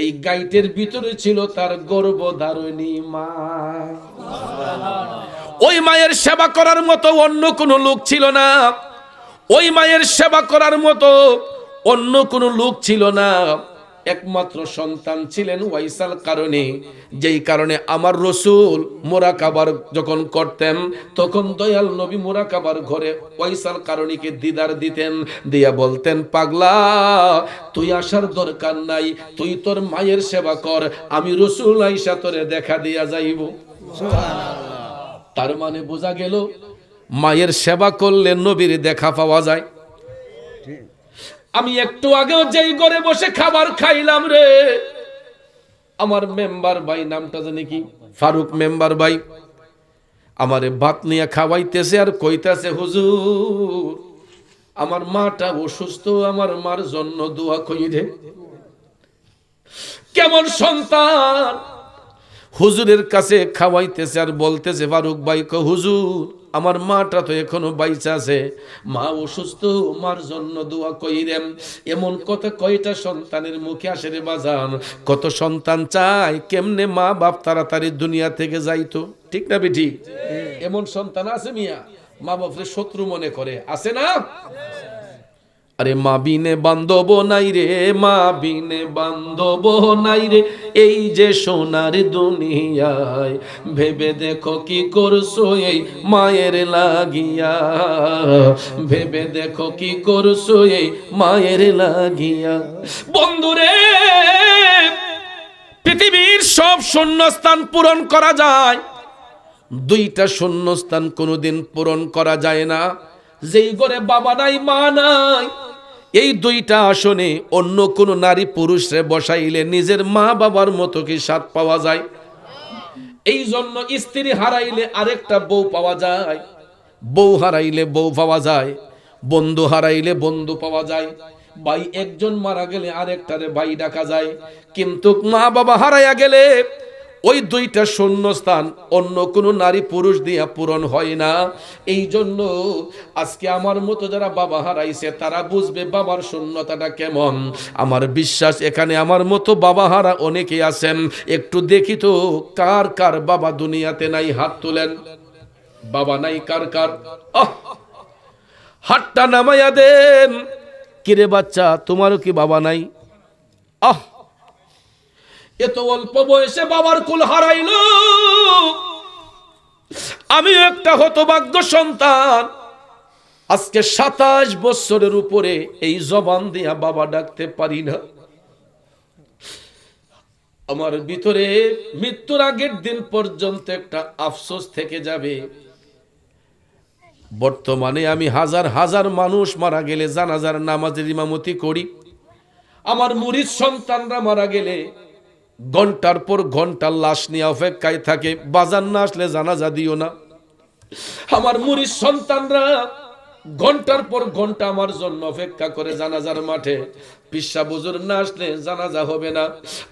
এই গাইটের ভিতরে ছিল তার গর্ভধারিণী মা। ওই মায়ের সেবা করার মতো অন্য কোনো লোক ছিল না। ওই মায়ের সেবা করার মতো অন্য কোনো লোক ছিল না। একমাত্র সন্তান ছিলেন ওয়াইসাল কারণী। যেই কারণে আমার রসুল মোরাকাবার যখন করতেন তখন দয়াল নবী মোরাকাবার ঘরে ওয়াইসাল কারণীকে দিদার দিতেন, দিয়া বলতেন, পাগলা তুই আসার দরকার নাই, তুই তোর মায়ের সেবা কর, আমি রসুল আইসা তোরে দেখা দিয়া যাইব। তার মানে বোঝা গেল মায়ের সেবা করলে নবীর দেখা পাওয়া যায়। আমি একটু আগেও যেই ঘরে বসে খাবার খাইলাম রে, আমার মেম্বার ভাই, নামটা জানি কি, ফারুক মেম্বার ভাই, আমারে ভাত নিয়ে খাওয়াইতেছে আর কইতাছে, হুজুর আমার মাটা অসুস্থ, আমার মার জন্য দোয়া কইরে। কেমন সন্তান! হুজুরের কাছে খাওয়াইতেছে আর বলতেছে, ফারুক ভাই হুজুর আমার মাটা তো এখনো বাইচা আছে, মা অসুস্থ, মার জন্য দোয়া কইরেন। এমন কথা কয়টা সন্তানের মুখে আসে রে বাজান? কত সন্তান চায় কেমনে মা বাপ তাড়াতাড়ি দুনিয়া থেকে যাইতো, ঠিক না বেটি? এমন সন্তান আছে মিয়া, মা বাপরে শত্রু মনে করে, আছে না? আরে মা বিনে বান্ধব নাই রে, মা বিনে বান্ধব নাই রে, এই যে সোনার দুনিয়ায়, ভেবে দেখো কি করছো এই মায়ের লাগিয়া, ভেবে দেখো কি করছো এই মায়ের লাগিয়া। বন্ধুরে, পৃথিবীর সব শূন্যস্থান পূরণ করা যায়, দুইটা শূন্যস্থান কোনোদিন পূরণ করা যায় না। যেই ঘরে বাবা নাই মা নাই, এই দুইটা আসনে অন্য কোন নারী পুরুষরে বসাইলে নিজের মা বাবার মতো কি স্বাদ পাওয়া যায়? এই জন্য স্ত্রী হারাইলে আরেকটা বউ পাওয়া যায়, বউ হারাইলে বউ পাওয়া যায়, বন্ধু হারাইলে বন্ধু পাওয়া যায়, ভাই একজন মারা গেলে আরেকটারে ভাই ডাকা যায়। কিন্তু মা বাবা হারাইয়া গেলে ওই দুইটা শূন্যস্থান অন্য কোনো নারী পুরুষ দিয়া পূরণ হয় না। এই জন্য আজকে আমার মতো যারা বাবা হারাইছে তারা বুঝবে বাবার শূন্যতাটা কেমন। আমার বিশ্বাস এখানে আমার মতো বাবা হারা অনেকেই আছেন। একটু দেখি তো কার কার বাবা দুনিয়াতে নাই, হাত তোলেন। বাবা নাই কার কার? হাতটা নামাইয়া দেন। কিরে বাচ্চা, তোমারও কি বাবা নাই? এত অল্প বয়সে বাবার কুল হারাইল। আমি একটা হতভাগ্য সন্তান, আজকে 27 বছরের উপরে এই জবান দিয়া বাবা ডাকতে পারি না। আমার ভিতরে মৃত্যুর আগের দিন পর্যন্ত একটা আফসোস থেকে যাবে। বর্তমানে আমি হাজার হাজার মানুষ মারা গেলে জানাজার নামাজের ইমামতি করি। আমার মুরিদ সন্তানরা মারা গেলে ঘন্টার পর ঘন্টা লাশ নিয়ে অপেক্ষায় থাকে, বাজার না আসলে জানাজা দিও না। আমার মুরিদ সন্তানরা ঘন্টার পর ঘন্টা আমার জন্য অপেক্ষা করে জানাজার মাঠে, পিসা বুজুর না আসলে জানাজা হবে না।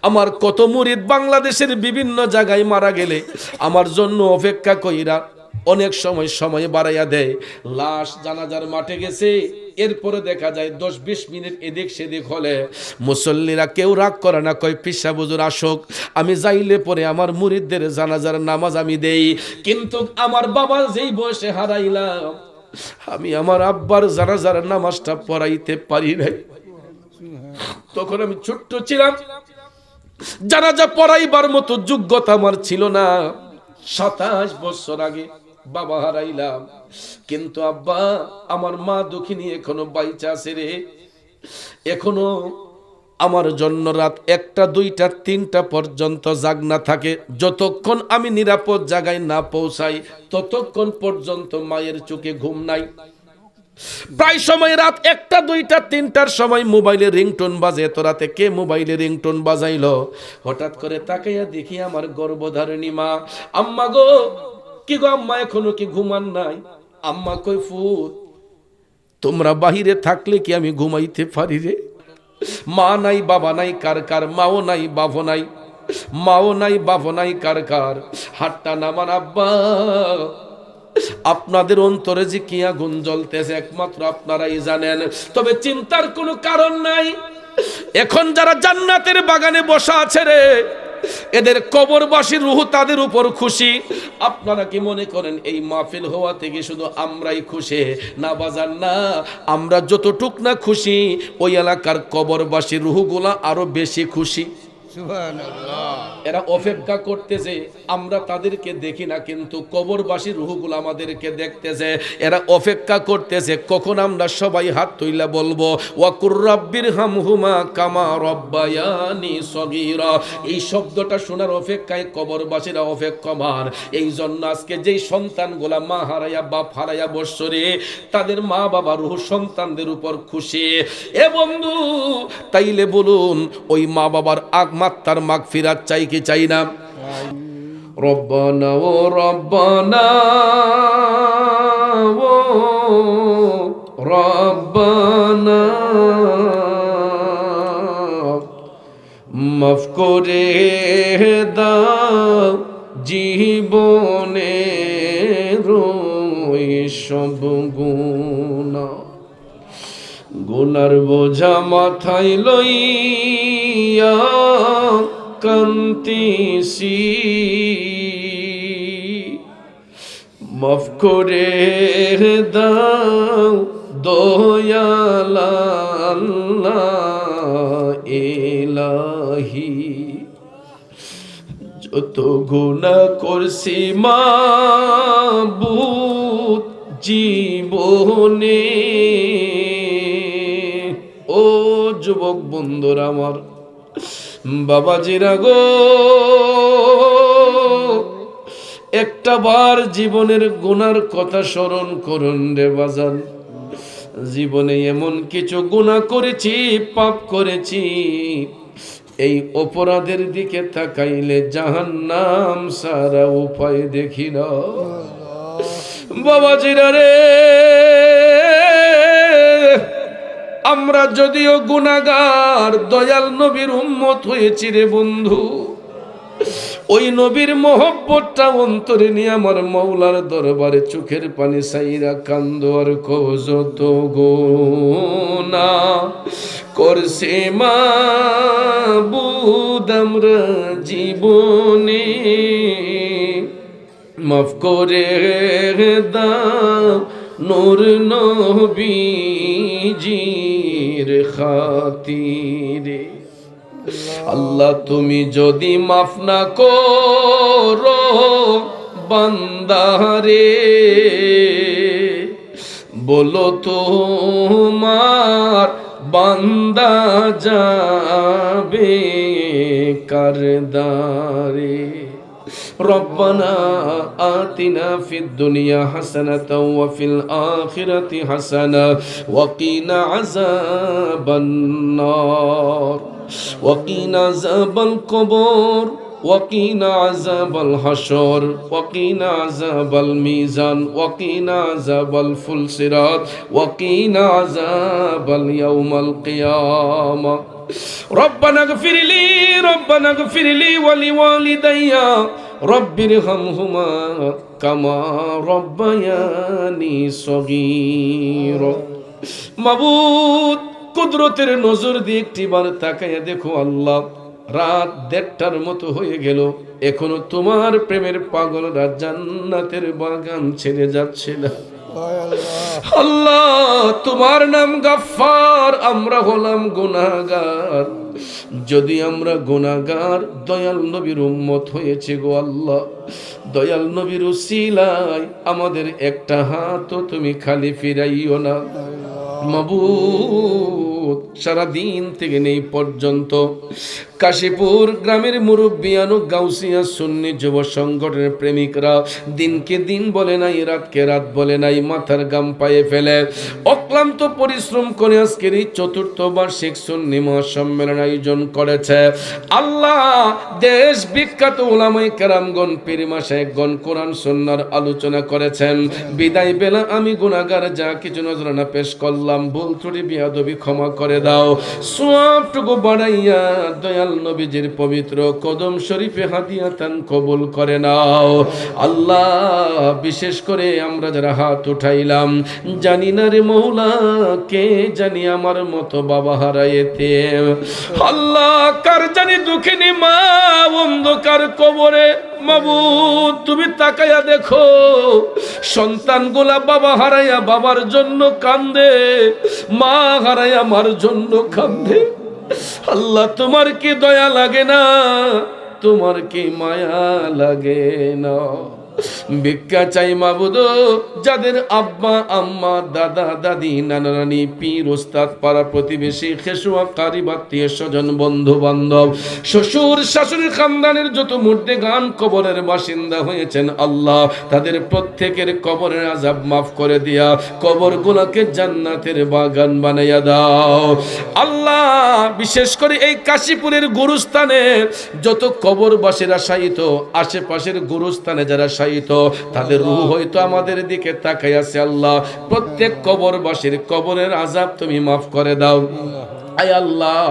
আমার কত মুরিদ বাংলাদেশের বিভিন্ন জায়গায় মারা গেলে আমার জন্য অপেক্ষা কইরা অনেক সময় সময় বাড়াইয়া দেয়। লাশ জানাজার মাঠে গেছে, এরপরে দেখা যায় 10-20 মিনিট এদিক সেদিক হলে মুসল্লিরা কেউ রাগ করে না, কয় পিসা বুজুর আসুক, আমি যাইলে পরে আমার মুরিদদের জানাজার নামাজ আমি দেই। কিন্তু আমার বাবা যেই বয়সে হারাইলাম, আমি আমার আব্বার জানাজার নামাজটা পড়াইতে পারি নাই। তখন আমি ছোট্ট ছিলাম, জানাজা পড়াইবার মতো যোগ্যতা আমার ছিল না। 27 বছর আগে বাবা হারাইলাম, কিন্তু আব্বা আমার মা দুঃখিনী এখনো বাইচা আছে রে। এখনো আমার জন্য রাত 1টা 2টা 3টা পর্যন্ত জাগনা থাকে। যতক্ষণ আমি নিরাপদ জায়গায় না পৌঁছাই ততক্ষণ পর্যন্ত মায়ের চোখে ঘুম নাই। প্রায় সময় রাত 1টা 2টা 3টার সময় মোবাইলে রিংটোন বাজে। এত রাতে কে মোবাইলে রিংটোন বাজাইলো? হঠাৎ করে তাকাইয়া দেখি আমার গর্ভধারিণী মা। আম্মা গো, কি গো আম্মা, এখনো কি ঘুমান নাই? আম্মা কই, ফুত তোমরা বাহিরে থাকলে কি আমি ঘুমাইতে পারি রে? মা নাই বাবা নাই কার কার? মাও নাই বাবা নাই, মাও নাই বাবা নাই কার কার? হাতটা নামান আব্বা, আপনাদের অন্তরে যে কি আগুন জ্বলতেছে একমাত্র আপনারাই জানেন। তবে চিন্তার কোনো কারণ নাই। এখন যারা জান্নাতের বাগানে বসা আছে রে, এদের কবরবাসীর রূহ তাদের উপর খুশি। আপনারা কি মনে করেন এই মাহফিল হওয়া থেকে শুধু আমরাই খুশি? না বাজান না, আমরা যতটুক না খুশি, ওই এলাকার কবরবাসীর রূহগুলা আরো বেশি খুশি। এরা অপেক্ষা করতেছে, আমরা তাদেরকে দেখি না কিন্তু কবরবাসীর রূহগুলো আমাদেরকে দেখতেছে। এরা অপেক্ষা করতেছে কখন আমরা সবাই হাত তুইলা বলবো ওয়াকুর রাব্বির হামহুমা কামা রব্বায়ানি সগীরা। এই শব্দটা শোনার অপেক্ষায় কবরবাসীরা অপেক্ষমান। এই জন্য আজকে যেই সন্তানগুলা মা হারাইয়া বাপ হারাইয়া বৎসরে, তাদের মা বাবা রূহ সন্তানদের উপর খুশি। এ বন্ধু, তাইলে বলুন ওই মা বাবার আত্মার মাগফিরাত চাই কি চাই না? রব্বানা ও রব্বানা ও রব্বানা মাফ করে দাও জীবনে রই সব গুনাহ, গুনার বোঝা মাথায় লইয়া কান্তিছি, মাফ করে দাও দয়াল আল্লাহ ইলাহি। যত গুনাহ করছি মাবুদ জীবনে। ও যুবক বন্ধুরা আমার, বাবাজিরা গো, একটা বার জীবনের গুনার কথা স্মরণ করুন রে বাজান। জীবনে এমন কিছু গুনাহ করেছি, পাপ করেছি, এই অপরাধের দিকে তাকাইলে জাহান্নাম সারা উপায় দেখি না। বাবাজিরা রে, আমরা যদিও গুনাহগার, দয়াল নবীর উম্মত হয়েছি রে বন্ধু। ওই নবীর মহব্বতটা অন্তরে নিয়ে আমার মৌলার দরবারে চোখের পানি সাইরা কান্দো আর কত গুনাহ করছে মাবুদ আমরা জীবনে, মাফ করে দাও নূর নবীজির খাতিরে। আল্লাহ তুমি যদি মাফ না করো বান্দারে, বলো তোমার বান্দা যাবে কারদারে। ربنا آتنا في الدنيا حسنة وفي الآخرة حسنة وقنا عذاب النار وقنا عذاب القبور وقنا عذاب الحشر وقنا عذاب الميزان وقنا عذاب الفلسرات وقنا عذاب اليوم القيامة ربنا اغفر لي ولوالدي رب ارحمهما كما ربياني صغيرا। মাবুদ, কুদরতের নজর দিয়ে একটিবার তাকাইয়া দেখো আল্লাহ, রাত 1:30টার মতো হয়ে গেল, এখনো তোমার প্রেমের পাগলরা জান্নাতের বাগান ছেড়ে যাচ্ছে না। আল্লাহ, তোমার নাম গাফফার, আমরা হলাম গুনাহগার। যদি আমরা গুনাহগার, দয়াল নবীর উম্মত হয়েছে গো আল্লাহ, দয়াল নবীর উসিলায় আমাদের একটা হাতও তুমি খালি ফিরাইও না। মাবুদ, সারাদিন থেকে নেই পর্যন্ত কাশীপুর গ্রামের মুরব্বিয়ান, গাউসিয়া সুন্নি যুব সংগঠনের প্রেমিকরা দিনকে দিন বলে নাই, রাতকে রাত বলে নাই, মাথার গাম পায়ে ফেলে অক্লান্ত পরিশ্রম করে আজকের এই ৪র্থ বার্ষিক সুন্নি মহাসম্মেলন আয়োজন করেছে। আল্লাহ, দেশ বিখ্যাত উলামায়ে কেরামগণ, পীর মাশায়েখগণ কোরআন সুন্নাহর আলোচনা করেছেন। বিদায় বেলা আমি গুনাহগার যা কিছু নজরানা পেশ করলাম, ভুল ত্রুটি বিয়াদবি ক্ষমা করে দাও। দাও, সওয়াবটুকু বাড়াইয়া দয়াল নবীজির পবিত্র কদম শরীফে হাদিয়াতান কবুল করে নাও। আল্লাহ, বিশেষ করে আমরা যারা হাত উঠাইলাম, জানি না রে মৌলা, কে জানি আমার মতো বাবা হারাইতে, আল্লাহ কার জানি দুঃখিনী মা অন্ধকার কবরে, মাবুদ তুমি তাকায়া দেখো, সন্তানগুলা বাবা হারাইয়া বাবার জন্য কান্দে, মা হারাইয়া মার জন্য কান্দে। আল্লাহ তোমার কি দয়া লাগে না? তোমার কি মায়া লাগে না? ভিক্ষা চাই মাবুদ, যাদের আব্বা আম্মা দাদা দাদি নানা নানি পীর ওস্তাদ পাড়া প্রতিবেশী খেসুয়া কারিব আত্মীয় স্বজন বন্ধু বান্ধব শ্বশুর শাশুড়ির খানদানের যত মুর্দে গান কবরের বাসিন্দা হয়েছেন, আল্লাহ তাদের প্রত্যেকের কবরের আযাব মাফ করে দিয়া কবরগুলোকে জান্নাতের বাগান বানাইয়া দাও। আল্লাহ, বিশেষ করে এই কাশীপুরের গুরুস্থানে যত কবরবাসীরা শায়িত, আশেপাশের গুরুস্থানে যারা তাদের রূহ হয়তো আমাদের দিকে তাকাই আছে, আল্লাহ প্রত্যেক কবরবাসীর কবরের আযাব তুমি মাফ করে দাও। আয় আল্লাহ,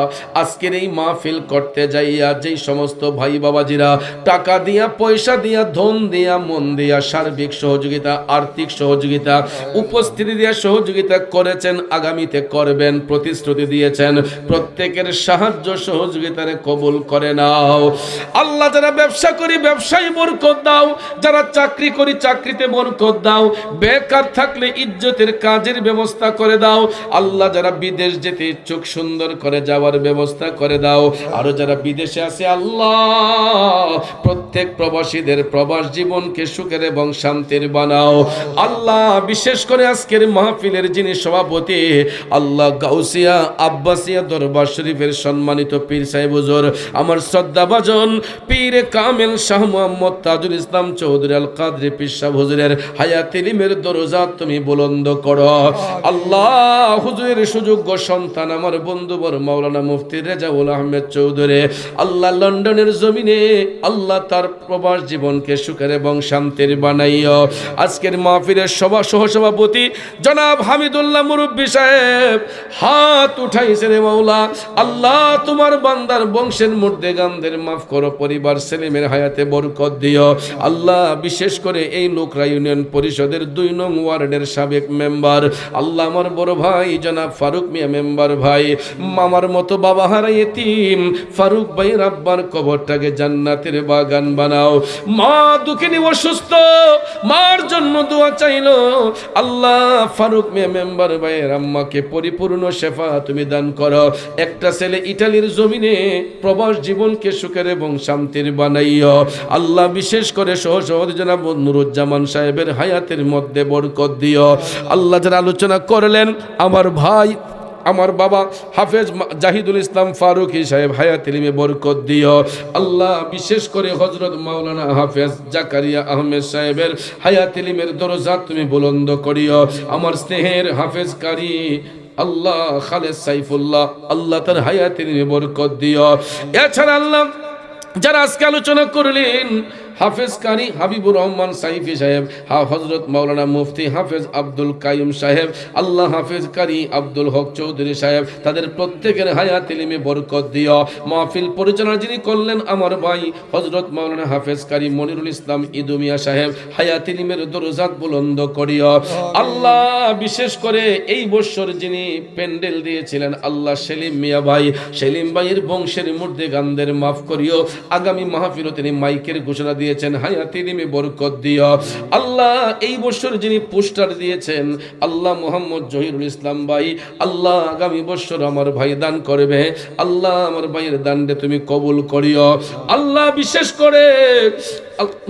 আজকের এই মাহফিল করতে যাইয়া যেই সমস্ত ভাই বাবাজিরা টাকা দিয়া, পয়সা দিয়া, ধন দিয়া, মন দিয়া, সার্বিক সহযোগিতা, আর্থিক সহযোগিতা, উপস্থিতি দিয়া সহযোগিতা করেছেন, আগামীতে করবেন প্রতিশ্রুতি দিয়েছেন, প্রত্যেকের সাহায্য সহযোগিতারে কবুল করে নাও। আল্লাহ, যারা ব্যবসা করি ব্যবসায় বরকত দাও, যারা চাকরি করি চাকরিতে বরকত দাও, বেকার থাকলে ইজ্জতের কাজের ব্যবস্থা করে দাও। আল্লাহ, যারা বিদেশ যেতে ইচ্ছুক সুন্দর করে যাওয়ার ব্যবস্থা করে দাও। আরো যারা বিদেশে আছে, আল্লাহ প্রত্যেক প্রবাসীদের প্রবাস জীবনকে সুখের এবং শান্তির বানাও। আল্লাহ, বিশেষ করে আজকের মাহফিলের যিনি সভাপতি, আল্লাহ গাউসিয়া আব্বাসিয়া দরবার শরীফের সম্মানিত পীর সাহেব হুজুর, আমার শ্রদ্ধাভাজন পীর কামেল শাহ মুহাম্মদ তাজুল ইসলাম চৌধুরী আল কাদরি পীর সাহেব হুজুরের হায়াত ইলমের দরজা তুমি বুলন্দ করো। আল্লাহ, হুজুরের সুযোগ্য সন্তান আমার বন্ধু বর মাওলানা মুফতি রেজাউল আহমেদ চৌধুরী, আল্লাহ লন্ডনের জমিনে আল্লাহ তার প্রবাস জীবনকে সুখের এবং শান্তির বানাইও। আজকের মাহফিলের সহসভাপতি জনাব হামিদুল্লাহ মুরব্বী সাহেব হাত উঠাইছে রে মাওলা, আল্লাহ তোমার বান্দার বংশের মুর্দেগানদের মাফ করো, পরিবার সেলিমের হায়াতে বরকত দিও। আল্লাহ, বিশেষ করে এই লোকরা ইউনিয়ন পরিষদের 2 নং ওয়ার্ডের সাবেক মেম্বার, আল্লাহ আমার বড় ভাই জনাব ফারুক মিয়া মেম্বার ভাই, মামার মতো বাবা হারাই এতিম ফারুক ভাই রাব্বার কবরটাকে জান্নাতের বাগান বানাও। মা দুঃখিনী অসুস্থ, মার জন্য দোয়া চাইলো, আল্লাহ ফারুক মিয়া মেম্বার ভাইয়ের আম্মাকে পরিপূর্ণ শেফা তুমি দান করো। একটা ছেলে ইটালির জমিনে প্রবাস জীবনকে সুখের এবং শান্তির বানাইও। আল্লাহ, বিশেষ করে সহসভাপতি জনাব নুরুজ্জামান সাহেবের হায়াতের মধ্যে বরকত দিও। আল্লাহ, যারা আলোচনা করলেন, আমার ভাই আমার বাবা হাফেজ জাহিদুল ইসলাম ফারুকি সাহেব হায়াত ইলমে বরকত দিও। আল্লাহ, বিশেষ করে হযরত মাওলানা হাফেজ জাকারিয়া আহমেদ সাহেবের হায়াত ইলমের দরজা তুমি বুলন্দ করিও। আমার স্নেহের হাফেজ কারি আল্লাহ খালেদ সাইফুল্লাহ, আল্লাহ তার হায়াত ইলমে বরকত দিও। এছাড়া আল্লাহ, যারা আজকে আলোচনা করলেন, হাফেজ কারি হাবিবুর রহমান সাইফি সাহেব, হযরত মাওলানা মুফতি হাফেজ আব্দুল কাইয়ুম সাহেব, আল্লাহ হাফেজ কারি আব্দুল হক চৌধুরী সাহেব, তাদের প্রত্যেকের হায়াত ইলমে বরকত দিও। মাহফিল পরিচালনা যিনি করলেন আমার ভাই হযরত মাওলানা হাফেজ কারি মনিরুল ইসলাম ইদু মিয়া সাহেব, হায়াত ইলমের দরজাত বুলন্দ করিও। আল্লাহ, বিশেষ করে এই বছর যিনি প্যান্ডেল দিয়েছিলেন, আল্লাহ সেলিম মিয়া ভাই, সেলিম ভাইয়ের বংশের মুর্দেগানদের মাফ করিও। আগামী মাহফিলে তিনি মাইকের ঘোষণা দিয়েছেন, হায়াত ইলমে বরকত দিও। আল্লাহ, এই বছর যিনি পোস্টার দিয়েছেন, আল্লাহ মোহাম্মদ জহিরুল ইসলাম ভাই, আল্লাহ আগামী বছর আমার ভাই দান করবে, আল্লাহ আমার ভাইয়ের দানকে তুমি কবুল করিও। আল্লাহ, বিশেষ করে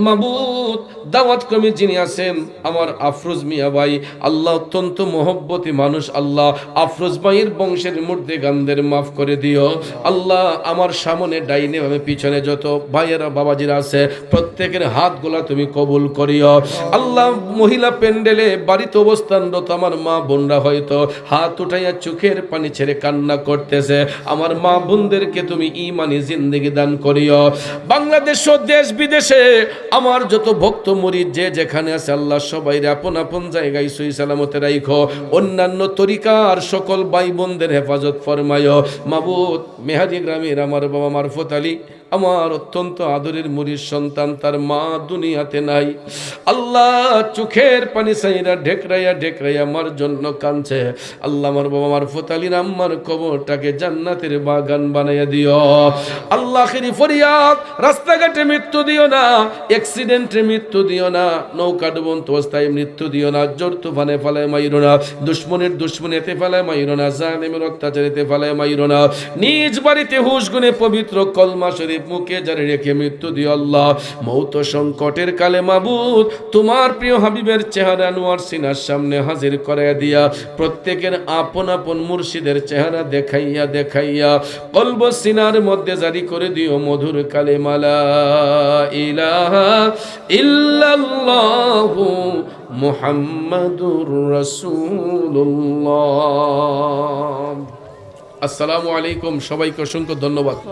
মাবুদ দাওয়াত কর্মী যিনি আছেন আমার আফরোজ মিয়া ভাই, আল্লাহ অত্যন্ত মহব্বতী মানুষ, আল্লাহ আফরোজ ভাইয়ের বংশের মুর্দেগানদের মাফ করে দিও। আল্লাহ, আমার সামনে ডাইনে ভাবে পিছনে যত ভাইয়েরা বাবাজিরা আছে প্রত্যেকের হাতগুলা তুমি কবুল করিও। আল্লাহ, মহিলা প্যান্ডেলে বাড়িতে অবস্থানরত আমার মা বোনরা হয়তো হাত উঠাইয়া চোখের পানি ছেড়ে কান্না করতেছে, আমার মা বোনদেরকে তুমি ঈমানি জিন্দেগি দান করিও। বাংলাদেশ ও দেশ বিদেশে আমার যত ভক্ত মুরিদ যে যেখানে আছে আল্লাহ সবাই আপন আপন জায়গায় সই সালামতে রাখো, অন্যান্য তরিকার সকল ভাই বোনদের হেফাজত ফরমায়। মাবুদ, মেহাদি গ্রামের আমার বাবা মারফত আলী, আমার অত্যন্ত আদরের মুরিদ সন্তান, তার মা দুনিয়াতে নাই। আল্লাহ চোখের পানি সাইরা ঢেকরাইয়া ঢেকরাইয়া আমার জন্য কাঁদছে। আল্লাহ আমার বাবা মারফত আলীর আম্মার কবরটাকে জান্নাতের বাগান বানাইয়া দিও। আল্লাহ আখিরি ফরিয়াদ, রাস্তাঘাটে মৃত্যু দিও না, অ্যাক্সিডেন্টে মৃত্যু দিও না, নৌকা ডুবন্ত অবস্থায় মৃত্যু দিও না, জোর তুফানে ফেলায় মাইরো না, দুশ্মনের দুশ্মনেতে ফেলায় মাইরো না, জালিমের অত্যাচারিতে ফেলায় মাইরো না, নিজ বাড়িতে হুশ গুনে পবিত্র কলমা শরীফ মুখে জারি রেখে মৃত্যু দিও। আল্লাহ মৌত সংকটের কালে মাবুদ তোমার প্রিয় হাবিবের চেহারা আনোয়ার সিনার সামনে হাজির করাইয়া দিয়া প্রত্যেকের আপন আপন মুর্শিদের চেহারা দেখাইয়া দেখাইয়া কলব সিনার মধ্যে জারি করে দিও মধুর কালেমা লা ইলাহা ইল্লাল্লাহু মুহাম্মাদুর রাসূলুল্লাহ। আসসালামু আলাইকুম, সবাইকে অসংখ্য ধন্যবাদ।